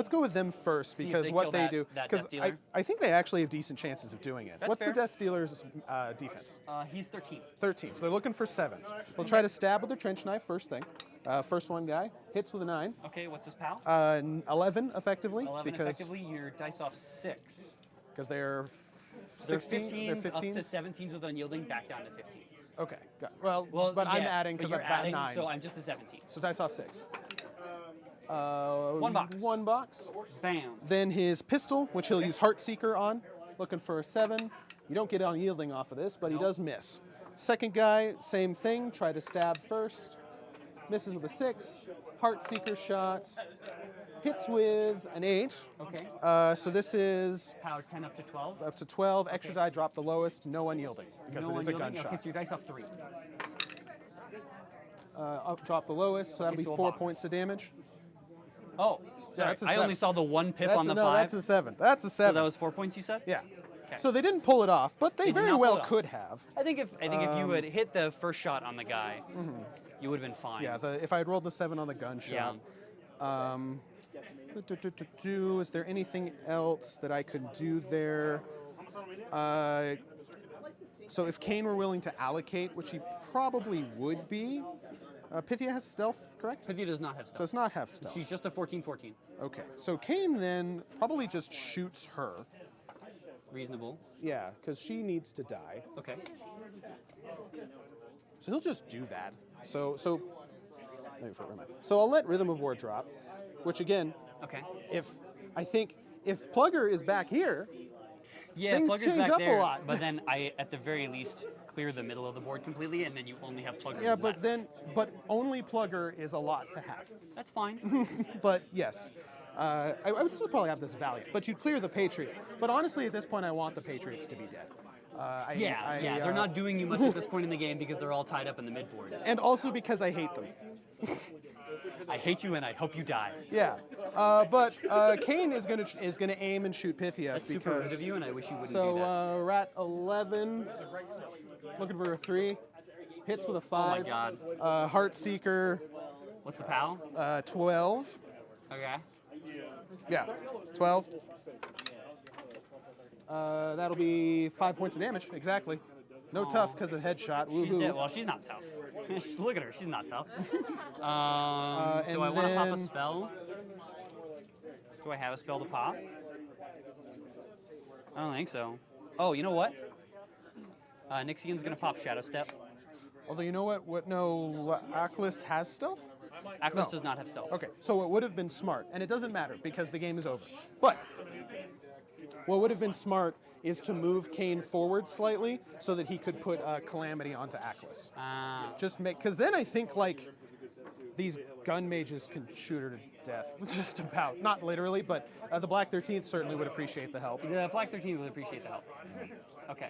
go with them first if because they what kill they that- do. that Because Death Dealer. I think they actually have decent chances of doing it. That's What's fair. the Death Dealer's defense? He's 13. 13. So they're looking for 7s. They'll try to stab with their trench knife first thing. First one guy hits with a 9. Okay, what's his POW? 11 effectively 11 because effectively. Your dice off 6. they're They're 16. 15s, They're up to 15s. 17s with unyielding, back down to 15s. Okay. Well, but yeah, I'm adding because but I've you're got adding, 9. so I'm just a 17. So dice off 6. 1 box. 1 box. Bam. Then his pistol, which he'll use Heartseeker on, looking for a 7. You don't get unyielding off of this, but he does miss. Second guy, same thing. Try to stab first. Misses with a 6. Heartseeker shots. Hits with an 8. Okay. So this is POW 10 up to 12. up to 12. Extra die, drop the lowest. No unyielding because No it is a unyielding? gunshot. Okay, so your dice off 3. Drop the lowest, so that'll be so a 4 box. points of damage. Oh, sorry. that's a I only 7. saw the 1 pip That's on the no, 5. that's a 7. That's a 7. So that was 4 points, you said? Yeah. Okay. So they didn't pull it off, but they They did very not pull well it off. could have. I think if you had hit the first shot on the guy, you would have been fine. Yeah, if I had rolled the 7 on the gunshot. Yeah. Is there anything else that I could do there? So if Caine were willing to allocate, which he probably would be, Pythia has stealth, correct? Pythia does not have stealth. Does not have stealth. She's just a 14-14. Okay, so Caine then probably just shoots her. Reasonable. Yeah, because she needs to die. Okay. So he'll just do that. So I'll let Rhythm of War drop, which again, Okay. if Plugger is back here, Yeah, Things Plugger's change back up a there, lot. but then I, at the very least, clear the middle of the board completely, and then you only have Plugger yeah, left. but only Plugger is a lot to have. That's fine. But yes, I would still probably have this Valiant, but you'd clear the Patriots. But honestly, at this point, I want the Patriots to be dead. They're not doing you much at this point in the game because they're all tied up in the mid board. And also because I hate them. I hate you and I hope you die. Yeah, but Caine is gonna aim and shoot Pythia That's super rude because. of you, and I wish you wouldn't So do that. Rat 11, looking for a 3, hits with a 5. Oh my god. Heartseeker What's the POW? 12. Okay. Yeah, 12. That'll be 5 points of damage, exactly. No tough because of headshot. She's Woohoo. dead. Well, she's not tough. Look at her. She's not tough. Do and I want to pop a then- spell? Do I have a spell to pop? I don't think so. Oh, you know what? Nyxyan's going to pop Shadow Step. Although you know what? No, Aklis has stealth? Aklis No. does not have stealth. Okay, so it would have been smart, and it doesn't matter because the game is over. But what would have been smart is to move Caine forward slightly so that he could put Calamity onto Aklis. Just make, because then I think like these gun mages can shoot her to death. Just about, not literally, but the Black 13th certainly would appreciate the help. The Black 13 would appreciate the help. Okay.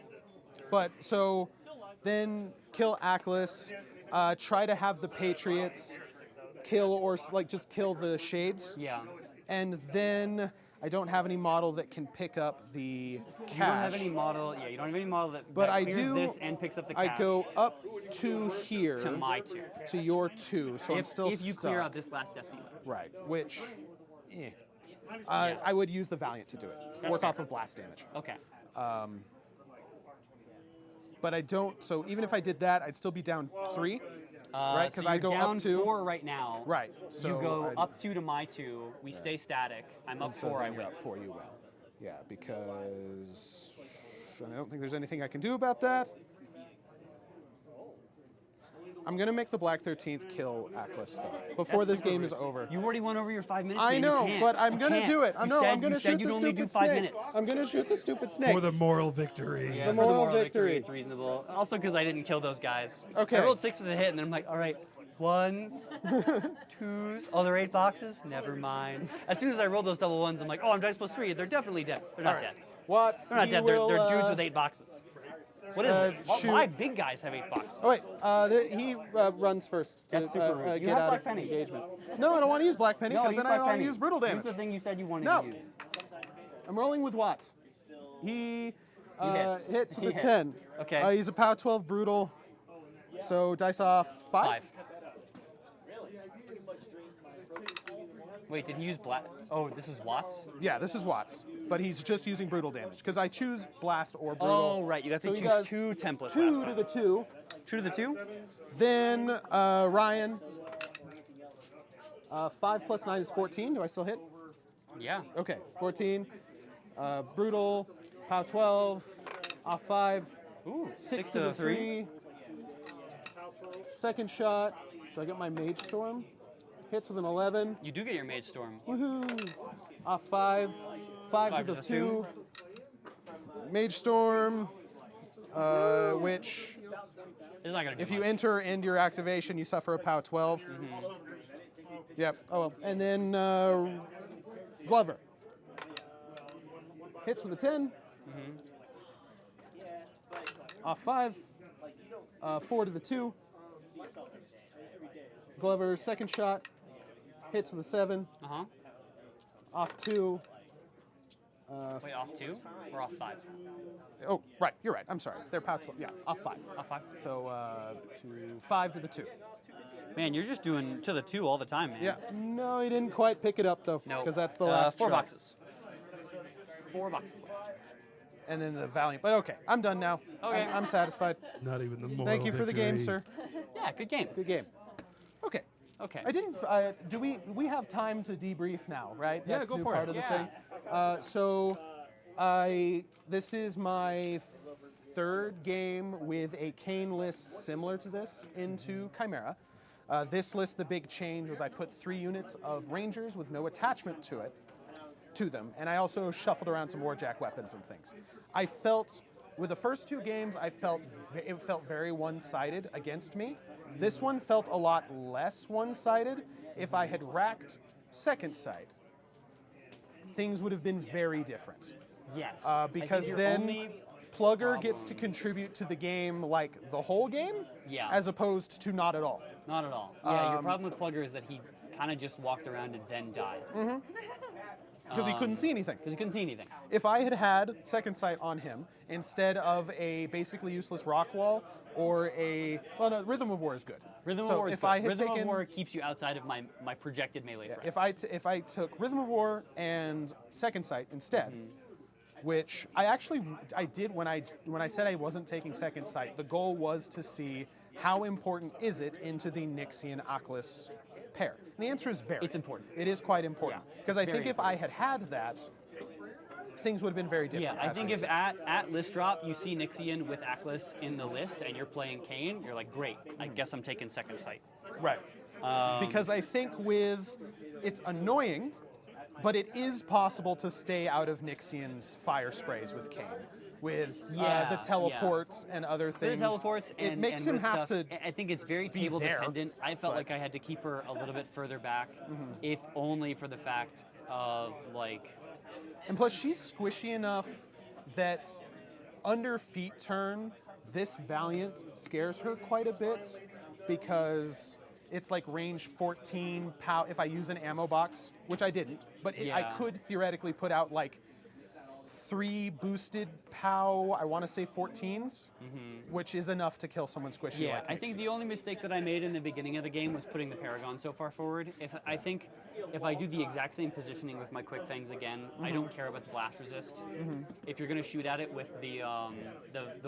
But so then kill Aklis, try to have the Patriots kill or like just kill the Shades. Yeah. And then I don't have any model that can pick up the cash. You don't have any model. Yeah, you don't have any model that, But that I clears do. this and picks up the cash. I go up to here. to my 2. To your 2, so I'm still if you stuck. clear out this last Death Dealer. Right, which, I would use the Valiant to do it. Work fair. off of blast damage. Okay. But I don't. So even if I did that, I'd still be down 3. Right, so 'cause I you're go up down 2. 4 right now. Right. So you go I'd- up 2 to my 2. We stay static. I'm up So 4. I then you're win. up 4. You will. Yeah, because I don't think there's anything I can do about that. I'm gonna make the Black 13th kill Aklis though before That's this super game rude. is over. You already went over your 5 minutes. I man. know, You can't. but I'm You gonna can't. do it. I You know. said, I'm gonna you said shoot you'd the only stupid do 5 snake. minutes. I'm gonna shoot the stupid snake. For the moral victory. Yeah, The for moral victory. It's reasonable. Also, because I didn't kill those guys. Okay. I rolled 6 as a hit, and then I'm like, all right, 1s, 2s. Oh, they're 8 boxes? Never mind. As soon as I rolled those double 1s, I'm like, oh, I'm dice plus 3. They're definitely dead. They're not dead. Watts, They're not he dead. will, They're dudes with 8 boxes. What is this? shoot. Why big guys have 8 boxes? Oh wait, he runs first to That's super rude. You get have out Black of Penny. engagement. No, I don't want to use Black Penny No, because use then I Black want to Penny. use brutal Use damage. the thing you said you wanted No. to use. I'm rolling with Watts. He hits. hits with He a hits. 10. Okay. He's a POW 12 brutal. So dice off 5. 5. Wait, did he use blast? Oh, this is Watts? Yeah, this is Watts, but he's just using brutal damage because I choose blast or brutal. Oh, right. You got to So he choose does 2 templates. Two last to time. the 2. 2 to the 2? Then Ryan. 5 plus 9 is 14. Do I still hit? Yeah. Okay, 14. Brutal. Pow 12. Off 5. Ooh, 6 to the 3. Second shot. Do I get my Mage Storm? Hits with an 11. You do get your Mage Storm. Woohoo! Off 5. 5 to the 2. Mage Storm, which, It's not gonna do if you much. enter end your activation, you suffer a POW 12. Yep. Oh, well. And then Glover. Hits with a 10. Off 5. 4 to the 2. Glover, second shot. Hits with a 7. Uh-huh. Off 2. Wait, off 2 or off 5? Oh, right. You're right. I'm sorry. They're POW 12. Yeah, off 5. Off 5. So 5 to the 2. Man, you're just doing to the 2 all the time, man. Yeah. No, he didn't quite pick it up though. No. Because that's the last 4 shot. boxes. 4 boxes left. And then the Valiant. But okay, I'm done now. Okay. I'm satisfied. Not even the moral Thank you for the game, victory. sir. Yeah, good game. Good game. Okay. Okay. I didn't. Do we have time to debrief now? Right. Yeah, That's go new for part it. of the Yeah. thing. So, this is my 3rd game with a Caine list similar to this into Khymaera. This list, the big change was I put 3 units of Rangers with no attachment to them, and I also shuffled around some Warjack weapons and things. I felt, with the first 2 games, it felt very one-sided against me. This one felt a lot less one-sided. If I had racked second sight, things would have been very different. Yes. Because then Plugger gets to contribute to the game like the whole game, Yeah. as opposed to not at all. Not at all. Yeah, your problem with Plugger is that he kind of just walked around and then died. Because he couldn't see anything. Because he couldn't see anything. If I had second sight on him instead of a basically useless rock wall or no, Rhythm of War is good. Rhythm So of War is if good. I had Rhythm taken, of War keeps you outside of my projected melee threat. if I took Rhythm of War and second sight instead, which I did when I said I wasn't taking second sight, the goal was to see how important is it into the Nyxyan Oculus pair. And the answer is very. It's important. It is quite important. Yeah, Because it's I think very if I had that, things would have been very different. Yeah, I as think we if said. at list drop you see Nyxyan with Atlas in the list and you're playing Caine, you're like, great, I guess I'm taking second sight. Right. Because I think it's annoying, but it is possible to stay out of Nyxyan's fire sprays with Caine. With the teleports and other things. The teleports it and makes and him with have stuff, to. I think it's very be table there, dependent. I felt but- like I had to keep her a little bit further back, if only for the fact of like. And plus, she's squishy enough that under feet turn, this Valiant scares her quite a bit because it's like range 14 POW. If I use an ammo box, which I didn't, but I Yeah. could theoretically put out like 3 boosted POW, I want to say 14s, which is enough to kill someone squishy Yeah, like I think Nyxyan. the only mistake that I made in the beginning of the game was putting the Paragon so far forward. If I do the exact same positioning with my quick things again, I don't care about the blast resist. If you're gonna shoot at it with the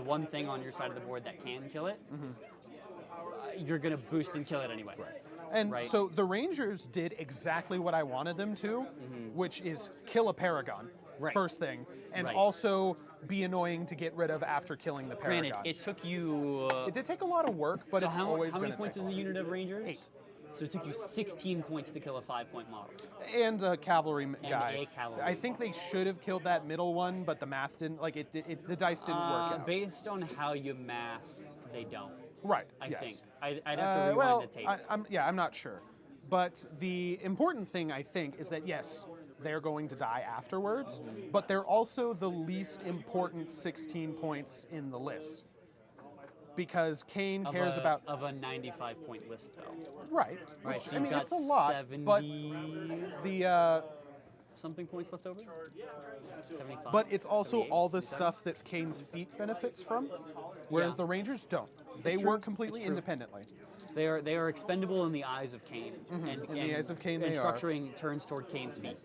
one thing on your side of the board that can kill it, you're gonna boost and kill it anyway. And right. so the Rangers did exactly what I wanted them to, which is kill a Paragon, Right. first thing, and Right. also be annoying to get rid of after killing the Paragon. Granted, it took you. It did take a lot of work, but So it's how always many going to points take is a long. unit of Rangers? 8. So it took you 16 points to kill a 5-point model. And a cavalry guy. a cavalry. I think they should have killed that middle one, but the math didn't, the dice didn't work out. Based on how you mathed, they don't. Right, I yes. think. I'd have to rewind well, the tape. I'm not sure. But the important thing, I think, is that, yes, they're going to die afterwards, but they're also the least important 16 points in the list. Because Caine cares about... Of a 95-point list, though. Right. Right, Which, so I you've mean, got it's a lot, 70 but the... something points left over? 75? But it's also 78? all the stuff that Caine's feat benefits from, whereas Yeah. the Rangers don't. They It's true. work completely It's true. independently. They are expendable in the eyes of Caine. And, In the eyes of Caine, and they are. structuring turns toward Caine's feet.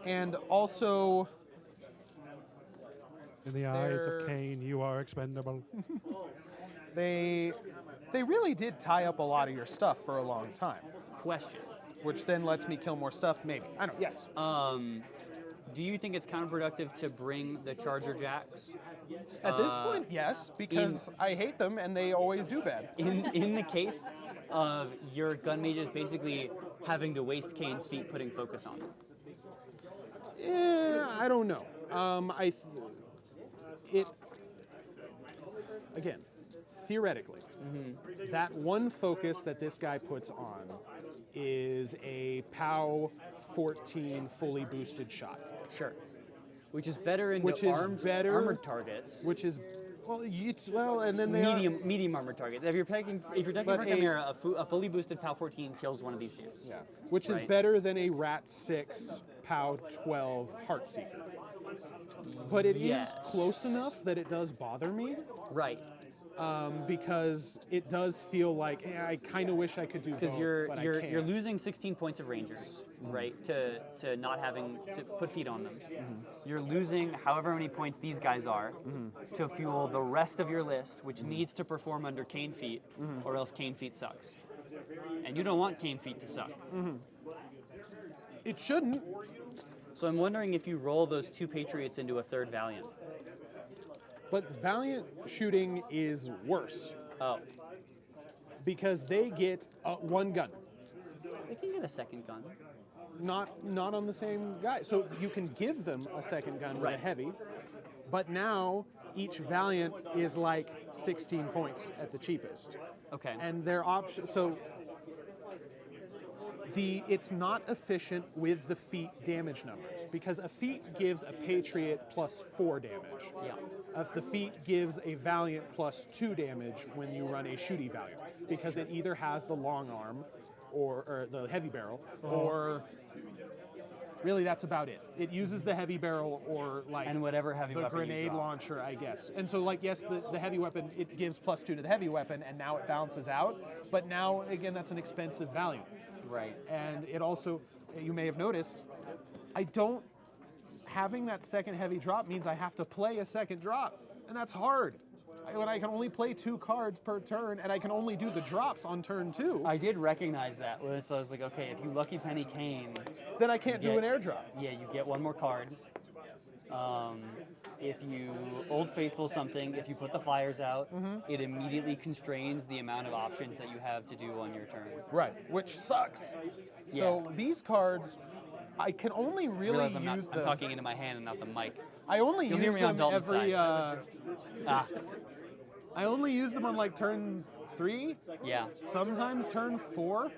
And also, In the eyes They're- of Caine, you are expendable. they really did tie up a lot of your stuff for a long time, Question. which then lets me kill more stuff, maybe. I don't know, yes. Do you think it's counterproductive to bring the Charger Jacks? At this point, yes, because I hate them and they always do bad. In the case of your gun mages basically having to waste Caine's feet putting focus on them? I don't know. Again, theoretically, that one focus that this guy puts on is a POW 14 fully boosted shot, Sure. Which is better into Which is better- armored targets. which is and then they are- medium armored targets. If you're taking for But Khymaera, a fully boosted POW 14 kills one of these dudes. yeah, which is Right. better than a Rat 6 POW 12 Heartseeker. But it is Yes. close enough that it does bother me. Right. Because it does feel like I kind of wish I could do both, Because but I you're can't. losing 16 points of Rangers, right? To not having to put feet on them. You're losing however many points these guys are to fuel the rest of your list, which needs to perform under Caine feet, or else Caine feet sucks. And you don't want Caine feet to suck. It shouldn't. So I'm wondering if you roll those 2 Patriots into a 3rd Valiant. But Valiant shooting is worse Oh, because they get one gun, they can get a 2nd gun. not on the same guy. So you can give them a second gun with a Right. heavy, but now each Valiant is like 16 points at the cheapest, Okay. and their option. So it's not efficient with the feat damage numbers because a feat gives a Patriot plus 4 damage. Yeah. If the feat gives a Valiant plus 2 damage when you run a shooty Valiant, because it either has the long arm or the heavy barrel, or really that's about it. It uses the heavy barrel or like And whatever heavy the weapon you grenade drop. launcher, I guess. And so like yes, the heavy weapon, it gives plus 2 to the heavy weapon, and now it balances out. But now again, that's an expensive Valiant. Right. And it also, you may have noticed, having that second heavy drop means I have to play a second drop, and that's hard. When I can only play 2 cards per turn, and I can only do the drops on turn 2, I did recognize that. So I was like, okay, if you Lucky Penny Caine, then I can't do Yeah. an airdrop. yeah, you get 1 more card. If you Old Faithful something, if you put the fires out, it immediately constrains the amount of options that you have to do on your turn. Right, which sucks. So these cards, I can only really Realize I'm use them. talking into my hand and not the mic. I only You'll use hear me on them Dalton's every. side. I only use them on like turn 3, Yeah. sometimes turn 4.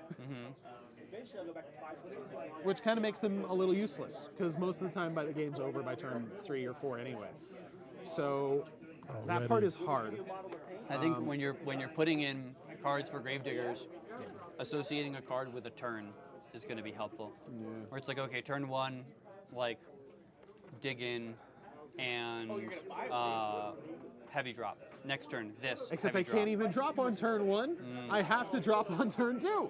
Which kind of makes them a little useless because most of the time the game's over by turn 3 or 4 anyway. So that part is hard. I think when you're putting in cards for Gravediggers, associating a card with a turn is going to be helpful. Where it's like, okay, turn 1, like dig in and heavy drop. Next turn, this. Except I heavy can't drop. even drop on turn 1. I have to drop on turn 2.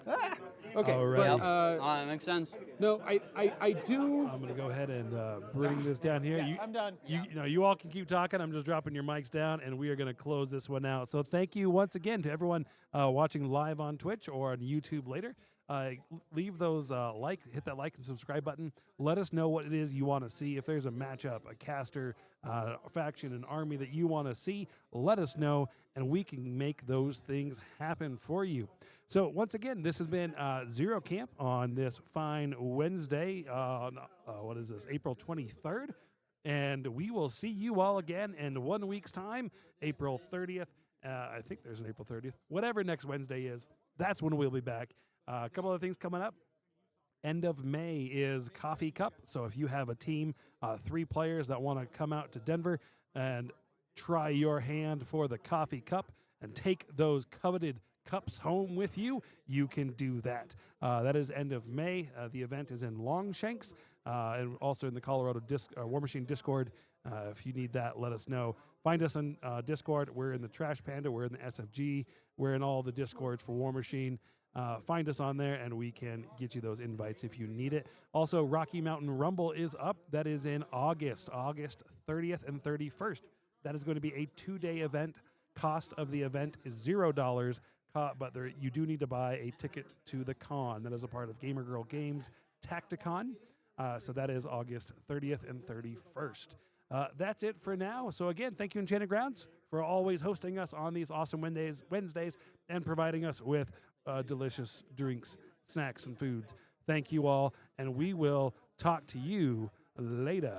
Ah! Okay, Alrighty. but That makes sense. no, I do. I'm gonna go ahead and bring this down here. Yes, I'm done. You all can keep talking. I'm just dropping your mics down, and we are going to close this one out. So thank you once again to everyone watching live on Twitch or on YouTube later. Leave those hit that like and subscribe button. Let us know what it is you want to see. If there's a matchup, a caster, faction, an army that you want to see, let us know, and we can make those things happen for you. So once again, this has been Zero Camp on this fine Wednesday. What is this? April 23rd. And we will see you all again in 1 week's time, April 30th. I think there's an April 30th. Whatever next Wednesday is, that's when we'll be back. A couple other things coming up. End of May is Coffee Cup. So if you have a team, 3 players that want to come out to Denver and try your hand for the Coffee Cup and take those coveted cups home with you, you can do that. That is end of May. The event is in Longshanks and also in the Colorado Warmachine Discord. If you need that, let us know. Find us on Discord. We're in the Trash Panda. We're in the SFG. We're in all the Discords for Warmachine. Find us on there, and we can get you those invites if you need it. Also, Rocky Mountain Rumble is up. That is in August 30th and 31st. That is going to be a 2-day event. Cost of the event is $0, but you do need to buy a ticket to the con. That is a part of Gamer Girl Games Tacticon. So that is August 30th and 31st. That's it for now. So again, thank you, Enchanted Grounds, for always hosting us on these awesome Wednesdays and providing us with delicious drinks, snacks, and foods. Thank you all, and we will talk to you later.